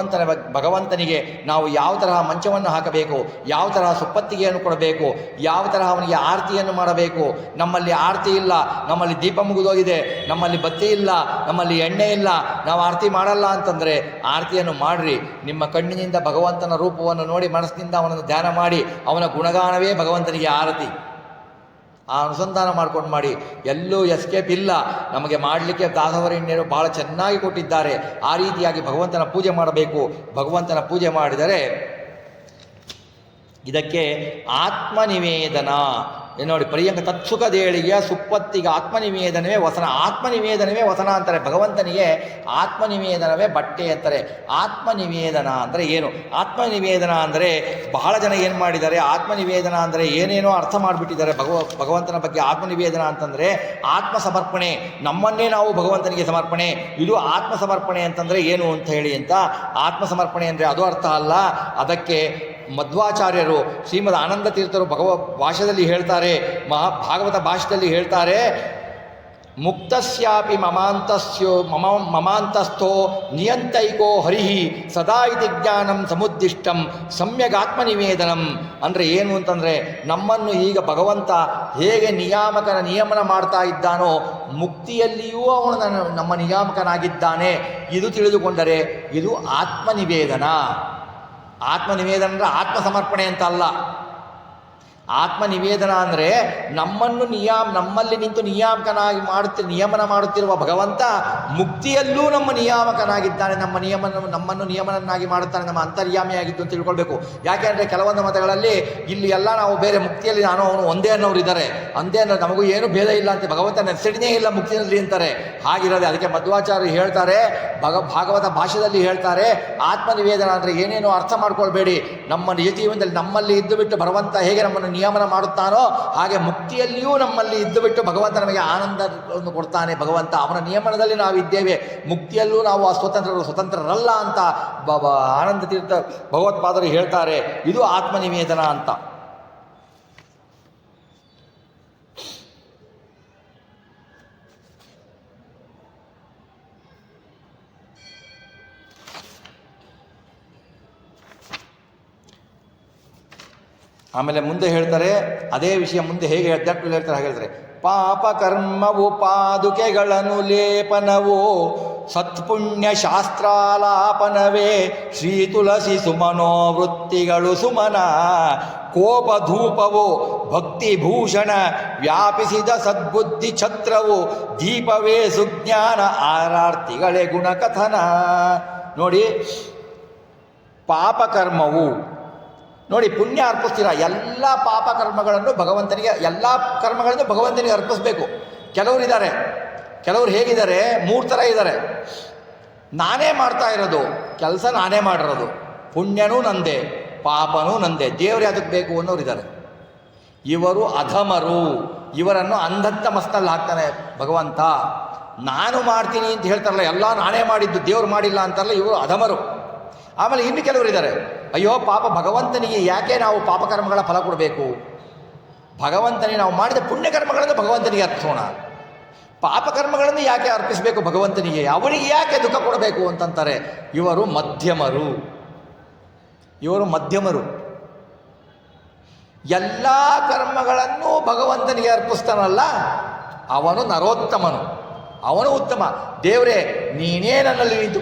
ಭಗವಂತನಿಗೆ ನಾವು ಯಾವ ತರಹ ಮಂಚವನ್ನು ಹಾಕಬೇಕು, ಯಾವ ತರಹ ಸುಪ್ಪತ್ತಿಗೆಯನ್ನು ಕೊಡಬೇಕು, ಯಾವ ತರಹ ಅವನಿಗೆ ಆರತಿಯನ್ನು ಮಾಡಬೇಕು. ನಮ್ಮಲ್ಲಿ ಆರತಿ ಇಲ್ಲ, ನಮ್ಮಲ್ಲಿ ದೀಪ ಮುಗಿದೋಗಿದೆ, ನಮ್ಮಲ್ಲಿ ಬತ್ತಿ ಇಲ್ಲ, ನಮ್ಮಲ್ಲಿ ಎಣ್ಣೆ ಇಲ್ಲ, ನಾವು ಆರತಿ ಮಾಡಲ್ಲ ಅಂತಂದರೆ ಆರತಿಯನ್ನು ಮಾಡ್ರಿ. ನಿಮ್ಮ ಕಣ್ಣಿನಿಂದ ಭಗವಂತನ ರೂಪವನ್ನು ನೋಡಿ ಮನಸ್ಸಿನಿಂದ ಅವನನ್ನು ಧ್ಯಾನ ಮಾಡಿ, ಅವನ ಗುಣಗಾನವೇ ಭಗವಂತನಿಗೆ ಆರತಿ. ಆ ಅನುಸಂಧಾನ ಮಾಡ್ಕೊಂಡು ಮಾಡಿ. ಎಲ್ಲೂ ಎಸ್ಕೇಪ್ ಇಲ್ಲ. ನಮಗೆ ಮಾಡಲಿಕ್ಕೆ ದಾಸವರಣ್ಯರು ಭಾಳ ಚೆನ್ನಾಗಿ ಕೊಟ್ಟಿದ್ದಾರೆ. ಆ ರೀತಿಯಾಗಿ ಭಗವಂತನ ಪೂಜೆ ಮಾಡಬೇಕು. ಭಗವಂತನ ಪೂಜೆ ಮಾಡಿದರೆ ಇದಕ್ಕೆ ಆತ್ಮನಿವೇದನ ನೋಡಿ. ಪರ್ಯಂಕ ತತ್ಸುಖದೇಳಿಗೆ ಸುಪ್ಪತ್ತಿಗೆ ಆತ್ಮನಿವೇದನವೇ ವಸನ. ಆತ್ಮನಿವೇದನವೇ ವಸನ ಅಂತಾರೆ. ಭಗವಂತನಿಗೆ ಆತ್ಮನಿವೇದನವೇ ಬಟ್ಟೆ ಅಂತಾರೆ. ಆತ್ಮನಿವೇದನ ಅಂದರೆ ಏನು? ಆತ್ಮನಿವೇದನ ಅಂದರೆ ಬಹಳ ಜನ ಏನು ಮಾಡಿದ್ದಾರೆ, ಆತ್ಮನಿವೇದನ ಅಂದರೆ ಏನೇನೋ ಅರ್ಥ ಮಾಡಿಬಿಟ್ಟಿದ್ದಾರೆ. ಭಗವಂತನ ಬಗ್ಗೆ ಆತ್ಮನಿವೇದನ ಅಂತಂದರೆ ಆತ್ಮ ಸಮರ್ಪಣೆ, ನಮ್ಮನ್ನೇ ನಾವು ಭಗವಂತನಿಗೆ ಸಮರ್ಪಣೆ. ಇದು ಆತ್ಮ ಸಮರ್ಪಣೆ ಅಂತಂದರೆ ಏನು ಅಂತ ಹೇಳಿ ಅಂತ. ಆತ್ಮ ಸಮರ್ಪಣೆ ಅಂದರೆ ಅದು ಅರ್ಥ ಅಲ್ಲ. ಅದಕ್ಕೆ ಮಧ್ವಾಚಾರ್ಯರು, ಶ್ರೀಮದ್ ಆನಂದ ತೀರ್ಥರು ಭಾಷೆಯಲ್ಲಿ ಹೇಳ್ತಾರೆ, ಭಾಗವತ ಭಾಷೆಯಲ್ಲಿ ಹೇಳ್ತಾರೆ, ಮುಕ್ತಸ್ಯಾಪಿ ಮಮಾಂತಸ್ಥೋ ನಿಯಂತೈಕೋ ಹರಿಹಿ ಸದಾ ಇತಿ ಜ್ಞಾನಂ ಸಮುದ್ದಿಷ್ಟಂ ಸಮ್ಯಗಾತ್ಮನಿವೇದನಂ. ಅಂದರೆ ಏನು ಅಂತಂದರೆ ನಮ್ಮನ್ನು ಈಗ ಭಗವಂತ ಹೇಗೆ ನಿಯಮನ ಮಾಡ್ತಾ ಇದ್ದಾನೋ ಮುಕ್ತಿಯಲ್ಲಿಯೂ ಅವನು ನಮ್ಮ ನಿಯಾಮಕನಾಗಿದ್ದಾನೆ. ಇದು ತಿಳಿದುಕೊಂಡರೆ ಇದು ಆತ್ಮನಿವೇದನ. ಆತ್ಮನಿವೇದನ ಅಂದರೆ ಆತ್ಮ ಸಮರ್ಪಣೆ ಅಂತ ಅಲ್ಲ. ಆತ್ಮನಿವೇದನ ಅಂದರೆ ನಮ್ಮಲ್ಲಿ ನಿಂತು ನಿಯಮನ ಮಾಡುತ್ತಿರುವ ಭಗವಂತ ಮುಕ್ತಿಯಲ್ಲೂ ನಮ್ಮ ನಿಯಾಮಕನಾಗಿದ್ದಾನೆ, ನಮ್ಮನ್ನು ನಿಯಮನನ್ನಾಗಿ ಮಾಡುತ್ತಾನೆ, ನಮ್ಮ ಅಂತರ್ಯಾಮಿಯಾಗಿದ್ದು ಅಂತ ತಿಳ್ಕೊಳ್ಬೇಕು. ಯಾಕೆಂದರೆ ಕೆಲವೊಂದು ಮತಗಳಲ್ಲಿ ಇಲ್ಲಿ ಎಲ್ಲ ನಾವು ಬೇರೆ, ಮುಕ್ತಿಯಲ್ಲಿ ನಾನು ಅವನು ಒಂದೇ ಅನ್ನೋರು ಇದ್ದಾರೆ. ಅಂದೇ ಅಂದರೆ ನಮಗೂ ಏನು ಭೇದ ಇಲ್ಲ ಅಂತ, ಭಗವಂತನ ಹೆಸರಿನೇ ಇಲ್ಲ ಮುಕ್ತಿಯಲ್ಲಿ ಅಂತಾರೆ. ಹಾಗಿರೋದೆ. ಅದಕ್ಕೆ ಮಧ್ವಾಚಾರ್ಯರು ಹೇಳ್ತಾರೆ, ಭಾಗವತ ಭಾಷೆಯಲ್ಲಿ ಹೇಳ್ತಾರೆ, ಆತ್ಮನಿವೇದನ ಅಂದರೆ ಏನೇನೋ ಅರ್ಥ ಮಾಡ್ಕೊಳ್ಬೇಡಿ. ನಮ್ಮ ನಿಜ ಜೀವನದಲ್ಲಿ ನಮ್ಮಲ್ಲಿ ಇದ್ದು ಬಿಟ್ಟು ಭಗವಂತ ಹೇಗೆ ನಮ್ಮನ್ನು ನಿಯಮನ ಮಾಡುತ್ತಾನೋ ಹಾಗೆ ಮುಕ್ತಿಯಲ್ಲಿಯೂ ನಮ್ಮಲ್ಲಿ ಇದ್ದು ಬಿಟ್ಟು ಭಗವಂತ ನಮಗೆ ಆನಂದವನ್ನು ಕೊಡ್ತಾನೆ. ಭಗವಂತ ಅವನ ನಿಯಮನದಲ್ಲಿ ನಾವಿದ್ದೇವೆ, ಮುಕ್ತಿಯಲ್ಲೂ ನಾವು ಸ್ವತಂತ್ರರಲ್ಲ ಅಂತ ಆನಂದ ತೀರ್ಥ ಭಗವತ್ಪಾದರು ಹೇಳ್ತಾರೆ. ಇದು ಆತ್ಮನಿವೇದನ ಅಂತ. ಆಮೇಲೆ ಮುಂದೆ ಹೇಳ್ತಾರೆ, ಅದೇ ವಿಷಯ ಮುಂದೆ ಹೇಗೆ ಹೇಳ್ತಾರೆ ಹಾಗೆ ಹೇಳ್ತಾರೆ, ಪಾಪ ಕರ್ಮವು ಪಾದುಕೆಗಳನ್ನು ಲೇಪನವು ಸತ್ಪುಣ್ಯ ಶಾಸ್ತ್ರಾಲಾಪನವೇ ಶ್ರೀ ತುಳಸಿ ಸುಮನೋವೃತ್ತಿಗಳು ಸುಮನ ಕೋಪ ಧೂಪವು ಭಕ್ತಿಭೂಷಣ ವ್ಯಾಪಿಸಿದ ಸದ್ಬುದ್ಧಿ ಛತ್ರವು ದೀಪವೇ ಸುಜ್ಞಾನ ಆರಾರ್ತಿಗಳೇ ಗುಣಕಥನ. ನೋಡಿ, ಪಾಪಕರ್ಮವು ನೋಡಿ, ಪುಣ್ಯ ಅರ್ಪಿಸ್ತೀರ, ಎಲ್ಲ ಪಾಪಕರ್ಮಗಳನ್ನು ಭಗವಂತನಿಗೆ, ಎಲ್ಲ ಕರ್ಮಗಳನ್ನು ಭಗವಂತನಿಗೆ ಅರ್ಪಿಸ್ಬೇಕು. ಕೆಲವರು ಹೇಗಿದ್ದಾರೆ, 3 ಥರ ಇದ್ದಾರೆ. ನಾನೇ ಮಾಡ್ತಾ ಇರೋದು ಕೆಲಸ, ನಾನೇ ಮಾಡಿರೋದು, ಪುಣ್ಯನೂ ನಂದೆ ಪಾಪನೂ ನಂದೆ, ದೇವರು ಅದಕ್ಕೆ ಬೇಕು ಅನ್ನೋರು ಇದ್ದಾರೆ. ಇವರು ಅಧಮರು. ಇವರನ್ನು ಅಂಧತ್ತ ಮಸ್ತಲ್ಲಿ ಹಾಕ್ತಾನೆ ಭಗವಂತ. ನಾನು ಮಾಡ್ತೀನಿ ಅಂತ ಹೇಳ್ತಾರಲ್ಲ, ಎಲ್ಲ ನಾನೇ ಮಾಡಿದ್ದು ದೇವರು ಮಾಡಿಲ್ಲ ಅಂತಾರಲ್ಲ, ಇವರು ಅಧಮರು. ಆಮೇಲೆ ಇನ್ನು ಕೆಲವರು ಇದ್ದಾರೆ, ಅಯ್ಯೋ ಪಾಪ ಭಗವಂತನಿಗೆ ಯಾಕೆ ನಾವು ಪಾಪಕರ್ಮಗಳ ಫಲ ಕೊಡಬೇಕು, ಭಗವಂತನಿಗೆ ನಾವು ಮಾಡಿದ ಪುಣ್ಯಕರ್ಮಗಳನ್ನು ಭಗವಂತನಿಗೆ ಅರ್ಪಿಸೋಣ, ಪಾಪಕರ್ಮಗಳನ್ನು ಯಾಕೆ ಅರ್ಪಿಸಬೇಕು ಭಗವಂತನಿಗೆ, ಅವನಿಗೆ ಯಾಕೆ ದುಃಖ ಕೊಡಬೇಕು ಅಂತಂತಾರೆ. ಇವರು ಮಧ್ಯಮರು. ಎಲ್ಲ ಕರ್ಮಗಳನ್ನು ಭಗವಂತನಿಗೆ ಅರ್ಪಿಸ್ತಾನಲ್ಲ, ಅವನು ನರೋತ್ತಮನು, ಅವನು ಉತ್ತಮ. ದೇವರೇ, ನೀನೇ ನನ್ನಲ್ಲಿ ನಿಂತು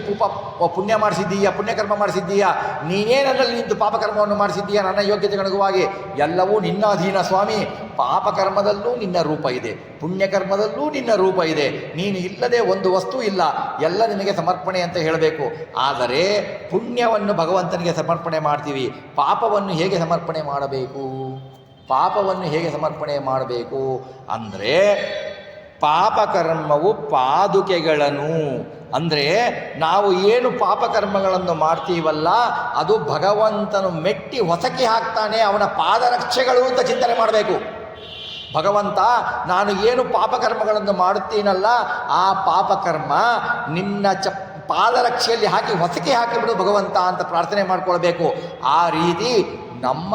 ಪುಣ್ಯ ಮಾಡಿಸಿದ್ದೀಯಾ, ಪುಣ್ಯಕರ್ಮ ಮಾಡಿಸಿದ್ದೀಯಾ, ನೀನೇ ನನ್ನಲ್ಲಿ ನಿಂತು ಪಾಪಕರ್ಮವನ್ನು ಮಾಡಿಸಿದ್ದೀಯಾ, ನನ್ನ ಯೋಗ್ಯತೆಗನುಗುವಾಗಿ ಎಲ್ಲವೂ ನಿನ್ನ ಅಧೀನ ಸ್ವಾಮಿ. ಪಾಪಕರ್ಮದಲ್ಲೂ ನಿನ್ನ ರೂಪ ಇದೆ, ಪುಣ್ಯಕರ್ಮದಲ್ಲೂ ನಿನ್ನ ರೂಪ ಇದೆ, ನೀನು ಇಲ್ಲದೆ ಒಂದು ವಸ್ತು ಇಲ್ಲ, ಎಲ್ಲ ನಿನಗೆ ಸಮರ್ಪಣೆ ಅಂತ ಹೇಳಬೇಕು. ಆದರೆ ಪುಣ್ಯವನ್ನು ಭಗವಂತನಿಗೆ ಸಮರ್ಪಣೆ ಮಾಡ್ತೀವಿ, ಪಾಪವನ್ನು ಹೇಗೆ ಸಮರ್ಪಣೆ ಮಾಡಬೇಕು ಅಂದರೆ ಪಾಪಕರ್ಮವು ಪಾದುಕೆಗಳನ್ನು, ಅಂದರೆ ನಾವು ಏನು ಪಾಪಕರ್ಮಗಳನ್ನು ಮಾಡ್ತೀವಲ್ಲ ಅದು ಭಗವಂತನು ಮೆಟ್ಟಿ ಹೊಸಕಿ ಹಾಕ್ತಾನೆ, ಅವನ ಪಾದರಕ್ಷೆಗಳು ಅಂತ ಚಿಂತನೆ ಮಾಡಬೇಕು. ಭಗವಂತ, ನಾನು ಏನು ಪಾಪಕರ್ಮಗಳನ್ನು ಮಾಡುತ್ತೀನಲ್ಲ ಆ ಪಾಪಕರ್ಮ ನಿನ್ನ ಪಾದರಕ್ಷೆಯಲ್ಲಿ ಹಾಕಿ ಹೊಸಕಿ ಹಾಕಿಬಿಡು ಭಗವಂತ ಅಂತ ಪ್ರಾರ್ಥನೆ ಮಾಡ್ಕೊಳ್ಬೇಕು. ಆ ರೀತಿ ನಮ್ಮ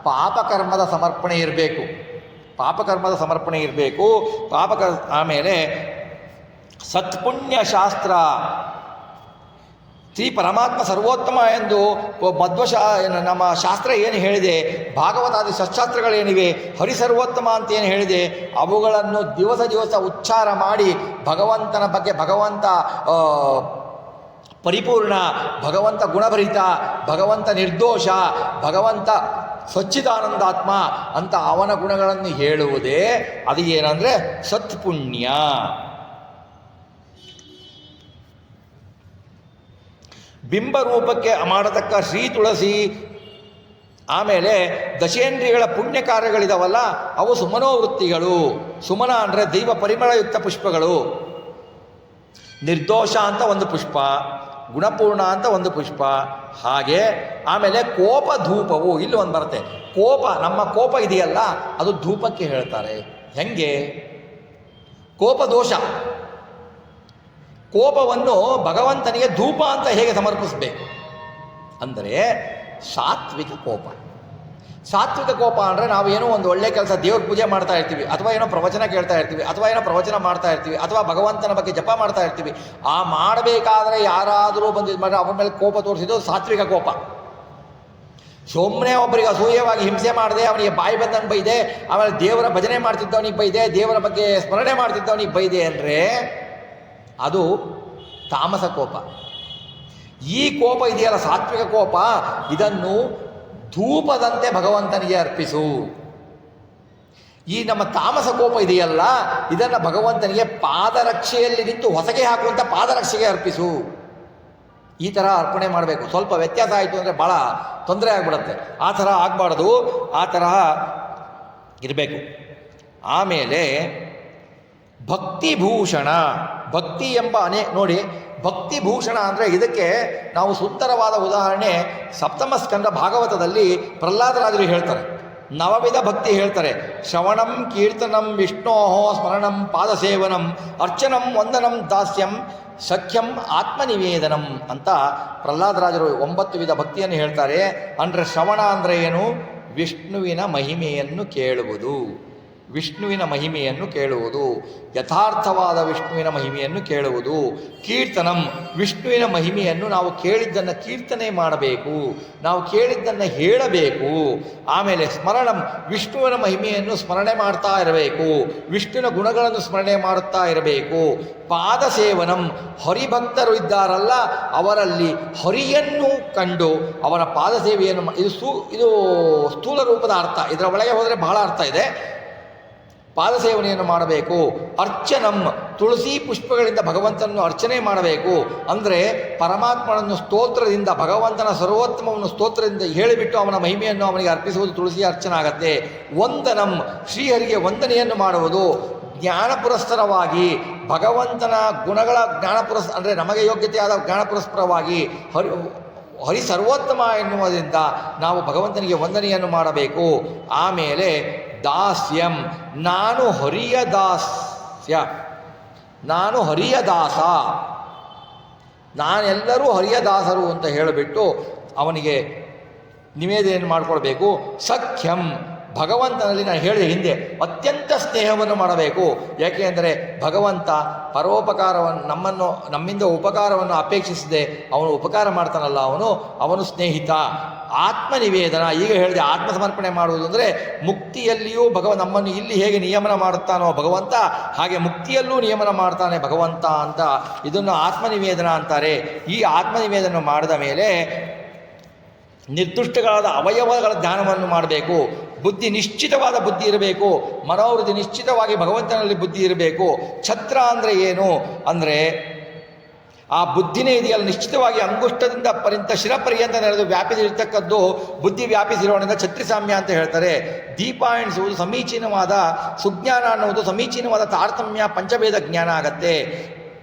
ಪಾಪಕರ್ಮದ ಸಮರ್ಪಣೆ ಇರಬೇಕು. ಆಮೇಲೆ ಸತ್ಪುಣ್ಯ ಶಾಸ್ತ್ರ, ಶ್ರೀ ಪರಮಾತ್ಮ ಸರ್ವೋತ್ತಮ ಎಂದು ನಮ್ಮ ಶಾಸ್ತ್ರ ಏನು ಹೇಳಿದೆ, ಭಾಗವತಾದಿ ಸತ್ಶಾಸ್ತ್ರಗಳೇನಿವೆ, ಹರಿಸರ್ವೋತ್ತಮ ಅಂತ ಏನು ಹೇಳಿದೆ, ಅವುಗಳನ್ನು ದಿವಸ ಉಚ್ಚಾರ ಮಾಡಿ ಭಗವಂತನ ಬಗ್ಗೆ, ಭಗವಂತ ಪರಿಪೂರ್ಣ, ಭಗವಂತ ಗುಣಭರಿತ, ಭಗವಂತ ನಿರ್ದೋಷ, ಭಗವಂತ ಸಚ್ಚಿದಾನಂದಾತ್ಮ ಅಂತ ಅವನ ಗುಣಗಳನ್ನು ಹೇಳುವುದೇ ಅದು ಏನಂದರೆ ಸತ್ಪುಣ್ಯ. ಬಿಂಬರೂಪಕ್ಕೆ ಮಾಡತಕ್ಕ ಶ್ರೀ ತುಳಸಿ, ಆಮೇಲೆ ದಶೇಂದ್ರಿಯಗಳ ಪುಣ್ಯ ಕಾರ್ಯಗಳಿದಾವಲ್ಲ ಅವು ಸುಮನೋವೃತ್ತಿಗಳು. ಸುಮನ ಅಂದರೆ ದೈವ ಪರಿಮಳಯುಕ್ತ ಪುಷ್ಪಗಳು. ನಿರ್ದೋಷ ಅಂತ ಒಂದು ಪುಷ್ಪ, ಗುಣಪೂರ್ಣ ಅಂತ ಒಂದು ಪುಷ್ಪ, ಹಾಗೆ ಆಮೇಲೆ ಕೋಪ ಧೂಪವು ಇಲ್ಲಿ ಒಂದು ಬರುತ್ತೆ. ನಮ್ಮ ಕೋಪ ಇದೆಯಲ್ಲ ಅದು ಧೂಪಕ್ಕೆ ಹೇಳ್ತಾರೆ. ಹೆಂಗೆ? ಕೋಪದೋಷ, ಕೋಪವನ್ನು ಭಗವಂತನಿಗೆ ಧೂಪ ಅಂತ ಹೇಗೆ ಸಮರ್ಪಿಸಬೇಕು ಅಂದರೆ ಸಾತ್ವಿಕ ಕೋಪ. ಸಾತ್ವಿಕ ಕೋಪ ಅಂದರೆ ನಾವು ಏನೋ ಒಂದು ಒಳ್ಳೆ ಕೆಲಸ, ದೇವ್ರ ಪೂಜೆ ಮಾಡ್ತಾ ಇರ್ತೀವಿ, ಅಥವಾ ಏನೋ ಪ್ರವಚನ ಕೇಳ್ತಾ ಇರ್ತೀವಿ, ಅಥವಾ ಏನೋ ಪ್ರವಚನ ಮಾಡ್ತಾ ಇರ್ತೀವಿ, ಅಥವಾ ಭಗವಂತನ ಬಗ್ಗೆ ಜಪ ಮಾಡ್ತಾ ಇರ್ತೀವಿ. ಆ ಮಾಡಬೇಕಾದ್ರೆ ಯಾರಾದರೂ ಬಂದಿದ್ದು ಮಾಡಿದ್ರೆ ಅವನ ಮೇಲೆ ಕೋಪ ತೋರಿಸಿದ್ದು ಸಾತ್ವಿಕ ಕೋಪ. ಸುಮ್ಮನೆ ಒಬ್ಬರಿಗೆ ಅಸೂಯವಾಗಿ ಹಿಂಸೆ ಮಾಡಿದೆ, ಅವನಿಗೆ ಬಾಯಿ ಬಂದಂಗೆ ಬೈದೆ, ಆಮೇಲೆ ದೇವರ ಭಜನೆ ಮಾಡ್ತಿದ್ದವನಿಗೆ ಬೈದೆ, ದೇವರ ಬಗ್ಗೆ ಸ್ಮರಣೆ ಮಾಡ್ತಿದ್ದವನಿಗೆ ಬೈದೆ ಅಂದರೆ ಅದು ತಾಮಸ ಕೋಪ. ಈ ಕೋಪ ಇದೆಯಲ್ಲ ಸಾತ್ವಿಕ ಕೋಪ, ಇದನ್ನು ಧೂಪದಂತೆ ಭಗವಂತನಿಗೆ ಅರ್ಪಿಸು. ಈ ನಮ್ಮ ತಾಮಸ ಕೋಪ ಇದೆಯಲ್ಲ ಇದನ್ನು ಭಗವಂತನಿಗೆ ಪಾದರಕ್ಷೆಯಲ್ಲಿ ನಿಂತು ಹೊಸಗೆ ಹಾಕುವಂಥ ಪಾದರಕ್ಷೆಗೆ ಅರ್ಪಿಸು. ಈ ಥರ ಅರ್ಪಣೆ ಮಾಡಬೇಕು. ಸ್ವಲ್ಪ ವ್ಯತ್ಯಾಸ ಆಯಿತು ಅಂದರೆ ಭಾಳ ತೊಂದರೆ ಆಗಿಬಿಡುತ್ತೆ. ಆ ಥರ ಆಗಬಾರ್ದು, ಆ ತರಹ ಇರಬೇಕು. ಆಮೇಲೆ ಭಕ್ತಿಭೂಷಣ, ಭಕ್ತಿ ಎಂಬ ನೋಡಿ, ಭಕ್ತಿಭೂಷಣ ಅಂದರೆ ಇದಕ್ಕೆ ನಾವು ಸುಂದರವಾದ ಉದಾಹರಣೆ ಸಪ್ತಮ ಸ್ಕಂದ ಭಾಗವತದಲ್ಲಿ ಪ್ರಹ್ಲಾದರಾಜರು ಹೇಳ್ತಾರೆ. ನವವಿಧ ಭಕ್ತಿ ಹೇಳ್ತಾರೆ. ಶ್ರವಣಂ ಕೀರ್ತನಂ ವಿಷ್ಣೋ ಸ್ಮರಣಂ ಪಾದಸೇವನಂ ಅರ್ಚನಂ ವಂದನಂ ದಾಸ್ಯಂ ಸಖ್ಯಂ ಆತ್ಮನಿವೇದನಂ ಅಂತ ಪ್ರಹ್ಲಾದರಾಜರು 9 ವಿಧ ಭಕ್ತಿಯನ್ನು ಹೇಳ್ತಾರೆ. ಅಂದರೆ ಶ್ರವಣ ಅಂದರೆ ಏನು? ವಿಷ್ಣುವಿನ ಮಹಿಮೆಯನ್ನು ಕೇಳುವುದು, ವಿಷ್ಣುವಿನ ಮಹಿಮೆಯನ್ನು ಕೇಳುವುದು, ಯಥಾರ್ಥವಾದ ವಿಷ್ಣುವಿನ ಮಹಿಮೆಯನ್ನು ಕೇಳುವುದು. ಕೀರ್ತನಂ, ವಿಷ್ಣುವಿನ ಮಹಿಮೆಯನ್ನು ನಾವು ಕೇಳಿದ್ದನ್ನು ಕೀರ್ತನೆ ಮಾಡಬೇಕು, ನಾವು ಕೇಳಿದ್ದನ್ನು ಹೇಳಬೇಕು. ಆಮೇಲೆ ಸ್ಮರಣಂ, ವಿಷ್ಣುವಿನ ಮಹಿಮೆಯನ್ನು ಸ್ಮರಣೆ ಮಾಡ್ತಾ ಇರಬೇಕು, ವಿಷ್ಣುವಿನ ಗುಣಗಳನ್ನು ಸ್ಮರಣೆ ಮಾಡುತ್ತಾ ಇರಬೇಕು. ಪಾದಸೇವನಂ, ಹರಿಭಕ್ತರು ಇದ್ದಾರಲ್ಲ ಅವರಲ್ಲಿ ಹರಿಯನ್ನು ಕಂಡು ಅವರ ಪಾದಸೇವೆಯನ್ನು ಇದು ಸ್ಥೂಲ ರೂಪದ ಅರ್ಥ. ಇದರ ಒಳಗೆ ಹೋದರೆ ಬಹಳ ಅರ್ಥ ಇದೆ. ಪಾದಸೇವನೆಯನ್ನು ಮಾಡಬೇಕು. ಅರ್ಚನಂ, ತುಳಸಿ ಪುಷ್ಪಗಳಿಂದ ಭಗವಂತನನ್ನು ಅರ್ಚನೆ ಮಾಡಬೇಕು. ಅಂದರೆ ಪರಮಾತ್ಮನನ್ನು ಸ್ತೋತ್ರದಿಂದ, ಭಗವಂತನ ಸರ್ವೋತ್ತಮವನ್ನು ಸ್ತೋತ್ರದಿಂದ ಹೇಳಿಬಿಟ್ಟು ಅವನ ಮಹಿಮೆಯನ್ನು ಅವನಿಗೆ ಅರ್ಪಿಸುವುದು ತುಳಸಿ ಅರ್ಚನೆ ಆಗತ್ತೆ. ವಂದನಂ, ಶ್ರೀಹರಿಗೆ ವಂದನೆಯನ್ನು ಮಾಡುವುದು. ಜ್ಞಾನ ಪುರಸ್ಸರವಾಗಿ ಭಗವಂತನ ಗುಣಗಳ ಅಂದರೆ ನಮಗೆ ಯೋಗ್ಯತೆಯಾದ ಜ್ಞಾನ ಪುರಸ್ಸರವಾಗಿ ಹರಿ ಸರ್ವೋತ್ತಮ ಎನ್ನುವುದರಿಂದ ನಾವು ಭಗವಂತನಿಗೆ ವಂದನೆಯನ್ನು ಮಾಡಬೇಕು. ಆಮೇಲೆ ದಾಸ್ಯಂ, ನಾನು ಹರಿಯ ದಾಸ್ಯ, ನಾನು ಹರಿಯ ದಾಸ, ನಾನೆಲ್ಲರೂ ಹರಿಯ ದಾಸರು ಅಂತ ಹೇಳಿಬಿಟ್ಟು ಅವನಿಗೆ ನಿವೇದನೆಯನ್ನು ಮಾಡಿಕೊಳ್ಬೇಕು. ಸಖ್ಯಂ, ಭಗವಂತನಲ್ಲಿ ನಾನು ಹೇಳಿದೆ ಹಿಂದೆ ಅತ್ಯಂತ ಸ್ನೇಹವನ್ನು ಮಾಡಬೇಕು. ಯಾಕೆ ಅಂದರೆ ಭಗವಂತ ಪರೋಪಕಾರವನ್ನು ನಮ್ಮಿಂದ ಉಪಕಾರವನ್ನು ಅಪೇಕ್ಷಿಸದೆ ಅವನು ಉಪಕಾರ ಮಾಡ್ತಾನಲ್ಲ, ಅವನು ಸ್ನೇಹಿತ. ಆತ್ಮನಿವೇದನ, ಈಗ ಹೇಳಿದೆ ಆತ್ಮಸಮರ್ಪಣೆ ಮಾಡುವುದು ಅಂದರೆ ಮುಕ್ತಿಯಲ್ಲಿಯೂ ನಮ್ಮನ್ನು ಇಲ್ಲಿ ಹೇಗೆ ನಿಯಮನ ಮಾಡುತ್ತಾನೋ ಭಗವಂತ, ಹಾಗೆ ಮುಕ್ತಿಯಲ್ಲೂ ನಿಯಮನ ಮಾಡ್ತಾನೆ ಭಗವಂತ ಅಂತ ಇದನ್ನು ಆತ್ಮನಿವೇದನ ಅಂತಾರೆ. ಈ ಆತ್ಮನಿವೇದನ ಮಾಡಿದ ಮೇಲೆ ನಿರ್ದುಷ್ಟಗಳಾದ ಅವಯವಗಳ ಧ್ಯಾನವನ್ನು ಮಾಡಬೇಕು. ಬುದ್ಧಿ ನಿಶ್ಚಿತವಾದ ಬುದ್ಧಿ ಇರಬೇಕು, ಮನೋವೃತ್ತಿ ನಿಶ್ಚಿತವಾಗಿ ಭಗವಂತನಲ್ಲಿ ಬುದ್ಧಿ ಇರಬೇಕು. ಛತ್ರ ಅಂದರೆ ಏನು ಅಂದರೆ ಆ ಬುದ್ಧಿನೇ ಇದೆಯಲ್ಲ ನಿಶ್ಚಿತವಾಗಿ ಅಂಗುಷ್ಟದಿಂದ ಶಿರಪರ್ಯಂತ ನಡೆದು ವ್ಯಾಪಿಸಿರ್ತಕ್ಕದ್ದು ಬುದ್ಧಿ ವ್ಯಾಪಿಸಿರೋದ್ರಿಂದ ಛತ್ರಿಸಾಮ್ಯ ಅಂತ ಹೇಳ್ತಾರೆ. ದೀಪ ಎಣಿಸುವುದು ಸಮೀಚೀನವಾದ ಸುಜ್ಞಾನ ಅನ್ನುವುದು ಸಮೀಚೀನವಾದ ತಾರತಮ್ಯ ಪಂಚಭೇದ ಜ್ಞಾನ ಆಗತ್ತೆ.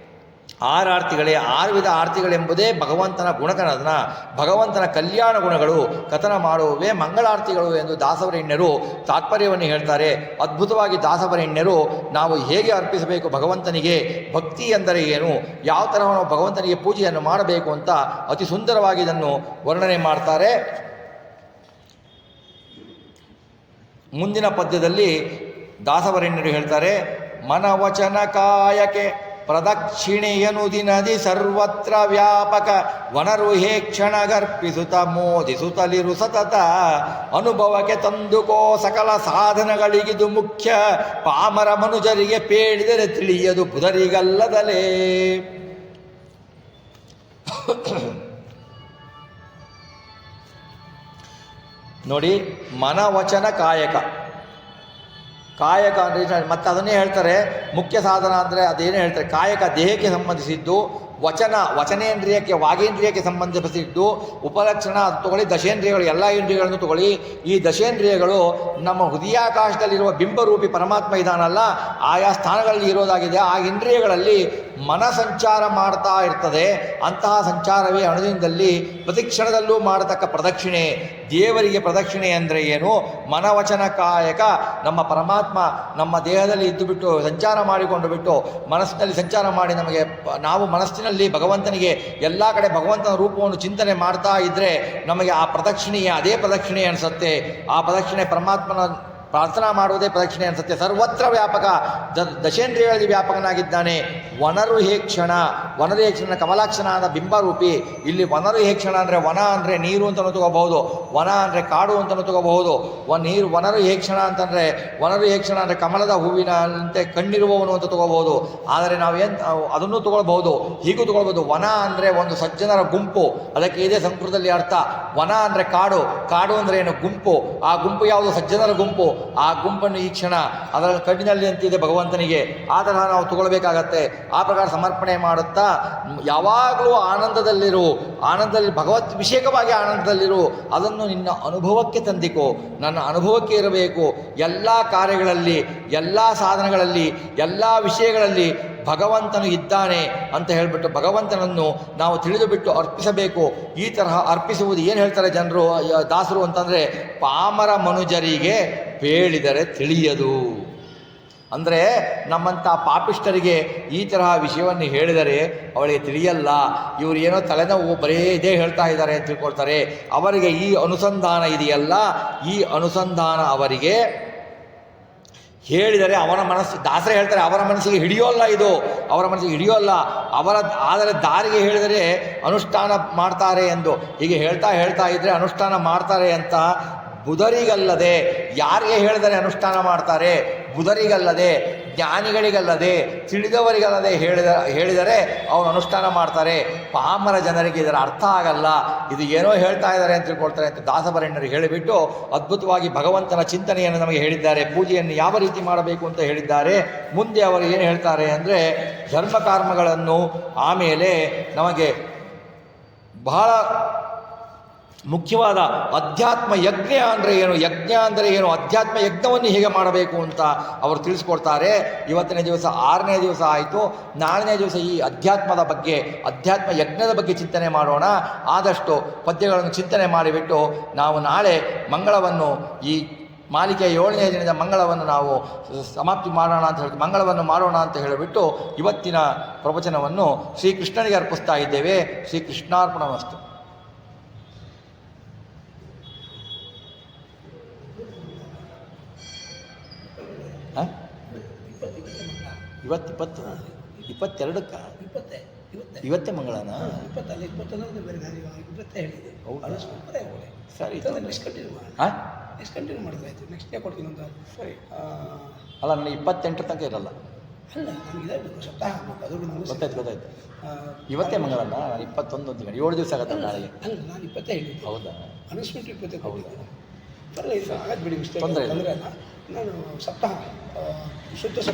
6 ಆರ್ತಿಗಳೇ 6 ವಿಧ ಆರ್ತಿಗಳೆಂಬುದೇ ಭಗವಂತನ ಗುಣಕನದನ, ಭಗವಂತನ ಕಲ್ಯಾಣ ಗುಣಗಳು ಕಥನ ಮಾಡುವವೇ ಮಂಗಳಾರ್ತಿಗಳು ಎಂದು ದಾಸವರೇಣ್ಯರು ತಾತ್ಪರ್ಯವನ್ನು ಹೇಳ್ತಾರೆ. ಅದ್ಭುತವಾಗಿ ದಾಸವರೇಣ್ಯರು ನಾವು ಹೇಗೆ ಅರ್ಪಿಸಬೇಕು ಭಗವಂತನಿಗೆ, ಭಕ್ತಿ ಎಂದರೆ ಏನು, ಯಾವ ಥರ ನಾವು ಭಗವಂತನಿಗೆ ಪೂಜೆಯನ್ನು ಮಾಡಬೇಕು ಅಂತ ಅತಿ ಸುಂದರವಾಗಿ ಇದನ್ನು ವರ್ಣನೆ ಮಾಡ್ತಾರೆ. ಮುಂದಿನ ಪದ್ಯದಲ್ಲಿ ದಾಸವರೇಣ್ಯರು ಹೇಳ್ತಾರೆ, ಮನವಚನ ಕಾಯಕೆ ಪ್ರದಕ್ಷಿಣೆಯನು ದಿನದಿ ಸರ್ವತ್ರ ವ್ಯಾಪಕ ವನರುಹೇ ಕ್ಷಣಗರ್ಪಿಸುತ್ತ ಮೋದಿಸುತ್ತಲಿರು ಸತತ ಅನುಭವಕ್ಕೆ ತಂದುಕೋ ಸಕಲ ಸಾಧನಗಳಿಗಿದು ಮುಖ್ಯ ಪಾಮರ ಮನುಜರಿಗೆ ಪೇಳಿದರೆ ತಿಳಿಯದು ಬುಧರಿಗಲ್ಲದಲೇ. ನೋಡಿ, ಮನವಚನ ಕಾಯಕ ಅಂದರೆ ಮತ್ತೆ ಅದನ್ನೇ ಹೇಳ್ತಾರೆ. ಮುಖ್ಯ ಸಾಧನ ಅಂದರೆ ಅದೇನೇ ಹೇಳ್ತಾರೆ, ಕಾಯಕ ದೇಹಕ್ಕೆ ಸಂಬಂಧಿಸಿದ್ದು, ವಚನೇಂದ್ರಿಯಕ್ಕೆ ವಾಗೇಂದ್ರಿಯಕ್ಕೆ ಸಂಬಂಧಿಸಿದ್ದು, ಉಪಲಕ್ಷಣ ಅದು ತಗೊಳ್ಳಿ, ದಶೇಂದ್ರಿಯಗಳು ಎಲ್ಲ ಇಂದ್ರಿಯಗಳನ್ನು ತಗೊಳ್ಳಿ. ಈ ದಶೇಂದ್ರಿಯಗಳು ನಮ್ಮ ಹೃದಯಾಕಾಶದಲ್ಲಿರುವ ಬಿಂಬರೂಪಿ ಪರಮಾತ್ಮ ಇದಾನಲ್ಲ, ಆಯಾ ಸ್ಥಾನಗಳಲ್ಲಿ ಇರೋದಾಗಿದೆ. ಆ ಇಂದ್ರಿಯಗಳಲ್ಲಿ ಮನ ಸಂಚಾರ ಮಾಡ್ತಾ ಇರ್ತದೆ. ಅಂತಹ ಸಂಚಾರವೇ ಅಣುವಿನಲ್ಲಿ ಪ್ರತಿಕ್ಷಣದಲ್ಲೂ ಮಾಡತಕ್ಕ ಪ್ರದಕ್ಷಿಣೆ. ದೇವರಿಗೆ ಪ್ರದಕ್ಷಿಣೆ ಅಂದರೆ ಏನು? ಮನವಚನ ಕಾಯಕ. ನಮ್ಮ ಪರಮಾತ್ಮ ನಮ್ಮ ದೇಹದಲ್ಲಿ ಇದ್ದು ಬಿಟ್ಟು ಸಂಚಾರ ಮಾಡಿಕೊಂಡು ಬಿಟ್ಟು ಮನಸ್ಸಿನಲ್ಲಿ ಸಂಚಾರ ಮಾಡಿ ನಾವು ಮನಸ್ಸಿನಲ್ಲಿ ಭಗವಂತನಿಗೆ ಎಲ್ಲ ಕಡೆ ಭಗವಂತನ ರೂಪವನ್ನು ಚಿಂತನೆ ಮಾಡ್ತಾ ಇದ್ದರೆ ನಮಗೆ ಆ ಪ್ರದಕ್ಷಿಣೆಯ ಅದೇ ಪ್ರದಕ್ಷಿಣೆ ಅನಿಸುತ್ತೆ. ಆ ಪ್ರದಕ್ಷಿಣೆ ಪರಮಾತ್ಮನ ಪ್ರಾರ್ಥನಾ ಮಾಡುವುದೇ ಪ್ರದಕ್ಷಿಣೆ ಅನಿಸುತ್ತೆ. ಸರ್ವತ್ರ ವ್ಯಾಪಕ, ದಶೇಂದ್ರಿಯಗಳಲ್ಲಿ ವ್ಯಾಪಕನಾಗಿದ್ದಾನೆ. ವನರುಹೇಕ್ಷಣ, ವನರುಹೇಕ್ಷಣ ಕಮಲಾಕ್ಷನಾದ ಬಿಂಬರೂಪಿ. ಇಲ್ಲಿ ವನರುಹೇಕ್ಷಣ ಅಂದರೆ ವನ ಅಂದರೆ ನೀರು ಅಂತಲೂ ತಗೋಬಹುದು, ವನ ಅಂದರೆ ಕಾಡು ಅಂತಲೂ ತಗೋಬಹುದು. ವನರುಹೇಕ್ಷಣ ಅಂತಂದರೆ ವನರುಹೇಕ್ಷಣ ಅಂದರೆ ಕಮಲದ ಹೂವಿನಂತೆ ಕಣ್ಣಿರುವವನು ಅಂತ ತಗೋಬಹುದು. ಆದರೆ ಅದನ್ನು ತಗೊಳ್ಬಹುದು, ಹೀಗೂ ತಗೊಳ್ಬಹುದು. ವನ ಅಂದರೆ ಒಂದು ಸಜ್ಜನರ ಗುಂಪು, ಅದಕ್ಕೆ ಇದೇ ಸಂಸ್ಕೃತದಲ್ಲಿ ಅರ್ಥ. ವನ ಅಂದರೆ ಕಾಡು, ಕಾಡು ಅಂದರೆ ಏನು? ಗುಂಪು. ಆ ಗುಂಪು ಯಾವುದು? ಸಜ್ಜನರ ಗುಂಪು. ಆ ಗುಂಪನ್ನು ಈ ಕ್ಷಣ ಅದರ ಕಣ್ಣಿನಲ್ಲಿ ಅಂತಿದೆ ಭಗವಂತನಿಗೆ. ಆ ತರಹ ನಾವು ತಗೊಳ್ಬೇಕಾಗತ್ತೆ. ಆ ಪ್ರಕಾರ ಸಮರ್ಪಣೆ ಮಾಡುತ್ತಾ ಯಾವಾಗಲೂ ಆನಂದದಲ್ಲಿ ಭಗವತ್ ವಿಷಯಕವಾಗಿ ಆನಂದದಲ್ಲಿರು, ಅದನ್ನು ನಿನ್ನ ಅನುಭವಕ್ಕೆ ತಂದಿಕೋ, ನನ್ನ ಅನುಭವಕ್ಕೆ ಇರಬೇಕು. ಎಲ್ಲ ಕಾರ್ಯಗಳಲ್ಲಿ, ಎಲ್ಲ ಸಾಧನಗಳಲ್ಲಿ, ಎಲ್ಲ ವಿಷಯಗಳಲ್ಲಿ ಭಗವಂತನು ಇದ್ದಾನೆ ಅಂತ ಹೇಳಿಬಿಟ್ಟು ಭಗವಂತನನ್ನು ನಾವು ತಿಳಿದು ಬಿಟ್ಟು ಅರ್ಪಿಸಬೇಕು. ಈ ತರಹ ಅರ್ಪಿಸುವುದು ಏನು ಹೇಳ್ತಾರೆ ಜನರು, ದಾಸರು ಅಂತಂದರೆ, ಪಾಮರ ಮನುಜರಿಗೆ ಬೇಳಿದರೆ ತಿಳಿಯದು. ಅಂದರೆ ನಮ್ಮಂಥ ಪಾಪಿಷ್ಟರಿಗೆ ಈ ತರಹ ವಿಷಯವನ್ನು ಹೇಳಿದರೆ ಅವಳಿಗೆ ತಿಳಿಯಲ್ಲ, ಇವರು ಏನೋ ತಲೆನೋವು ಬರೇ ಇದೇ ಹೇಳ್ತಾ ಇದ್ದಾರೆ ಅಂತ ತಿಳ್ಕೊಳ್ತಾರೆ. ಅವರಿಗೆ ಈ ಅನುಸಂಧಾನ ಇದೆಯಲ್ಲ, ಈ ಅನುಸಂಧಾನ ಅವರಿಗೆ ಹೇಳಿದರೆ ಅವರ ಮನಸ್ಸು, ದಾಸರೇ ಹೇಳ್ತಾರೆ, ಅವರ ಮನಸ್ಸಿಗೆ ಹಿಡಿಯೋಲ್ಲ, ಇದು ಅವರ ಮನಸ್ಸಿಗೆ ಹಿಡಿಯೋಲ್ಲ. ಆದರೆ ದಾರಿಗೆ ಹೇಳಿದರೆ ಅನುಷ್ಠಾನ ಮಾಡ್ತಾರೆ ಎಂದು ಹೀಗೆ ಹೇಳ್ತಾ ಇದ್ದರೆ ಅನುಷ್ಠಾನ ಮಾಡ್ತಾರೆ ಅಂತ ಬುಧರಿಗಲ್ಲದೆ ಯಾರಿಗೆ ಹೇಳಿದರೆ ಅನುಷ್ಠಾನ ಮಾಡ್ತಾರೆ? ಬುಧರಿಗಲ್ಲದೆ, ಜ್ಞಾನಿಗಳಿಗಲ್ಲದೆ, ತಿಳಿದವರಿಗಲ್ಲದೆ ಹೇಳಿದರೆ ಅವರು ಅನುಷ್ಠಾನ ಮಾಡ್ತಾರೆ. ಪಾಮರ ಜನರಿಗೆ ಇದರ ಅರ್ಥ ಆಗಲ್ಲ, ಇದು ಏನೋ ಹೇಳ್ತಾ ಇದ್ದಾರೆ ಅಂತ ತಿಳ್ಕೊಳ್ತಾರೆ ಅಂತ ದಾಸವರೇಣ್ಯರು ಹೇಳಿಬಿಟ್ಟು ಅದ್ಭುತವಾಗಿ ಭಗವಂತನ ಚಿಂತನೆಯನ್ನು ನಮಗೆ ಹೇಳಿದ್ದಾರೆ. ಪೂಜೆಯನ್ನು ಯಾವ ರೀತಿ ಮಾಡಬೇಕು ಅಂತ ಹೇಳಿದ್ದಾರೆ. ಮುಂದೆ ಅವರು ಏನು ಹೇಳ್ತಾರೆ ಅಂದರೆ, ಧರ್ಮಕರ್ಮಗಳನ್ನು, ಆಮೇಲೆ ನಮಗೆ ಬಹಳ ಮುಖ್ಯವಾದ ಅಧ್ಯಾತ್ಮ ಯಜ್ಞ ಅಂದರೆ ಏನು, ಯಜ್ಞ ಅಂದರೆ ಏನು, ಅಧ್ಯಾತ್ಮ ಯಜ್ಞವನ್ನು ಹೇಗೆ ಮಾಡಬೇಕು ಅಂತ ಅವರು ತಿಳಿಸ್ಕೊಡ್ತಾರೆ. ಇವತ್ತಿನ ದಿವಸ 6ನೇ ದಿವಸ ಆಯಿತು. ನಾಳನೇ ದಿವಸ ಈ ಅಧ್ಯಾತ್ಮದ ಬಗ್ಗೆ, ಅಧ್ಯಾತ್ಮ ಯಜ್ಞದ ಬಗ್ಗೆ ಚಿಂತನೆ ಮಾಡೋಣ. ಆದಷ್ಟು ಪದ್ಯಗಳನ್ನು ಚಿಂತನೆ ಮಾಡಿಬಿಟ್ಟು ನಾವು ನಾಳೆ ಮಂಗಳವನ್ನು, ಈ ಮಾಲಿಕೆಯ 7ನೇ ದಿನದ ಮಂಗಳವನ್ನು ನಾವು ಸಮಾಪ್ತಿ ಮಾಡೋಣ ಅಂತ ಹೇಳಿ, ಮಂಗಳವನ್ನು ಮಾಡೋಣ ಅಂತ ಹೇಳಿಬಿಟ್ಟು ಇವತ್ತಿನ ಪ್ರವಚನವನ್ನು ಶ್ರೀಕೃಷ್ಣನಿಗೆ ಅರ್ಪಿಸ್ತಾ ಇದ್ದೇವೆ. ಶ್ರೀಕೃಷ್ಣಾರ್ಪಣಮಸ್ತು. ಇವತ್ತೆರಡಕ್ಕ ಇವತ್ತೇ ಮಂಗಳನ ಸರಿ, ಕಂಟಿನ್ಯೂ ಮಾಡಿದ್ರೆ ಆಯಿತು. ನೆಕ್ಸ್ಟ್ ಡೇ ಕೊಡ್ತೀನಿ ಅಂತ. ಸರಿ. ಅಲ್ಲ, ನನಗೆ 28 ತನಕ ಇರಲ್ಲ. ಅಲ್ಲ, ನನಗೆ ಇದಾಗಬೇಕು, ಸಪ್ತಾಹ ಆಗಬೇಕು. ಅದು ಗೊತ್ತಾಯ್ತು. ಇವತ್ತೇ ಮಂಗಳನ, ನಾನು 21 ಅಂತ 7 ದಿವಸ ಆಗುತ್ತೆ ನಾಳೆಗೆ. ಅಲ್ಲ, ನಾನು 20 ಹೇಳಿದ್ದೆ. ಹೌದಾ? ಅನಿಸ್ಬಿಟ್ಟು 20 ಹೌದಾ? ಬರಲ್ಲ, ಇದು ಆಗತ್ತೆ ಬಿಡಿ, ಮಿಸ್ಟೇಕ್ ತೊಂದರೆ ಅಲ್ಲ. ನಾನು ಸಪ್ತಾಹ ಶುದ್ಧ ಸಪ್ತಾಹ